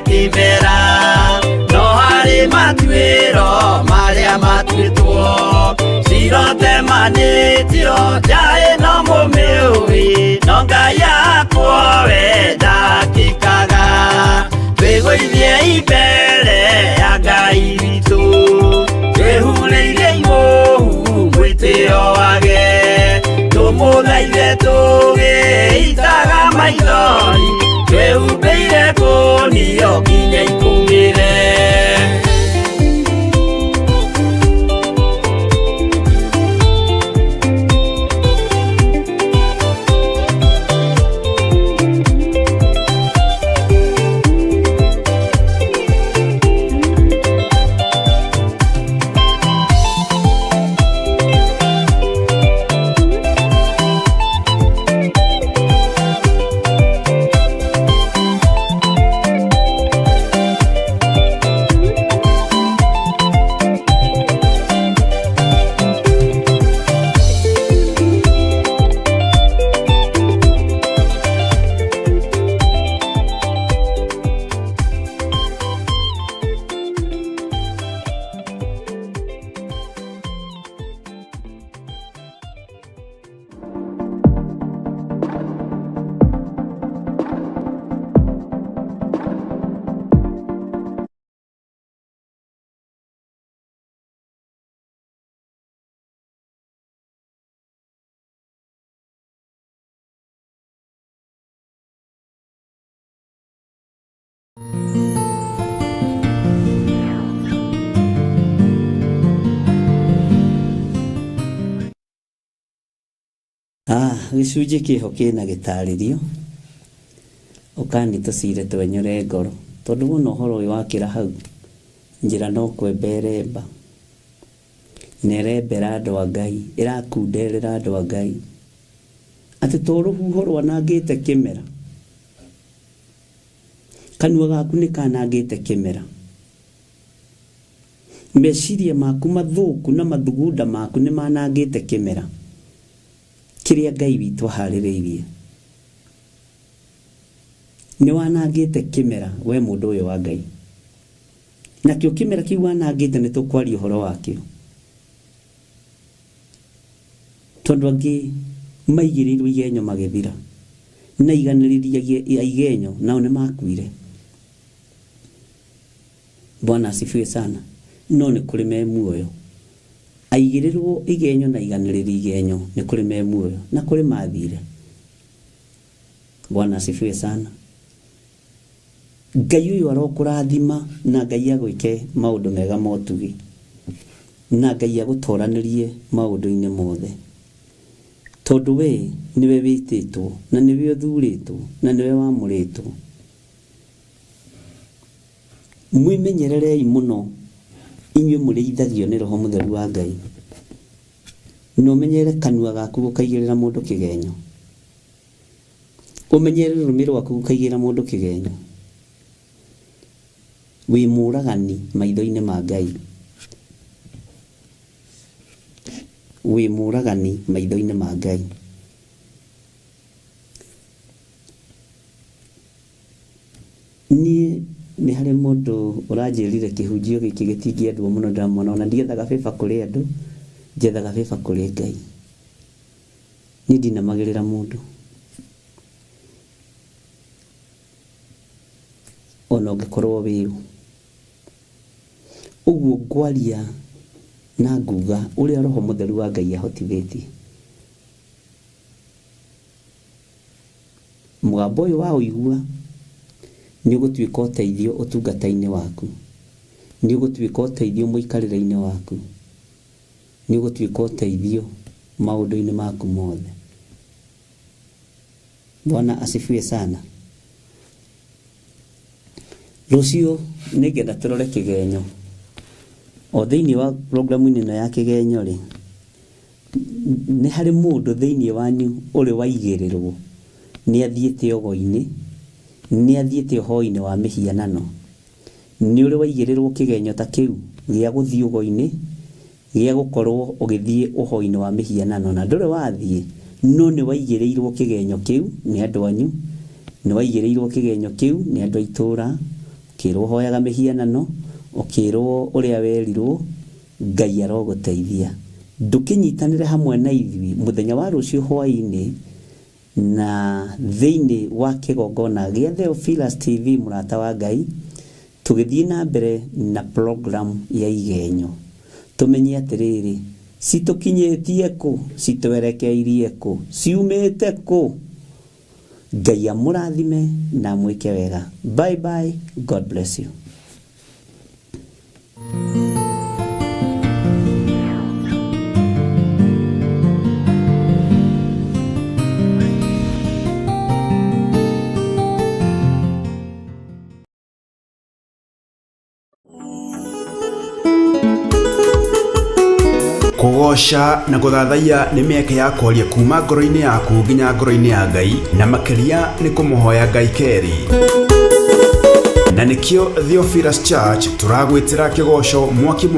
Kĩmera no harĩ matuĩro marĩa matuĩtwo cirotemanĩtio njaĩ no mũmĩũĩ no Ngai akwo we ndakĩkaga twĩgũithie imbere ya Ngai witũ twĩhurĩire ihohu mwĩtĩo wage tũmũthaithe tũgĩitaga maithori twĩhumbĩire ngũnio nginya ikumĩre. Gĩcunjĩ kĩho kĩna gĩtarĩrio ũkani tũcire twenyũre ngoro tondũ wona ũhoro ũyũ wakĩra hau njĩra no kwemba ĩremba na ĩrembera andũ a Ngai ĩrakunderera andũ a Ngai atĩ to rũhuho rwanangĩte kĩmera kanua gaku nĩ kanangĩte kĩmera meciria maku mathũku na mathugunda maku nĩ manangĩte kĩmera kĩrĩa Ngai witũ aharĩrĩirie nĩ wanangĩte kĩmera we mũndũ ũyũ wa Ngai nakĩo kĩmera kĩu wanangĩte nĩ tũkwaria ũhoro wakĩo tondũ angĩ maigĩrĩirwo igenyo magĩthira na iganĩrĩria igenyo nao nĩ makuire. Bwana asifiwe sana. No nĩ kũrĩ me muoyo. Aigĩrĩrwo igenyo na iganĩrĩria igenyo nĩ kũrĩ me muoyo na kũrĩ mathire. Bwana asifiwe sana. Ngai uyu arokũrathima na Ngai agwĩke maũndũ mega motugi. Na Ngai agũtoranĩrie maũndũ-inĩ mothe. Tondũ we niwe wĩtĩtwo na niwe ũthurĩtwo na niwe wamũrĩtwo. Mwĩmenyererei mũno inyuĩ mũrĩithagio nĩ Roho Mũtheru wa Ngai. Na ũmenyere kanua gaku gũkaigĩrĩra mũndũ kĩgenyo. Ũmenyere rũrĩmĩ rwaku gũkaigĩrĩra mũndũ kĩgenyo. Wĩ mũragani maitho-inĩ ma Ngai. Wĩ mũragani maitho-inĩ ma Ngai. Niĩ nĩ harĩ mũndũ ũranjĩrire kĩhunjio gĩkĩ gĩtingĩendwo mũno ndamwona, ona ndiethaga bĩba kũrĩ andũ, njethaga bĩba kũrĩ Ngai. Niĩ ndinamagĩrĩra mũndũ. Ona ũngĩkorwo wĩ ũguo ngwaria na nguga ũrĩa Roho Mũtheru wa Ngai ahotithĩtie. Mũgambo ũyũ wa ũigua nĩ ũgũtuĩka ũteithio ũtungata-inĩ waku. Nĩ ũgũtuĩka ũteithio mũikarĩre-inĩ waku. Nĩ ũgũtuĩka ũteithio maũndũ-inĩ maku mothe. Bwana asifiwe sana. Rũciũ nĩngenda tũrore kĩgenyo. O thĩinĩ wa programu-inĩ ĩno ya kĩgenyo rĩ, nĩ harĩ mũndũ thĩinĩ wanyu ũrĩ waigĩrĩrwo nĩ athiĩte ũgo-inĩ, nĩ athiĩte ũhoro-inĩ wa mĩhianano. Nĩ ũrĩ waigĩrĩrwo kĩgenyo ta kĩu gĩa gũthiĩ ũgo-inĩ, gĩa gũkorwo ũgĩthiĩ ũhoro-inĩ wa mĩhianano, na ndũrĩ wathiĩ, no nĩ waigĩrĩirwo kĩgenyo kĩu nĩ andũ anyu, nĩ waigĩrĩirwo kĩgenyo kĩu nĩ andũ a itũũra, ũkĩrwo hoyaga mĩhianano, ũkĩrwo ũrĩa werirwo, Ngai arogũteithia. Ndũkĩnyitanĩre hamwe na ithuĩ mũthenya wa rũciũ hwaĩ-inĩ na thĩinĩ wa kĩgongona gĩa Theophilus TV mũrata wa Ngai, tũgĩthiĩ na mbere na program ya igenyo. Tũmenye atĩrĩrĩ, citũkinyĩtie kũ, citwerekeirie kũ, ciumĩte kũ. Ngai amũrathime na mwĩke wega. Bye bye. God bless you. Kũgoca na gũthathaiya nĩ mĩeke ya kwaria kuma ngoro-inĩ yaku nginya ngoro-inĩ ya Ngai, na makĩria nĩ kũmũhoya Ngai keri. Na nĩkĩo Theophilus Church tũragwĩtĩra kĩgoco mwaki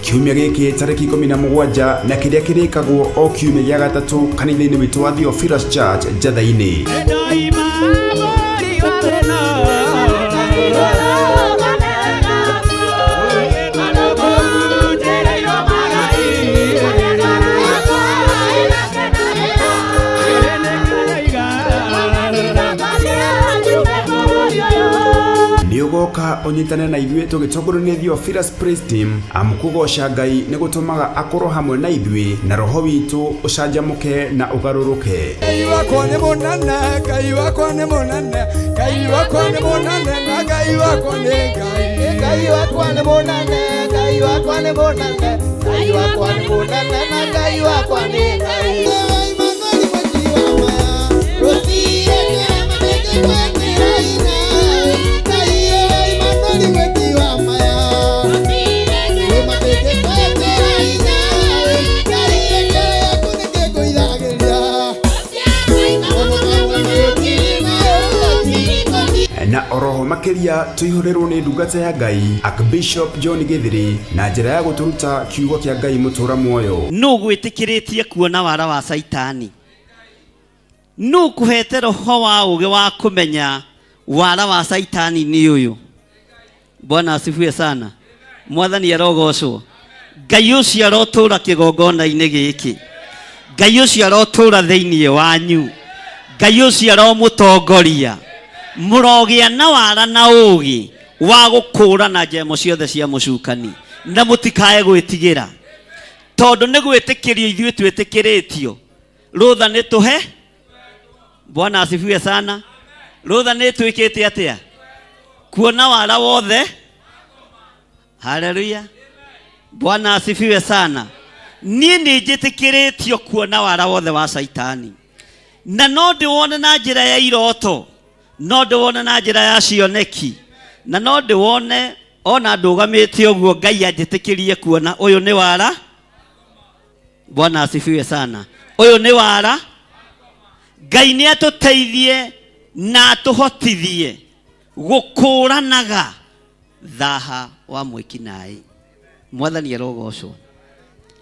kiumia gĩkĩ tarĩki 17 na kĩrĩa kĩrĩkagwo o kiumia gĩa gatatũ kanitha-inĩ witũ wa Theophilus Church Njatha-inĩ. Nĩũgoka ũnyitane na ithuĩ tũgĩtongorio nĩ Theophilus Praise Team, amũkũgoca Ngai nĩ gũtũmaga akorwo hamwe na ithuĩ na roho witũ ũcanjamũke na ũgarũrũke. Ngai wakwa nĩ mũnene, Ngai wakwa nĩ mũnene, Ngai wakwa nĩ mũnene na Ngai wakwa nĩ Ngai. Ngai wakwa nĩ mũnene, Ngai wakwa nĩ mũnene, Ngai wakwa nĩ mũnene na Ngai wakwa nĩ Ngai. Na oroho makĩria tũihũrĩrwo nĩ ndungata ya Ngai Archbishop John Githiri na njĩra ya gũtũruta kiugo kĩa Ngai mũtũra muoyo. Nũ gwĩtĩkĩrĩtie kuona wara wa Saitani? Nũ kũhete roho wa ũũgĩ wa kũmenya wara wa Saitani nĩ ũyũ? Bwana asifiwe sana. Mwathani arogocwo. Ngai ũcio arotũũra kĩgongona-inĩ gĩkĩ. Ngai ũcio arotũũra thĩinĩ wanyu. Ngai ucio aromutongoria murogia na wara na ugi wa gukũrana njemo ciothe cia mucukani na mutikae gwitigira tondu ni gwitikirio ithuĩ twitikiritio rutha ni tuhe. Bwana asifiwe sana. Rutha ni twikite atia kuona wara wothe. Haleluya. Bwana asifiwe sana. Niĩ nĩ njĩtĩkĩrĩtio kuona wara wothe wa Saitani, na no ndĩwone na njĩra ya iroto, no ndĩwone na njĩra ya cioneki, na no ndĩwone ona ndũgamĩte ũguo Ngai anjĩtĩkĩrie kuona ũyũ nĩ wara. Bwana asifiwe sana. Ũyũ nĩ wara. Ngai nĩ atũteithie na atũhotithie gũkũranaga thaha wa mwĩkinaĩ. Mwathani arogocwo.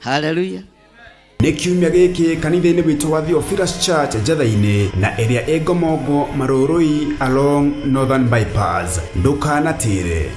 Hallelujah. Nĩ kiumia gĩkĩ kanitha-inĩ witũ wa Theophilus Church Njatha-inĩ na ĩrĩa ĩ Ngomongo Marũrũi along Northern Bypass. Ndũkanatĩre.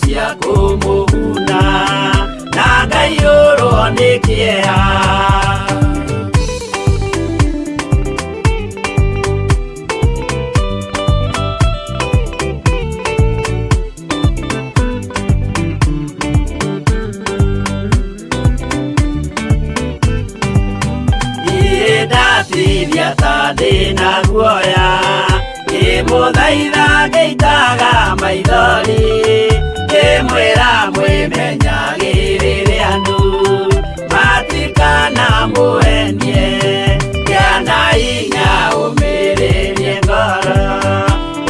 Cia kumuguna na Ngai urwo ni kieha tandĩ na guoya ngĩmũthaitha ngĩitaga maithori ngĩmwĩra mwĩmenyagĩrĩre andũ matikana mũhenie kĩana hinya ũmĩrĩrie ngoro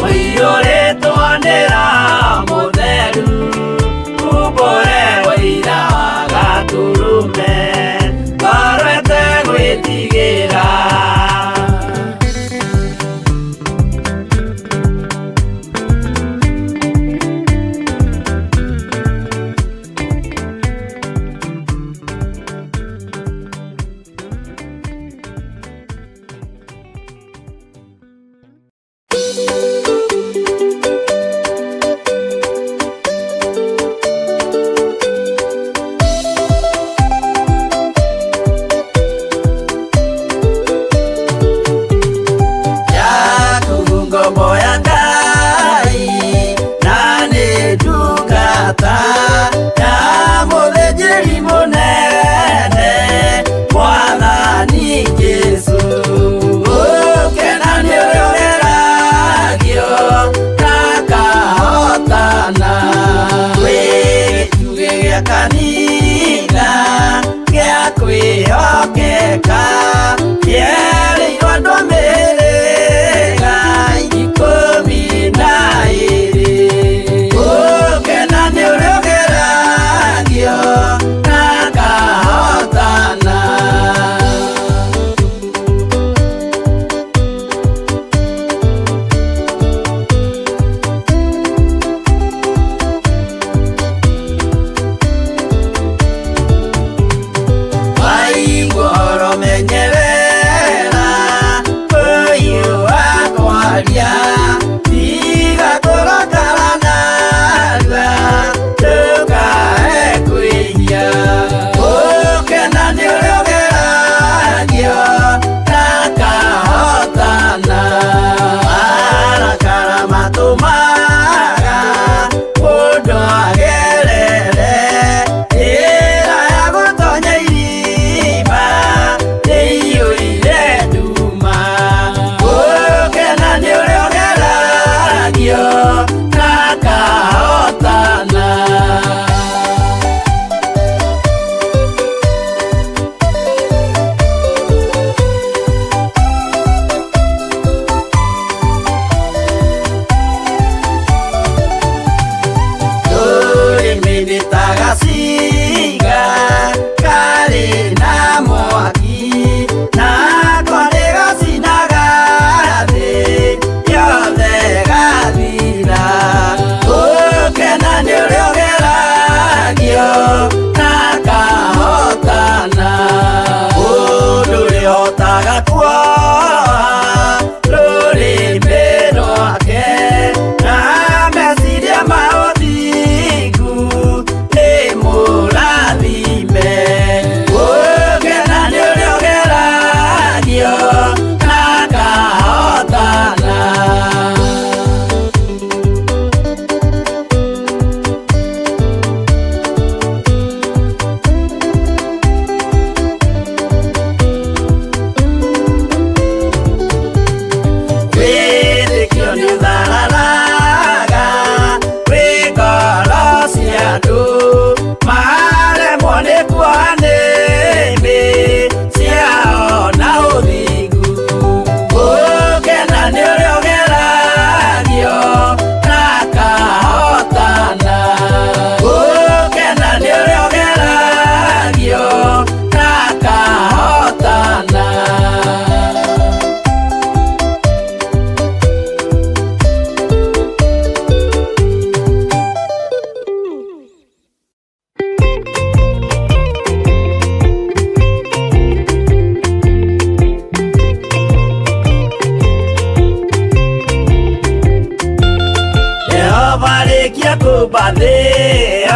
ũiyũrĩtwo nĩ Roho Mũtheru umbũre ũira wa Gatũrũme ngoro ĩtegwĩtigĩra.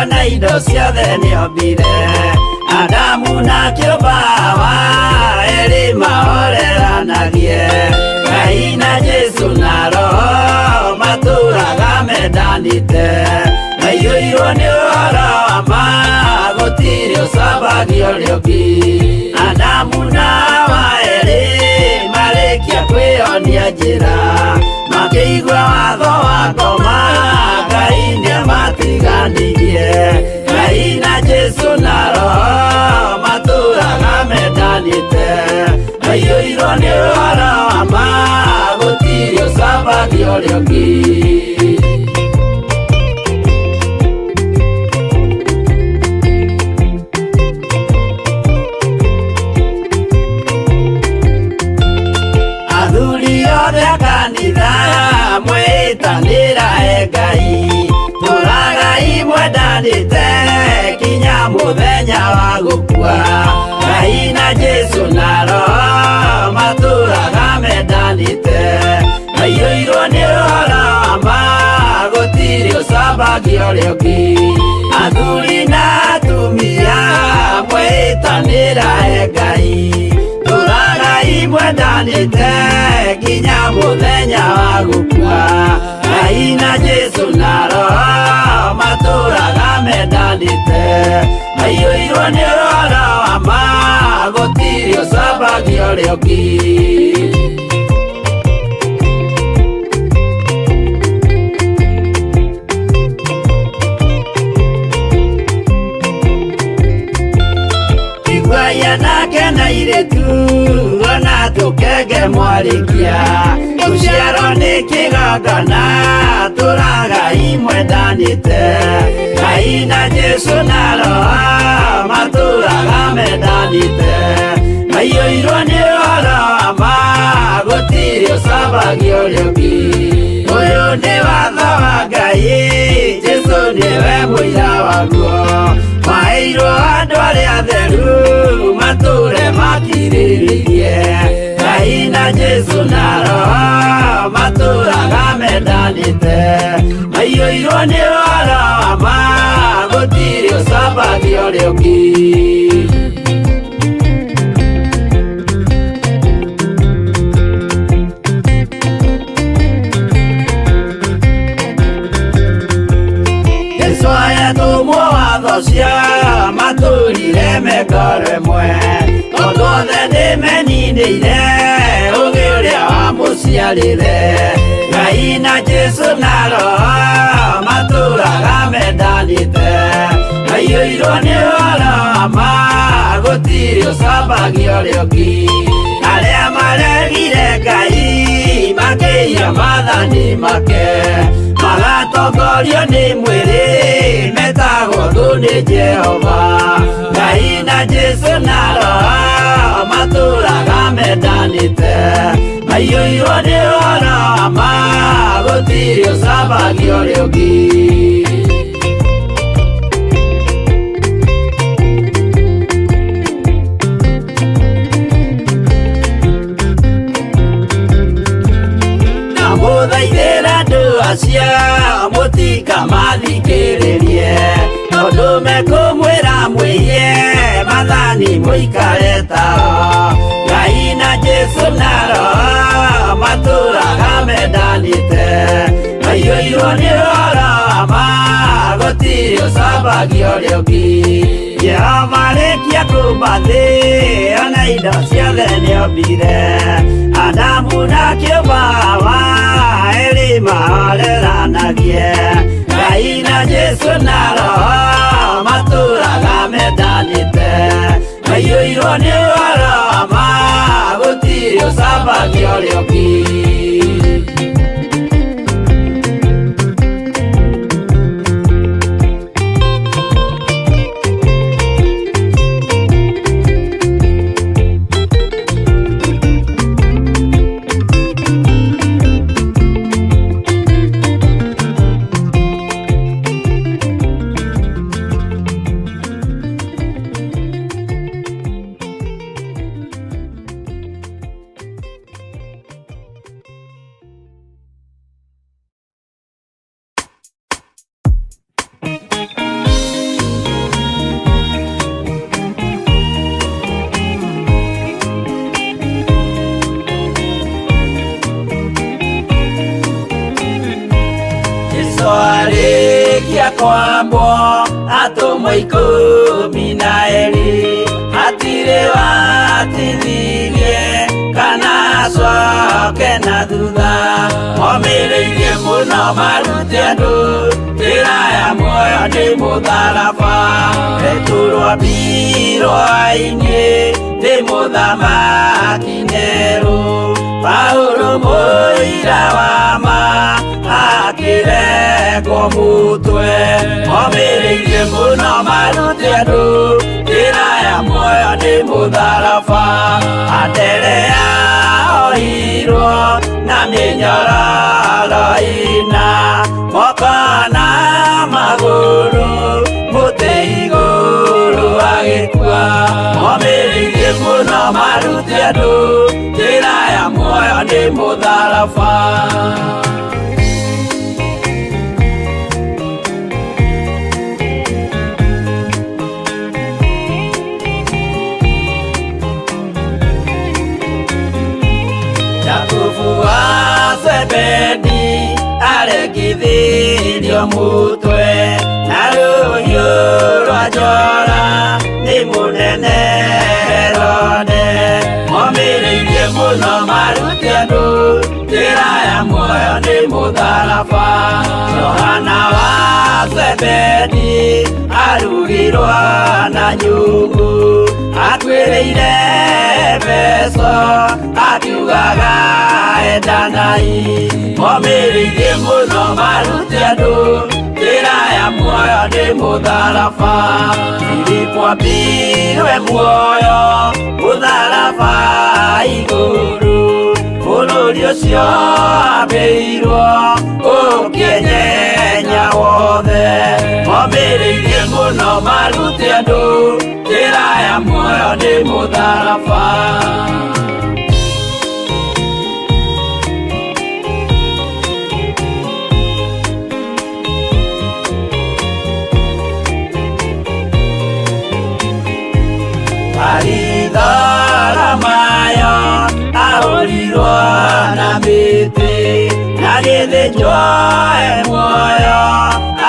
na indo ciothe nĩombire Adamu na kĩũmba erĩ mahoreranagie Ngai na Jesu na Roho matũraga mendanĩte maiyũirwo nĩ ũhoro wa ma gũtirĩ ũcambagio ũrĩa ũngĩ Adamu na Hawa erĩ marĩ rĩũngĩ. Athuri othe a kanitha mwĩtanĩra Ngai, tũragai mwendanĩte kinya mũthenya wa gũkua. Ngai na Jesu na Roho matũraga mendanĩte, maiyũirwo nĩ ũhoro wa ma, gũtirĩ ũcambagia ũrĩa ũngĩ. Athuri na atumia mwĩtanĩra Ngai, tũragai mwendanĩte kinya mũthenya wa gũkua. Ngai na Jesu na Roho matũraga mendanĩte, maiyũirwo nĩ ũhoro wa ma, gũtirĩ ũcambagia ũrĩa ũngĩ. Iguaya nake na irĩtu ona tũkenge mwarĩkia, tũciarwo nĩ kĩgongona tũragai mwendanĩte. Ngai na Jesu na Roho matũraga mendanĩte, maiyũirwo nĩ ũhoro wa ma, gũtirĩ ũcambagia ũrĩa ũngĩ. Ũyũ nĩ watho wa Ngai, Jesu nĩwe mũira waguo, maheirwo andũ arĩa atheru matũre makirĩrĩirie. Ngai na Jesu na Roho matũraga mendanĩte, maiyũirwo nĩ ũhoro wa ma, gũtirĩ ũcambagia ũrĩa ũngĩ. Jesũ ayatũmwo watho cia matũrire mekoro ĩmwe, tondũ othe nĩmeninĩire ũgĩ ũrĩa wamũciarire. Ngai na Jesu na Roho matũraga mendanĩte, maiyũirwo nĩ ũhoro wa ma, gũtirĩ ũcambagia ũrĩa ũngĩ. Arĩa maregire Ngai makĩiya maathani make, magatongorio nĩ mwĩrĩ metagwo thũ nĩ Jehova. Ngai na Jesu na Roho matũraga mendanĩte, maiyũirwo nĩ ũhoro wa ma, gũtirĩ ũcambagia ũrĩa ũngĩ. Mũthaithĩra andũ acio mũtikamathikĩrĩrie, tondũ mekũmwĩra mwĩhie maathani mũikare tao. Ngai na Jesu na Roho matũraga mendanĩte, maiyũirwo nĩ ũhoro wa ma, gũtirĩ ũcambagia ũrĩa ũngĩ. Jehova arĩkia kũmba thĩ ona indo ciothe nĩombire, Adamu na kĩũmba Hawa erĩ mahoreranagie. Ngai na Jesu na Roho matũraga mendanĩte, maiyũirwo nĩ ũhoro wa ma, gũtirĩ ũcambagia ũrĩa ũngĩ. Kwambo atũmwo 12 hatirĩ watithirie kana acoke na thutha, momĩrĩirie mũno marute andũ njĩra ya muoyo nĩ mũtharaba. Rĩtũrwo mbirwa-inĩ nĩ mũthamaki Nero, Paulo mũira wa ma kwa mutwe omĩrĩirie mũno marute andũ njĩra ya muoyo nĩ mũtharaba andere yaoirwo na mĩnyororo ina moko na magũrũ mũtĩ igũrũ agĩkua omĩrĩirie mũno marute andũ njĩra ya muoyo nĩ mũtharaba Zebedi aregithirio mutwe na rũhiũ rwa njora nĩ mũnene Herode omĩrĩirie mũno marute andũ njĩra ya muoyo nĩ mũtharaba Johana wa Zebedi arugirwo na nyũngũ atuĩrĩire Efeso akiugaga endanai omĩrĩirie mũno marute andũ njĩra ya muoyo nĩ mũtharaba Filipo ambirwe muoyo mũtharaba igũrũ bũrũri ũcio ambĩirwo ũkĩnyenya wothe omĩrĩirie mũno marute andũ njĩra ya muoyo nĩ mũtharaba Mayo ahũrirwo na mĩtĩ na gĩthĩnjwo muoyo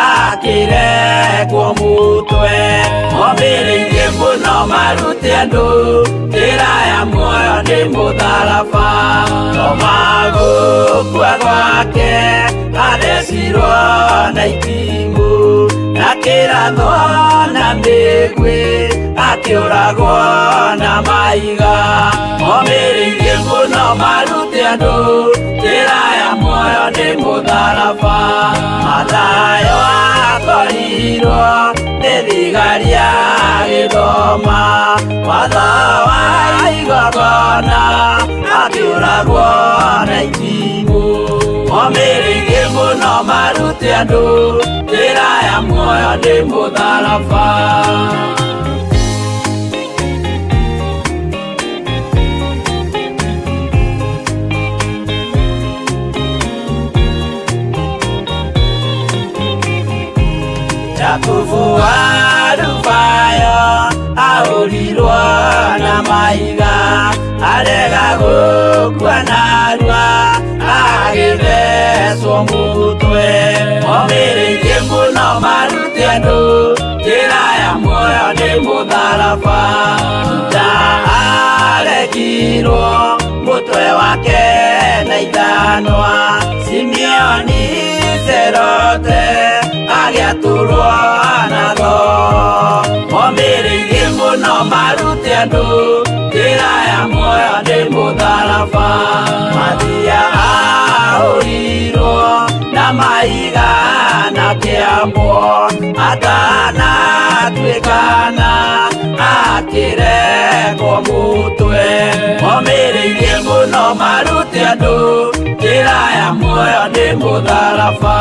akĩrekwo mũtwe omĩrĩirie mũno marute andũ njĩra ya muoyo nĩ mũtharaba Toma gũkua gwake athecirwo na itimũ na kĩratho na mĩguĩ akĩũragwo na maiga omĩrĩirie mũno marute andũ njĩra ya muoyo nĩ mũtharaba Mathayo akorirwo nĩ thigari agĩthoma watho wa igongona akĩũragwo na itimũ omĩrĩirie mũno marute andũ njĩra ya muoyo nĩ mũtharaba Yakubu wa Rufayo ahũrirwo na maiga arega gũkua narua agĩthecwo mũtwe omĩrĩirie mũno marute andũ njĩra ya muoyo nĩ mũtharaba Juda aregirwo mũtwe wake na ithanwa Simeoni Zelote agĩatũrwo na tho omĩrĩirie mũno marute andũ njĩra ya muoyo nĩ mũtharaba Mathia ahũrirwo na maiga na kĩambo atanatuĩkana akĩrekwo mũtwe omĩrĩirie mũno marute andũ njĩra ya muoyo nĩ mũtharaba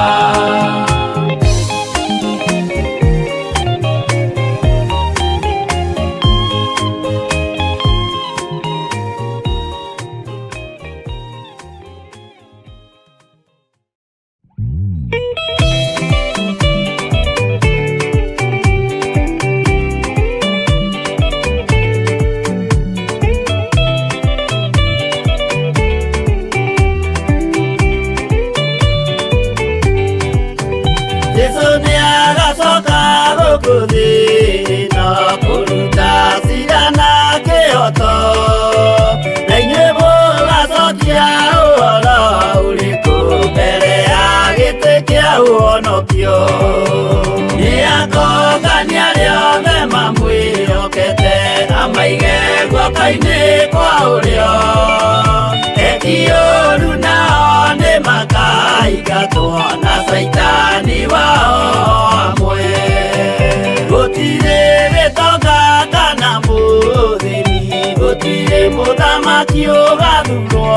mũthamaki ũgathurwo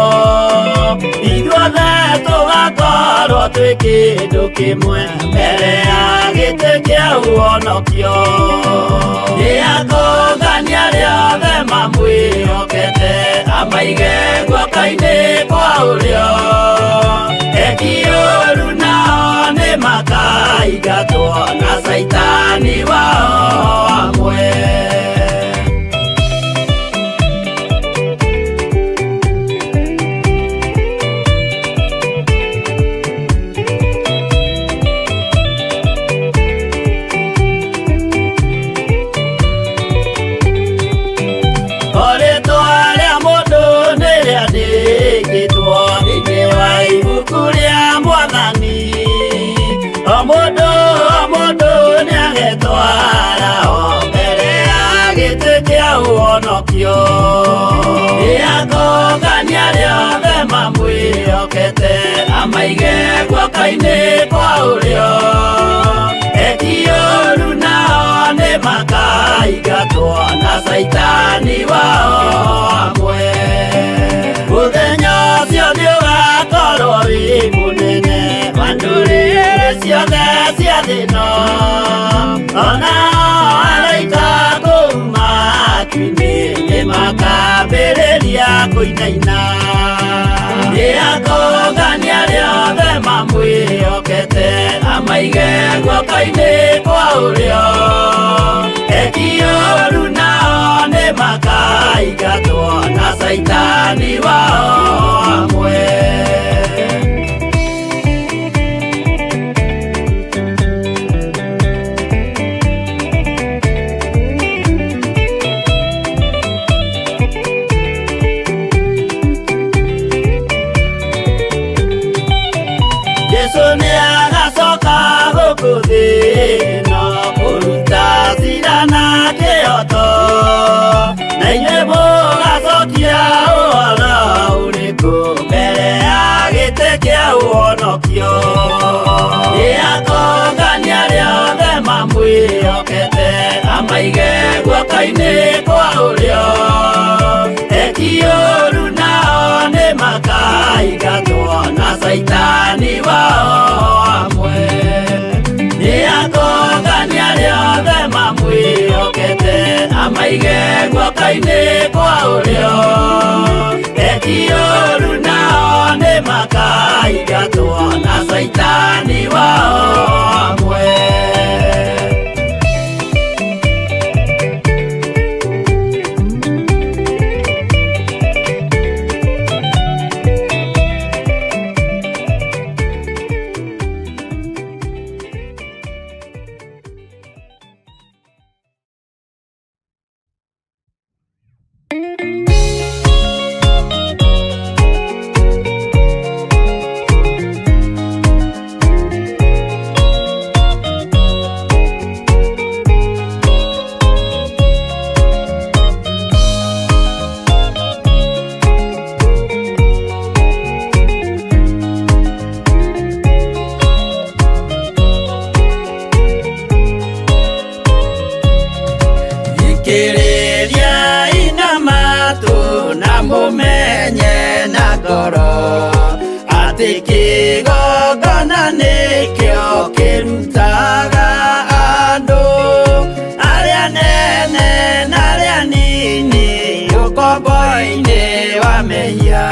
ithuothe tũgakorwo twĩ kĩndũ kĩmwe mbere ya gĩtĩ kĩa ũhonokio nĩatũngania rĩothe mamwĩhokete amaige guoko-inĩ kwa ũrĩo eki ũũru nao nĩmakaingatwo na Saitani wao amwe. Ũhonokio nĩatũngania rĩothe mamwĩhokete amaige guoko-inĩ kwa ũrĩo eki ũũru nao nĩmakaingatwo na Saitani wao amwe. Mũthenya ũcio nĩũgakorwo wĩ mũnene wa ndũrĩrĩ ciothe cia thĩ ĩno onao araika kuuma nĩmakambĩrĩria kũinaina nĩatũngania rĩothe mamwĩhokete amaige guoko-inĩ kwa ũrĩo eki ũũru nao nĩmakaingatwo na Saitani wao amwe. Kuthina kuruta cira na kĩhooto na inyuĩ mũgacokia ũhoro ũrĩkũ mbere ya gĩtĩ kĩa ũhonokio nĩatũngania rĩothe mamwĩhokete amaige guoko-inĩ kwa ũrĩo eki ũũru nao nĩmakaingatwo na Saitani wao amwe. Nĩatũngania rĩothe mamwĩhokete amaige guoko-inĩ kwa ũrĩo eki ũũru nao nĩmakaingatwo na Saitani wao amwe. Kĩgongona nĩkĩo kĩrutaga andũ arĩa nene na arĩa nini ũkombo-inĩ wa mehia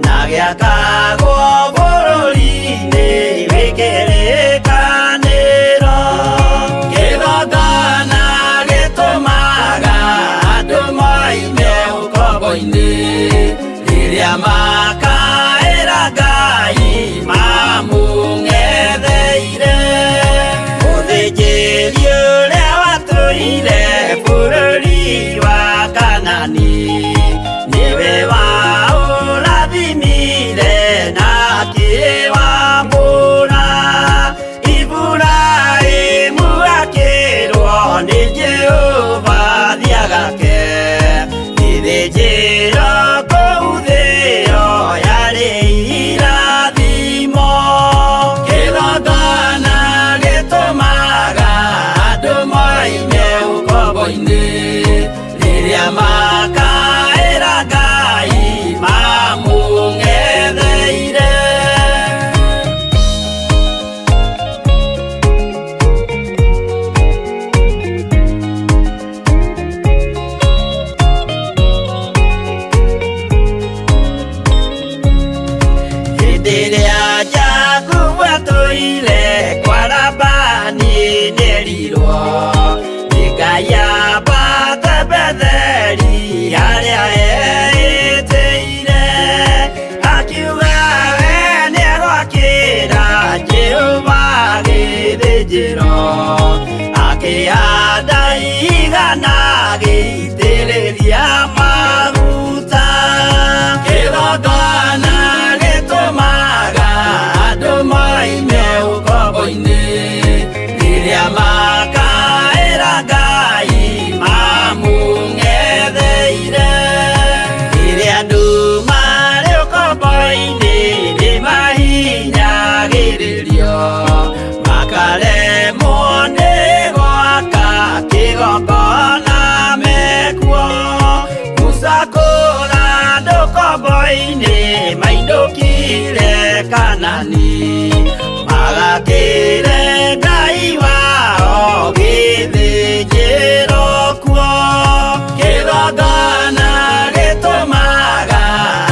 na gĩakagwo bũrũri-inĩ wĩkĩrĩkanĩro. Kĩgongona gĩtũmaga andũ moime ũkombo-inĩ rĩrĩa makaĩra Ngai mamũng'etheire mũthĩnjĩri ũrĩa watũire bũrũri wa Kanani nĩwe waũrathimire na na gĩitĩrĩria maguta. Kĩgongona gĩtũmaga andũ moime ũkombo-inĩ rĩrĩa makaĩra Ngai mamũng'etheire. Rĩrĩa andũ marĩ ũkombo-inĩ nĩ mahinyagĩrĩrio makaremwo nĩ gwaka kĩgongona mekuo. Gũcakũra andũ ũkombo-inĩ mainũkire Kanani magakĩre Ngai wao gĩthĩnjĩro kuo. Kĩgongona gĩtũmaga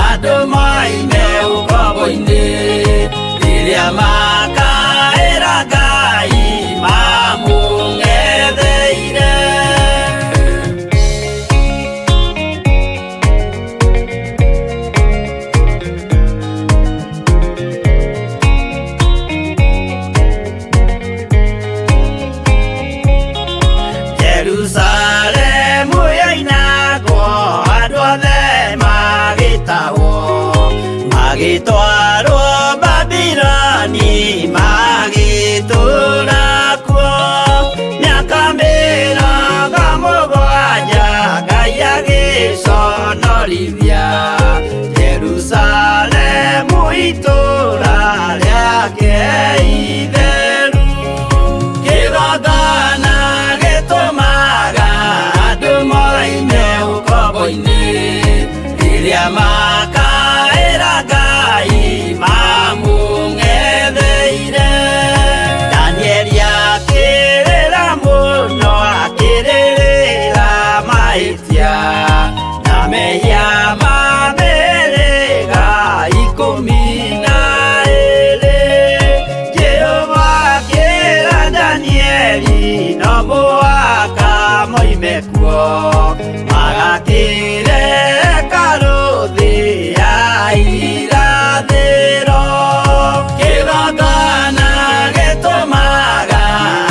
andũ moime ũkombo-inĩ rĩrĩa makaĩra Ngai mamũng'etheire. Jerusalemu yainagwo andũ othe magĩtahwo magĩtwarwo Babironi magĩtũũra kuo. Mĩaka mĩrongo mũgwanja Ngai agĩconorithia Jerusalemu itũũra rĩake itheru. Kĩgongona gĩtũmaga andũ moime ũkombo-inĩ rĩrĩa makaĩra Ngai mamũng'etheire. Danieli akĩrĩra mũno akĩrĩrĩra mahĩtia na mehia ma mĩhĩrĩga 12. Jehova akĩra Danieli no mũhaka moime kuo magakĩre karũthĩ ya irathĩro. Kĩgongona gĩtũmaga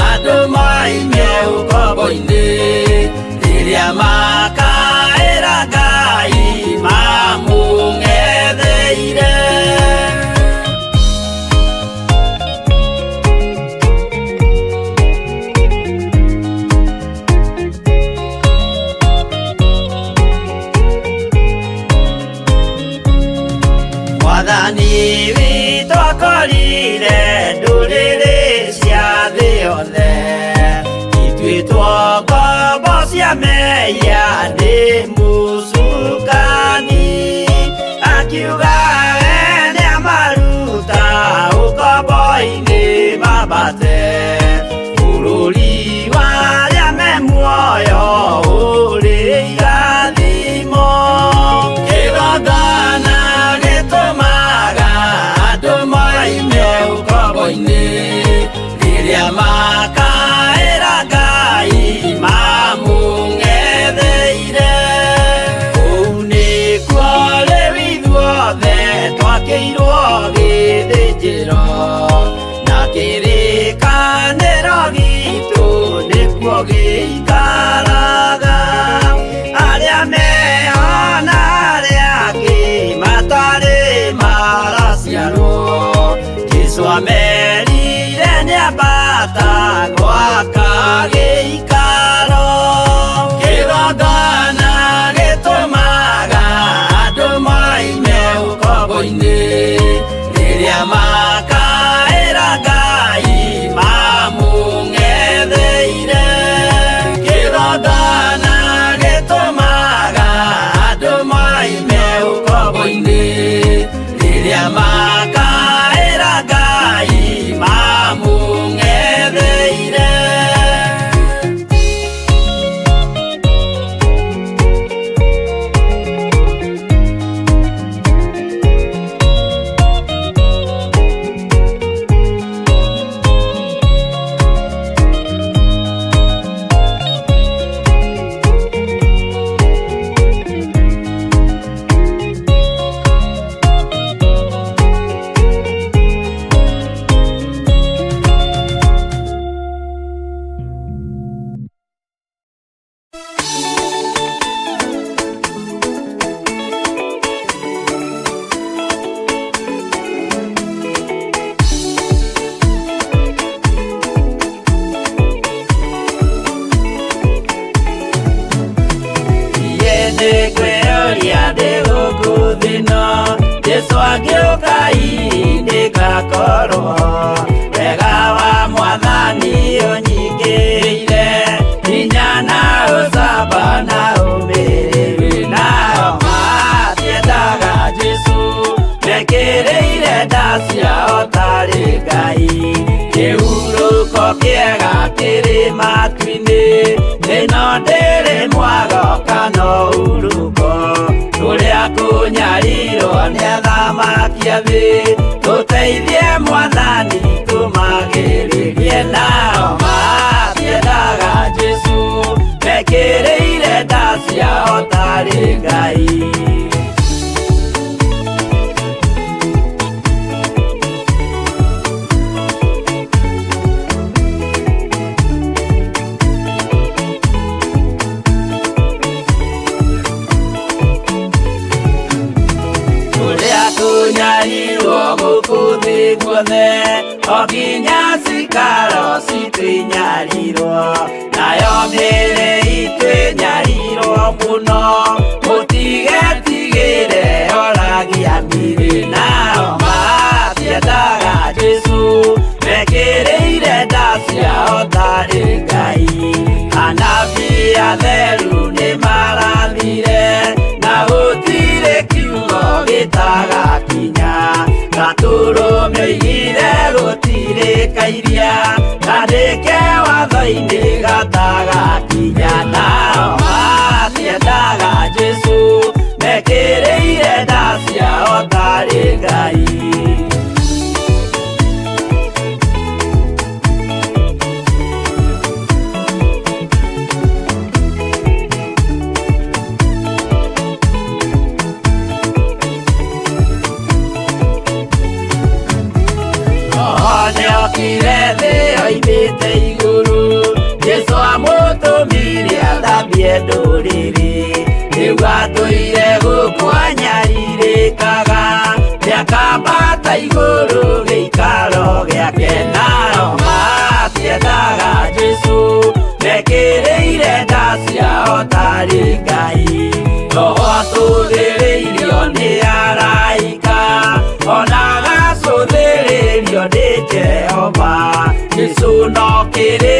andũ moime ũkombo-inĩ rĩrĩa makaĩra Ngai mamũng'etheire. Mwathani witũ akorire ndũrĩrĩ cia thĩ yothe ituĩtwo ngombo cia mehia nĩ mũcukani. Akiuga we nĩamaruta ũkombo-inĩ mambate bũrũri wa arĩa me muoyo ũrĩ irathimo. Kĩgongona gĩtũmaga andũ moime ũkombo-inĩ rĩrĩa makaĩra Ngai mamũng'etheire. Kũu nĩ ndikweyoria ndi guku thino Jesu agĩũka ihinda gakorwo wega wa Mwathani ũnyingĩrĩire hinya na ũcamba na ũmĩrĩru nao matiendaga Jesu mekĩrĩire nda ciao tarĩ Ngai kĩhurũko kĩega kĩrĩ matu-inĩ ĩno ndĩrĩ mwago kana ũruko tũrĩa kũnyarirwo nĩ athamaki a thĩ tũteithie Mwathani tũmagĩrĩrie nao matiendaga Jesu mekĩrĩire nda ciao tarĩ Ngai Kunyarirwo gũkũ thĩ guothe o nginya cikaro citwĩnyarirwo nayo mĩĩrĩ itwĩnyarirwo mũno mũtigetigĩre oragia mĩĩrĩ nao matiendaga Jesu mekĩrĩire nda ciao tarĩ Ngai anabii atheru nĩmarathire na gũtirĩ kiugo gĩtagakinya gatũrũmĩire gũtirĩ kairia kandĩke watho-inĩ gatagakinya nao matiendaga Jesu mekĩrĩire nda ciao tarĩ Ngai Nĩokire thĩ oimĩte igũrũ Jesu amũtũmire athambie ndũrĩrĩ rĩu atũire gũkũ anyarirĩkaga nĩakambata igũrũ gĩikaro gĩake nao matiendaga Jesu mekĩrĩire nda ciao tarĩ Ngai roho atũthĩrĩirio nĩ araika ona gacũthĩrĩrio nĩ Jehova Jesu no kĩrĩ